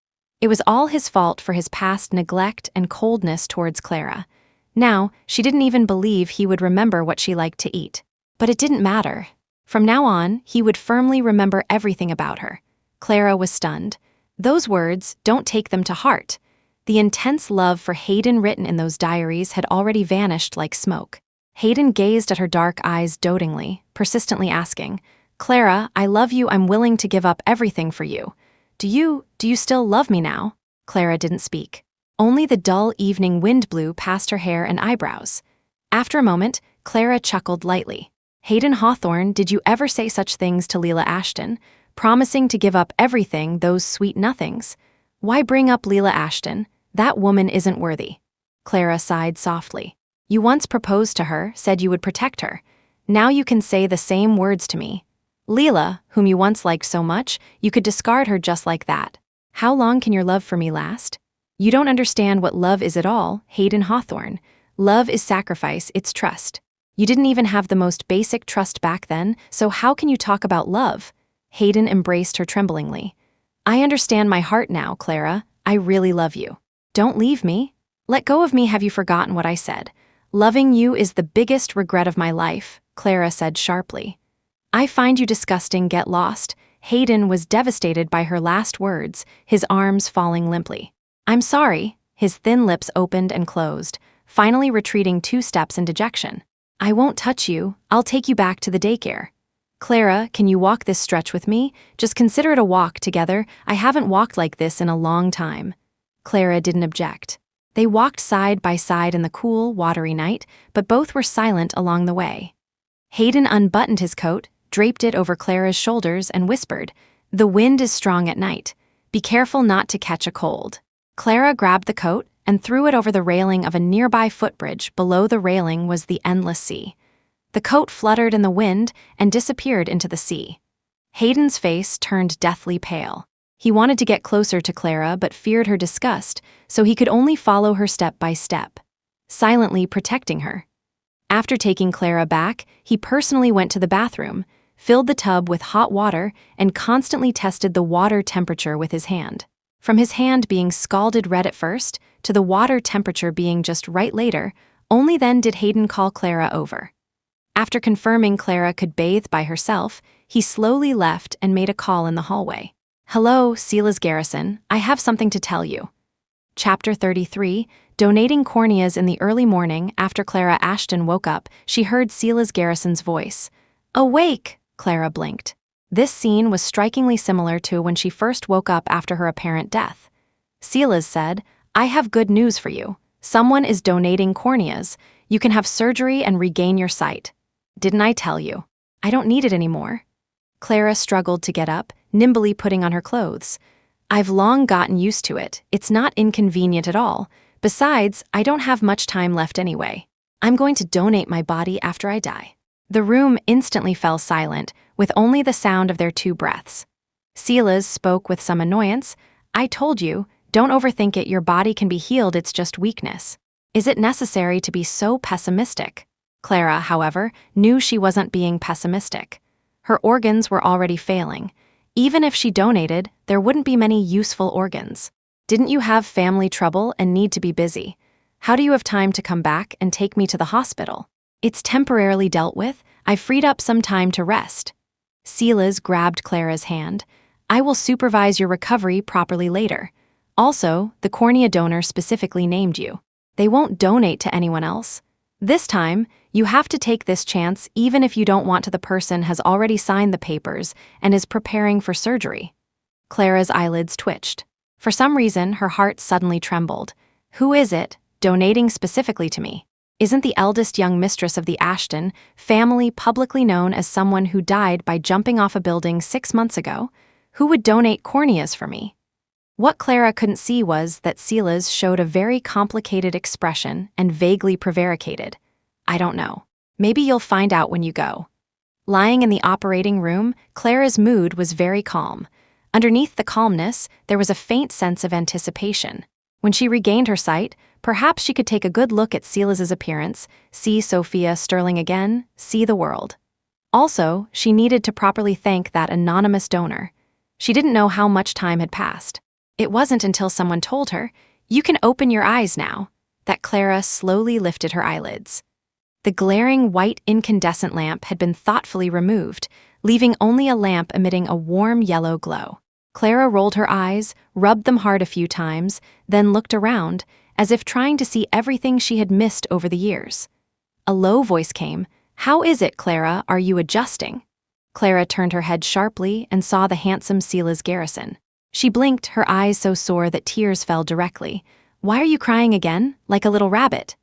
It was all his fault for his past neglect and coldness towards Clara. Now, she didn't even believe he would remember what she liked to eat. But it didn't matter. From now on, he would firmly remember everything about her. Clara was stunned. Those words, don't take them to heart. The intense love for Hayden written in those diaries had already vanished like smoke. Hayden gazed at her dark eyes dotingly, persistently asking, "Clara, I love you, I'm willing to give up everything for you. Do you still love me now?" Clara didn't speak. Only the dull evening wind blew past her hair and eyebrows. After a moment, Clara chuckled lightly. "Hayden Hawthorne, did you ever say such things to Leela Ashton, promising to give up everything, those sweet nothings? Why bring up Leela Ashton? That woman isn't worthy." Clara sighed softly. "You once proposed to her, said you would protect her. Now you can say the same words to me. Leela, whom you once liked so much, you could discard her just like that. How long can your love for me last? You don't understand what love is at all, Hayden Hawthorne. Love is sacrifice, it's trust. You didn't even have the most basic trust back then, so how can you talk about love?" Hayden embraced her tremblingly. "I understand my heart now, Clara. I really love you. Don't leave me. Let go of me, have you forgotten what I said? Loving you is the biggest regret of my life," Clara said sharply. "I find you disgusting, get lost." Hayden was devastated by her last words, his arms falling limply. "I'm sorry." His thin lips opened and closed, finally retreating 2 steps in dejection. "I won't touch you, I'll take you back to the daycare. Clara, can you walk this stretch with me? Just consider it a walk together. I haven't walked like this in a long time." Clara didn't object. They walked side by side in the cool, watery night, but both were silent along the way. Hayden unbuttoned his coat, draped it over Clara's shoulders, and whispered, "The wind is strong at night. Be careful not to catch a cold." Clara grabbed the coat and threw it over the railing of a nearby footbridge. Below the railing was the endless sea. The coat fluttered in the wind and disappeared into the sea. Hayden's face turned deathly pale. He wanted to get closer to Clara but feared her disgust, so he could only follow her step by step, silently protecting her. After taking Clara back, he personally went to the bathroom, filled the tub with hot water, and constantly tested the water temperature with his hand. From his hand being scalded red at first, to the water temperature being just right later, only then did Hayden call Clara over. After confirming Clara could bathe by herself, he slowly left and made a call in the hallway. "Hello, Leela's Garrison, I have something to tell you." Chapter 33, donating corneas. In the early morning, after Clara Ashton woke up, she heard Leela's Garrison's voice. "Awake!" Clara blinked. This scene was strikingly similar to when she first woke up after her apparent death. Leela said, "I have good news for you. Someone is donating corneas. You can have surgery and regain your sight." "Didn't I tell you? I don't need it anymore." Clara struggled to get up, nimbly putting on her clothes. "I've long gotten used to it. It's not inconvenient at all. Besides, I don't have much time left anyway. I'm going to donate my body after I die." The room instantly fell silent, with only the sound of their 2 breaths. Leela spoke with some annoyance. "I told you, don't overthink it, your body can be healed, it's just weakness. Is it necessary to be so pessimistic?" Clara, however, knew she wasn't being pessimistic. Her organs were already failing. Even if she donated, there wouldn't be many useful organs. "Didn't you have family trouble and need to be busy? How do you have time to come back and take me to the hospital?" "It's temporarily dealt with. I freed up some time to rest." Leela grabbed Clara's hand. "I will supervise your recovery properly later. Also, the cornea donor specifically named you. They won't donate to anyone else. This time, you have to take this chance even if you don't want to. The person has already signed the papers and is preparing for surgery." Clara's eyelids twitched. For some reason, her heart suddenly trembled. "Who is it, donating specifically to me? Isn't the eldest young mistress of the Ashton family publicly known as someone who died by jumping off a building 6 months ago? Who would donate corneas for me?" What Clara couldn't see was that Leela's showed a very complicated expression and vaguely prevaricated. "I don't know. Maybe you'll find out when you go." Lying in the operating room, Clara's mood was very calm. Underneath the calmness, there was a faint sense of anticipation. When she regained her sight, perhaps she could take a good look at Leela's appearance, see Sophia Sterling again, see the world. Also, she needed to properly thank that anonymous donor. She didn't know how much time had passed. It wasn't until someone told her, "You can open your eyes now," that Clara slowly lifted her eyelids. The glaring white incandescent lamp had been thoughtfully removed, leaving only a lamp emitting a warm yellow glow. Clara rolled her eyes, rubbed them hard a few times, then looked around, as if trying to see everything she had missed over the years. A low voice came, "How is it, Clara, are you adjusting?" Clara turned her head sharply and saw the handsome Leela's Garrison. She blinked, her eyes so sore that tears fell directly. "Why are you crying again, like a little rabbit?"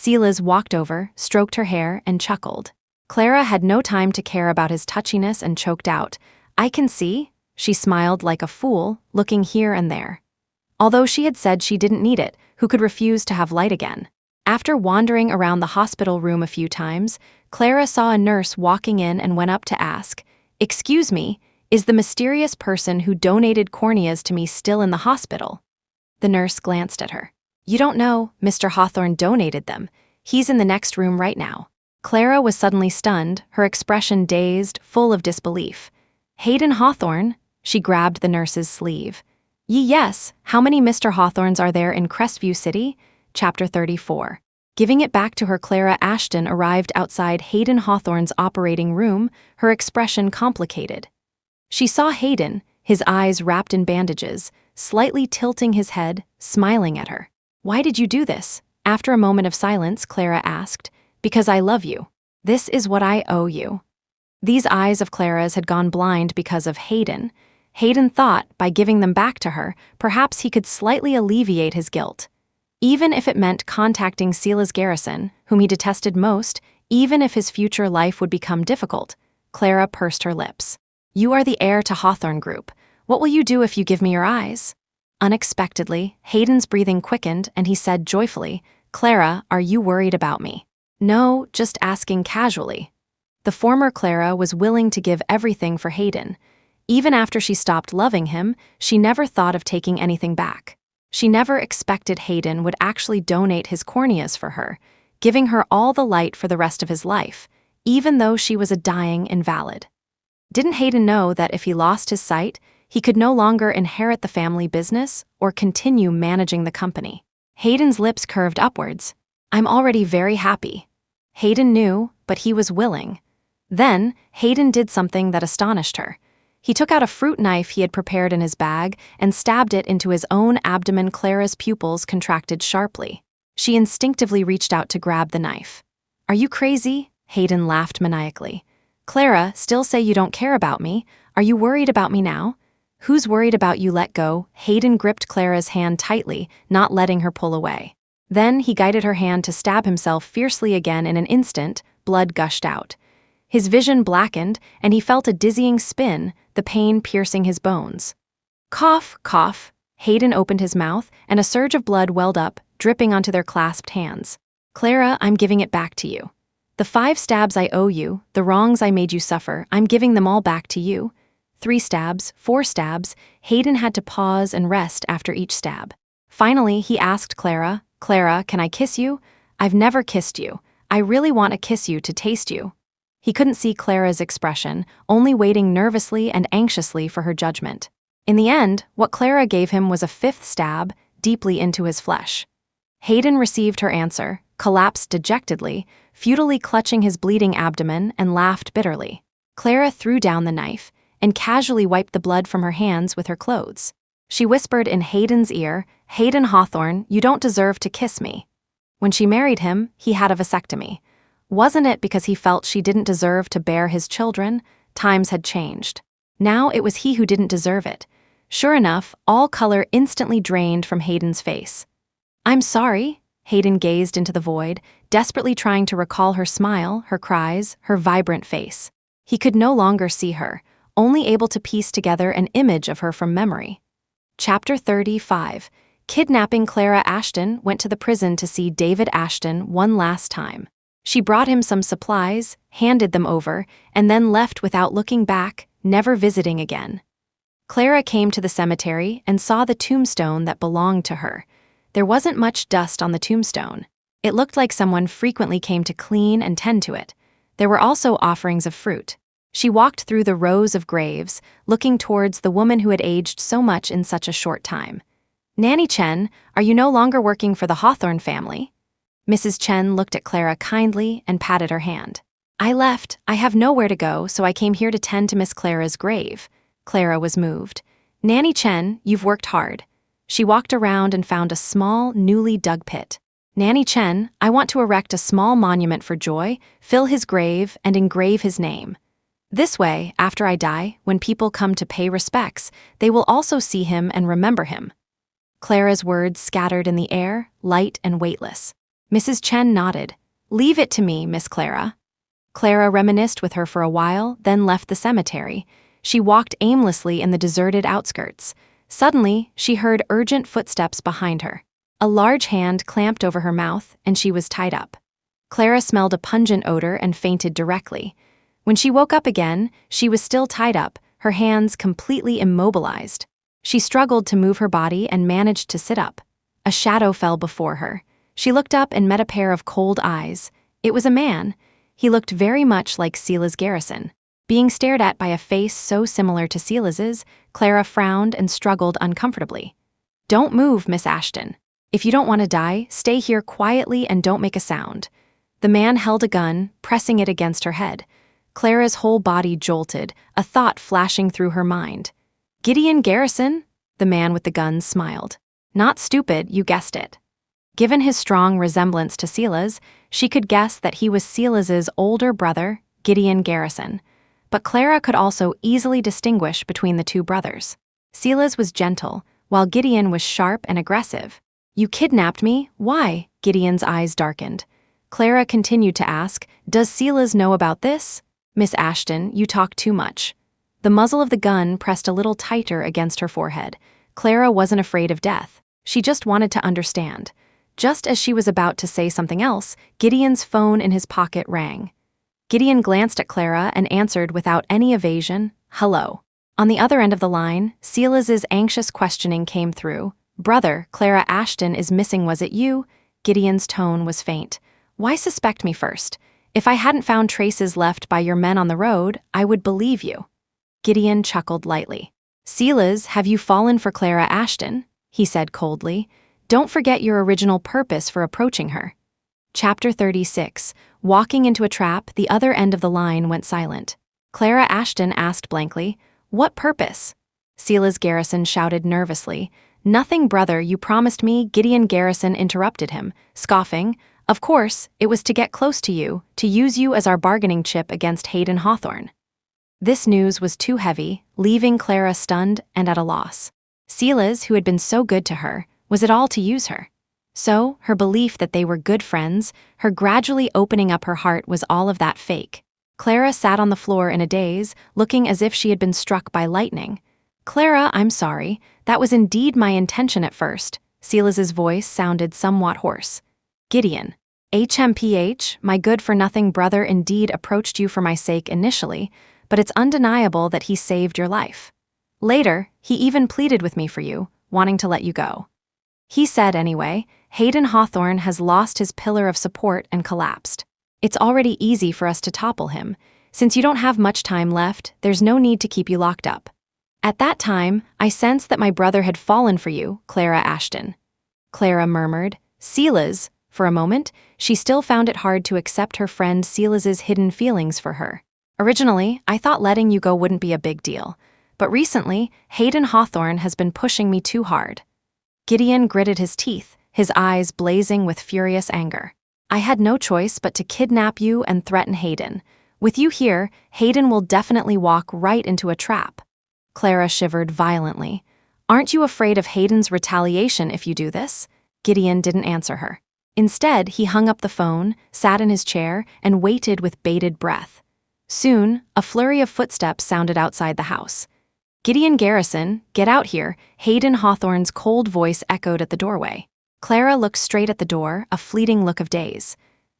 Leela's walked over, stroked her hair, and chuckled. Clara had no time to care about his touchiness and choked out, "I can see." She smiled like a fool, looking here and there. Although she had said she didn't need it, who could refuse to have light again? After wandering around the hospital room a few times, Clara saw a nurse walking in and went up to ask, "Excuse me, is the mysterious person who donated corneas to me still in the hospital?" The nurse glanced at her. "You don't know, Mr. Hawthorne donated them. He's in the next room right now." Clara was suddenly stunned, her expression dazed, full of disbelief. "Hayden Hawthorne?" She grabbed the nurse's sleeve. Yes, how many Mr. Hawthornes are there in Crestview City? Chapter 34. Giving it back to her, Clara Ashton arrived outside Hayden Hawthorne's operating room, her expression complicated. She saw Hayden, his eyes wrapped in bandages, slightly tilting his head, smiling at her. "Why did you do this?" After a moment of silence, Clara asked. "Because I love you. This is what I owe you." These eyes of Clara's had gone blind because of Hayden. Hayden thought, by giving them back to her, perhaps he could slightly alleviate his guilt. Even if it meant contacting Leela's Garrison, whom he detested most, even if his future life would become difficult, Clara pursed her lips. "You are the heir to Hawthorne Group. What will you do if you give me your eyes?" Unexpectedly, Hayden's breathing quickened and he said joyfully, "Clara, are you worried about me?" "No, just asking casually." The former Clara was willing to give everything for Hayden. Even after she stopped loving him, she never thought of taking anything back. She never expected Hayden would actually donate his corneas for her, giving her all the light for the rest of his life, even though she was a dying invalid. Didn't Hayden know that if he lost his sight, he could no longer inherit the family business or continue managing the company? Hayden's lips curved upwards. "I'm already very happy." Hayden knew, but he was willing. Then, Hayden did something that astonished her. He took out a fruit knife he had prepared in his bag and stabbed it into his own abdomen. Clara's pupils contracted sharply. She instinctively reached out to grab the knife. "Are you crazy?" Hayden laughed maniacally. "Clara, still say you don't care about me. Are you worried about me now?" "Who's worried about you? Let go." Hayden gripped Clara's hand tightly, not letting her pull away. Then he guided her hand to stab himself fiercely again. In an instant, blood gushed out. His vision blackened, and he felt a dizzying spin, the pain piercing his bones. Cough, cough. Hayden opened his mouth, and a surge of blood welled up, dripping onto their clasped hands. "Clara, I'm giving it back to you. The 5 stabs I owe you, the wrongs I made you suffer, I'm giving them all back to you." 3 stabs, 4 stabs. Hayden had to pause and rest after each stab. Finally, he asked Clara, "Clara, can I kiss you? I've never kissed you. I really want to kiss you to taste you." He couldn't see Clara's expression, only waiting nervously and anxiously for her judgment. In the end, what Clara gave him was a 5th stab, deeply into his flesh. Hayden received her answer, collapsed dejectedly, futilely clutching his bleeding abdomen, and laughed bitterly. Clara threw down the knife and casually wiped the blood from her hands with her clothes. She whispered in Hayden's ear, "Hayden Hawthorne, you don't deserve to kiss me." When she married him, he had a vasectomy. Wasn't it because he felt she didn't deserve to bear his children? Times had changed. Now it was he who didn't deserve it. Sure enough, all color instantly drained from Hayden's face. "I'm sorry." Hayden gazed into the void, desperately trying to recall her smile, her cries, her vibrant face. He could no longer see her, only able to piece together an image of her from memory. Chapter 35. Kidnapping. Clara Ashton went to the prison to see David Ashton one last time. She brought him some supplies, handed them over, and then left without looking back, never visiting again. Clara came to the cemetery and saw the tombstone that belonged to her. There wasn't much dust on the tombstone. It looked like someone frequently came to clean and tend to it. There were also offerings of fruit. She walked through the rows of graves, looking towards the woman who had aged so much in such a short time. "Nanny Chen, are you no longer working for the Hawthorne family?" Mrs. Chen looked at Clara kindly and patted her hand. I left. I have nowhere to go, so I came here to tend to Miss Clara's grave. Clara was moved. Nanny Chen, you've worked hard. She walked around and found a small, newly dug pit. Nanny Chen, I want to erect a small monument for Joy, fill his grave, and engrave his name. This way, after I die, when people come to pay respects, they will also see him and remember him. Clara's words scattered in the air, light and weightless. Mrs. Chen nodded. Leave it to me, Miss Clara. Clara reminisced with her for a while, then left the cemetery. She walked aimlessly in the deserted outskirts. Suddenly, she heard urgent footsteps behind her. A large hand clamped over her mouth, and she was tied up. Clara smelled a pungent odor and fainted directly. When she woke up again, she was still tied up, her hands completely immobilized. She struggled to move her body and managed to sit up. A shadow fell before her. She looked up and met a pair of cold eyes. It was a man. He looked very much like Silas Garrison. Being stared at by a face so similar to Silas's, Clara frowned and struggled uncomfortably. Don't move, Miss Ashton. If you don't want to die, stay here quietly and don't make a sound. The man held a gun, pressing it against her head. Clara's whole body jolted, a thought flashing through her mind. Gideon Garrison? The man with the gun smiled. Not stupid, you guessed it. Given his strong resemblance to Silas, she could guess that he was Silas's older brother, Gideon Garrison. But Clara could also easily distinguish between the two brothers. Silas was gentle, while Gideon was sharp and aggressive. You kidnapped me? Why? Gideon's eyes darkened. Clara continued to ask, Does Silas know about this? Miss Ashton, you talk too much. The muzzle of the gun pressed a little tighter against her forehead. Clara wasn't afraid of death. She just wanted to understand. Just as she was about to say something else, Gideon's phone in his pocket rang. Gideon glanced at Clara and answered without any evasion, Hello. On the other end of the line, Silas's anxious questioning came through. Brother, Clara Ashton is missing, was it you? Gideon's tone was faint. Why suspect me first? If I hadn't found traces left by your men on the road, I would believe you. Gideon chuckled lightly. Silas, have you fallen for Clara Ashton? He said coldly. Don't forget your original purpose for approaching her. Chapter 36. Walking into a trap, the other end of the line went silent. Clara Ashton asked blankly, What purpose? Silas Garrison shouted nervously. Nothing, brother, you promised me. Gideon Garrison interrupted him, scoffing. Of course, it was to get close to you, to use you as our bargaining chip against Hayden Hawthorne. This news was too heavy, leaving Clara stunned and at a loss. Silas, who had been so good to her, was it all to use her? So, her belief that they were good friends, her gradually opening up her heart, was all of that fake. Clara sat on the floor in a daze, looking as if she had been struck by lightning. Clara, I'm sorry. That was indeed my intention at first. Silas's voice sounded somewhat hoarse. Gideon. HMPH, my good-for-nothing brother indeed approached you for my sake initially, but it's undeniable that he saved your life. Later, he even pleaded with me for you, wanting to let you go. He said anyway, Hayden Hawthorne has lost his pillar of support and collapsed. It's already easy for us to topple him. Since you don't have much time left, there's no need to keep you locked up. At that time, I sensed that my brother had fallen for you, Clara Ashton. Clara murmured, Silas. For a moment, she still found it hard to accept her friend Silas's hidden feelings for her. Originally, I thought letting you go wouldn't be a big deal. But recently, Hayden Hawthorne has been pushing me too hard. Gideon gritted his teeth, his eyes blazing with furious anger. I had no choice but to kidnap you and threaten Hayden. With you here, Hayden will definitely walk right into a trap. Clara shivered violently. Aren't you afraid of Hayden's retaliation if you do this? Gideon didn't answer her. Instead, he hung up the phone, sat in his chair, and waited with bated breath. Soon, a flurry of footsteps sounded outside the house. Gideon Garrison, get out here, Hayden Hawthorne's cold voice echoed at the doorway. Clara looked straight at the door, a fleeting look of daze.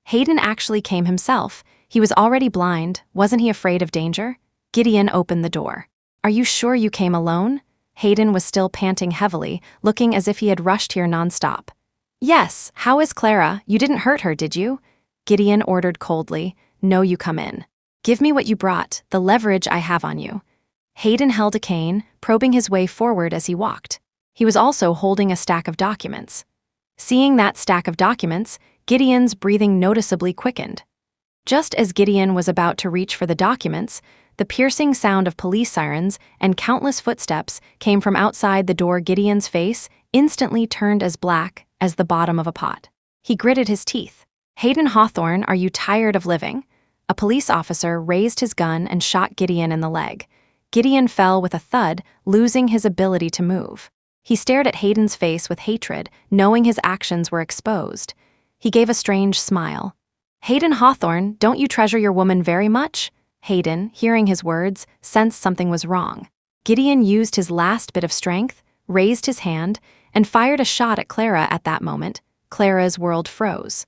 Hayden actually came himself. He was already blind. Wasn't he afraid of danger? Gideon opened the door. Are you sure you came alone? Hayden was still panting heavily, looking as if he had rushed here nonstop. Yes, how is Clara? You didn't hurt her, did you? Gideon ordered coldly. No, you come in. Give me what you brought, the leverage I have on you. Hayden held a cane, probing his way forward as he walked. He was also holding a stack of documents. Seeing that stack of documents, Gideon's breathing noticeably quickened. Just as Gideon was about to reach for the documents, the piercing sound of police sirens and countless footsteps came from outside the door. Gideon's face instantly turned as black as the bottom of a pot. He gritted his teeth. "Hayden Hawthorne, are you tired of living?" A police officer raised his gun and shot Gideon in the leg. Gideon fell with a thud, losing his ability to move. He stared at Hayden's face with hatred, knowing his actions were exposed. He gave a strange smile. "Hayden Hawthorne, don't you treasure your woman very much?" Hayden, hearing his words, sensed something was wrong. Gideon used his last bit of strength, raised his hand, and fired a shot at Clara. At that moment, Clara's world froze.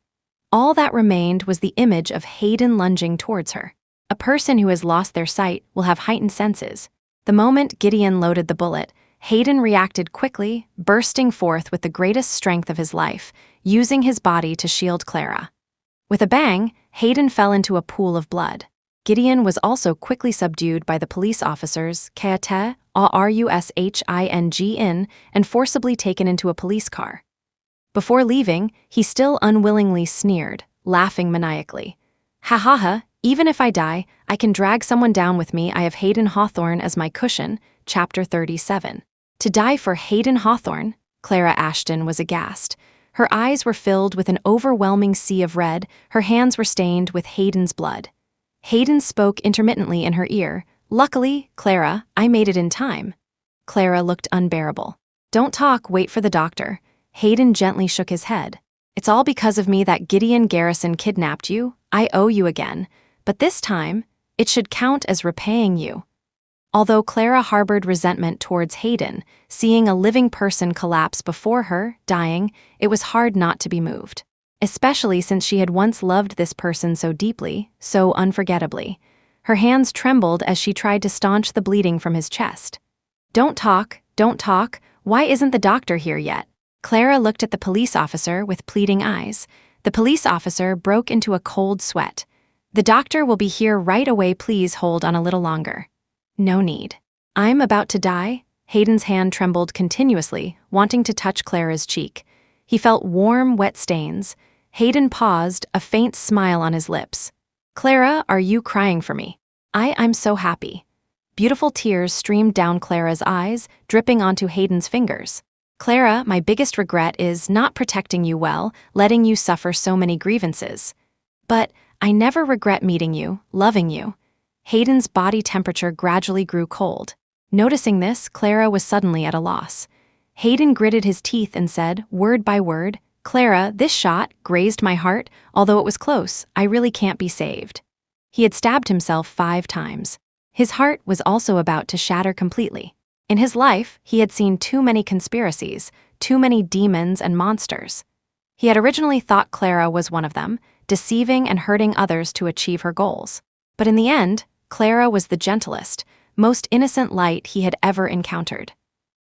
All that remained was the image of Hayden lunging towards her. A person who has lost their sight will have heightened senses. The moment Gideon loaded the bullet, Hayden reacted quickly, bursting forth with the greatest strength of his life, using his body to shield Clara. With a bang, Hayden fell into a pool of blood. Gideon was also quickly subdued by the police officers, Kate, Rushing, and forcibly taken into a police car. Before leaving, he still unwillingly sneered, laughing maniacally. "Ha ha ha, even if I die, I can drag someone down with me. I have Hayden Hawthorne as my cushion." Chapter 37. To die for Hayden Hawthorne? Clara Ashton was aghast. Her eyes were filled with an overwhelming sea of red, her hands were stained with Hayden's blood. Hayden spoke intermittently in her ear. "Luckily, Clara, I made it in time." Clara looked unbearable. "Don't talk, wait for the doctor." Hayden gently shook his head. "It's all because of me that Gideon Garrison kidnapped you. I owe you again. But this time, it should count as repaying you." Although Clara harbored resentment towards Hayden, seeing a living person collapse before her, dying, it was hard not to be moved. Especially since she had once loved this person so deeply, so unforgettably. Her hands trembled as she tried to staunch the bleeding from his chest. Don't talk. Why isn't the doctor here yet?" Clara looked at the police officer with pleading eyes. The police officer broke into a cold sweat. "The doctor will be here right away. Please hold on a little longer." "No need. I'm about to die." Hayden's hand trembled continuously, wanting to touch Clara's cheek. He felt warm, wet stains. Hayden paused, a faint smile on his lips. "Clara, are you crying for me?" I'm so happy." Beautiful tears streamed down Clara's eyes, dripping onto Hayden's fingers. "Clara, my biggest regret is not protecting you well, letting you suffer so many grievances. But I never regret meeting you, loving you." Hayden's body temperature gradually grew cold. Noticing this, Clara was suddenly at a loss. Hayden gritted his teeth and said, word by word, "Clara, this shot grazed my heart. Although it was close, I really can't be saved." He had stabbed himself 5 times. His heart was also about to shatter completely. In his life, he had seen too many conspiracies, too many demons and monsters. He had originally thought Clara was one of them, deceiving and hurting others to achieve her goals. But in the end, Clara was the gentlest, most innocent light he had ever encountered.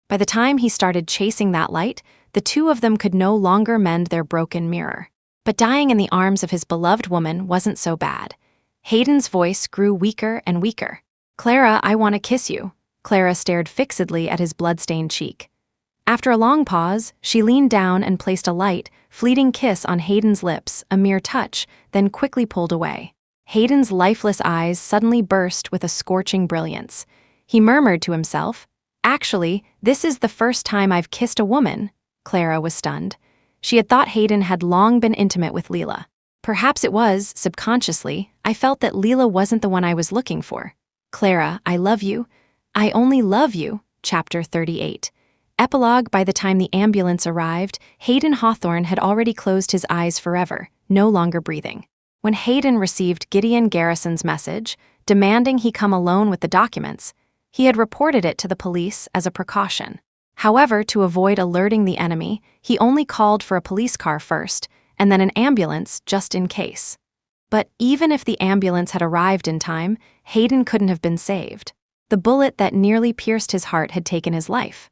By the time he started chasing that light, the two of them could no longer mend their broken mirror. But dying in the arms of his beloved woman wasn't so bad. Hayden's voice grew weaker and weaker. "Clara, I want to kiss you." Clara stared fixedly at his blood-stained cheek. After a long pause, she leaned down and placed a light, fleeting kiss on Hayden's lips, a mere touch, then quickly pulled away. Hayden's lifeless eyes suddenly burst with a scorching brilliance. He murmured to himself, "Actually, this is the first time I've kissed a woman." Clara was stunned. She had thought Hayden had long been intimate with Leela. Perhaps it was, subconsciously, I felt that Leela wasn't the one I was looking for. "Clara, I love you. I only love you." Chapter 38. Epilogue. By the time the ambulance arrived, Hayden Hawthorne had already closed his eyes forever, no longer breathing. When Hayden received Gideon Garrison's message, demanding he come alone with the documents, he had reported it to the police as a precaution. However, to avoid alerting the enemy, he only called for a police car first, and then an ambulance just in case. But even if the ambulance had arrived in time, Hayden couldn't have been saved. The bullet that nearly pierced his heart had taken his life.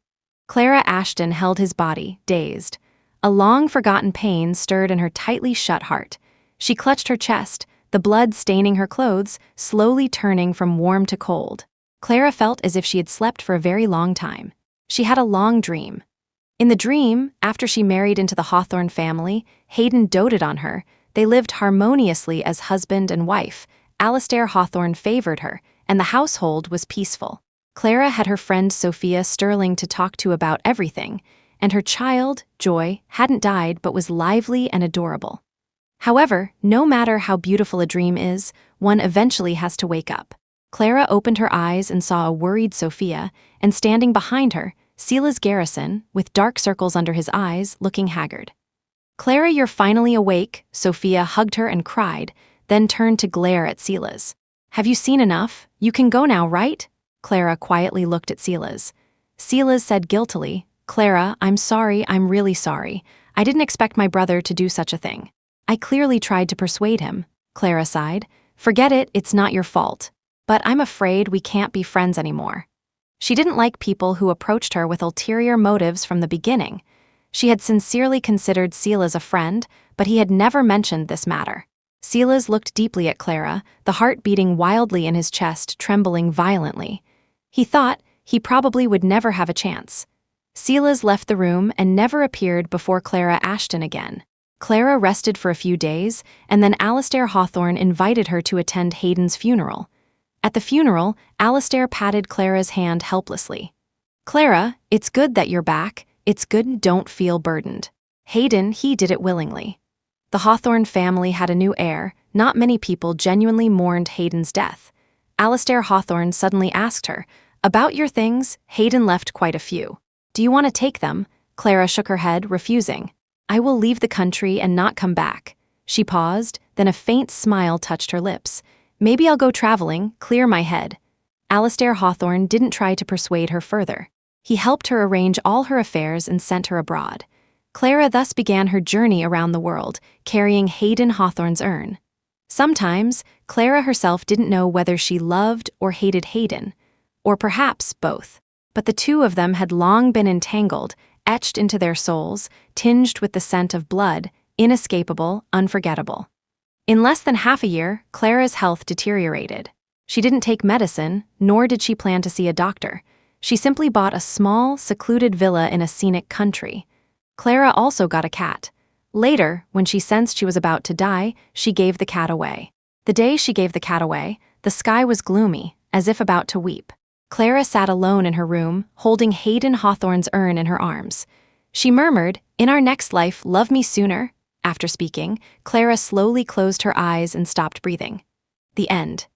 Clara Ashton held his body, dazed. A long-forgotten pain stirred in her tightly shut heart. She clutched her chest, the blood staining her clothes, slowly turning from warm to cold. Clara felt as if she had slept for a very long time. She had a long dream. In the dream, after she married into the Hawthorne family, Hayden doted on her. They lived harmoniously as husband and wife. Alastair Hawthorne favored her, and the household was peaceful. Clara had her friend Sophia Sterling to talk to about everything, and her child, Joy, hadn't died but was lively and adorable. However, no matter how beautiful a dream is, one eventually has to wake up. Clara opened her eyes and saw a worried Sophia, and standing behind her, Silas Garrison, with dark circles under his eyes, looking haggard. "Clara, you're finally awake," Sophia hugged her and cried, then turned to glare at Silas. "Have you seen enough? You can go now, right?" Clara quietly looked at Silas. Silas said guiltily, "Clara, I'm sorry, I'm really sorry. I didn't expect my brother to do such a thing. I clearly tried to persuade him." Clara sighed. "Forget it, it's not your fault. But I'm afraid we can't be friends anymore." She didn't like people who approached her with ulterior motives from the beginning. She had sincerely considered Silas a friend, but he had never mentioned this matter. Silas looked deeply at Clara, the heart beating wildly in his chest, trembling violently. He thought he probably would never have a chance. Silas left the room and never appeared before Clara Ashton again. Clara rested for a few days, and then Alastair Hawthorne invited her to attend Hayden's funeral. At the funeral, Alastair patted Clara's hand helplessly. "Clara, it's good that you're back. It's good, don't feel burdened." Hayden, he did it willingly. The Hawthorne family had a new heir. Not many people genuinely mourned Hayden's death. Alastair Hawthorne suddenly asked her, "About your things?" Hayden left quite a few. "Do you want to take them?" Clara shook her head, refusing. "I will leave the country and not come back." She paused, then a faint smile touched her lips. "Maybe I'll go traveling, clear my head." Alastair Hawthorne didn't try to persuade her further. He helped her arrange all her affairs and sent her abroad. Clara thus began her journey around the world, carrying Hayden Hawthorne's urn. Sometimes, Clara herself didn't know whether she loved or hated Hayden, or perhaps both. But the two of them had long been entangled, etched into their souls, tinged with the scent of blood, inescapable, unforgettable. In less than half a year, Clara's health deteriorated. She didn't take medicine, nor did she plan to see a doctor. She simply bought a small, secluded villa in a scenic country. Clara also got a cat. Later, when she sensed she was about to die, she gave the cat away. The day she gave the cat away, the sky was gloomy, as if about to weep. Clara sat alone in her room, holding Hayden Hawthorne's urn in her arms. She murmured, "In our next life, love me sooner." After speaking, Clara slowly closed her eyes and stopped breathing. The end.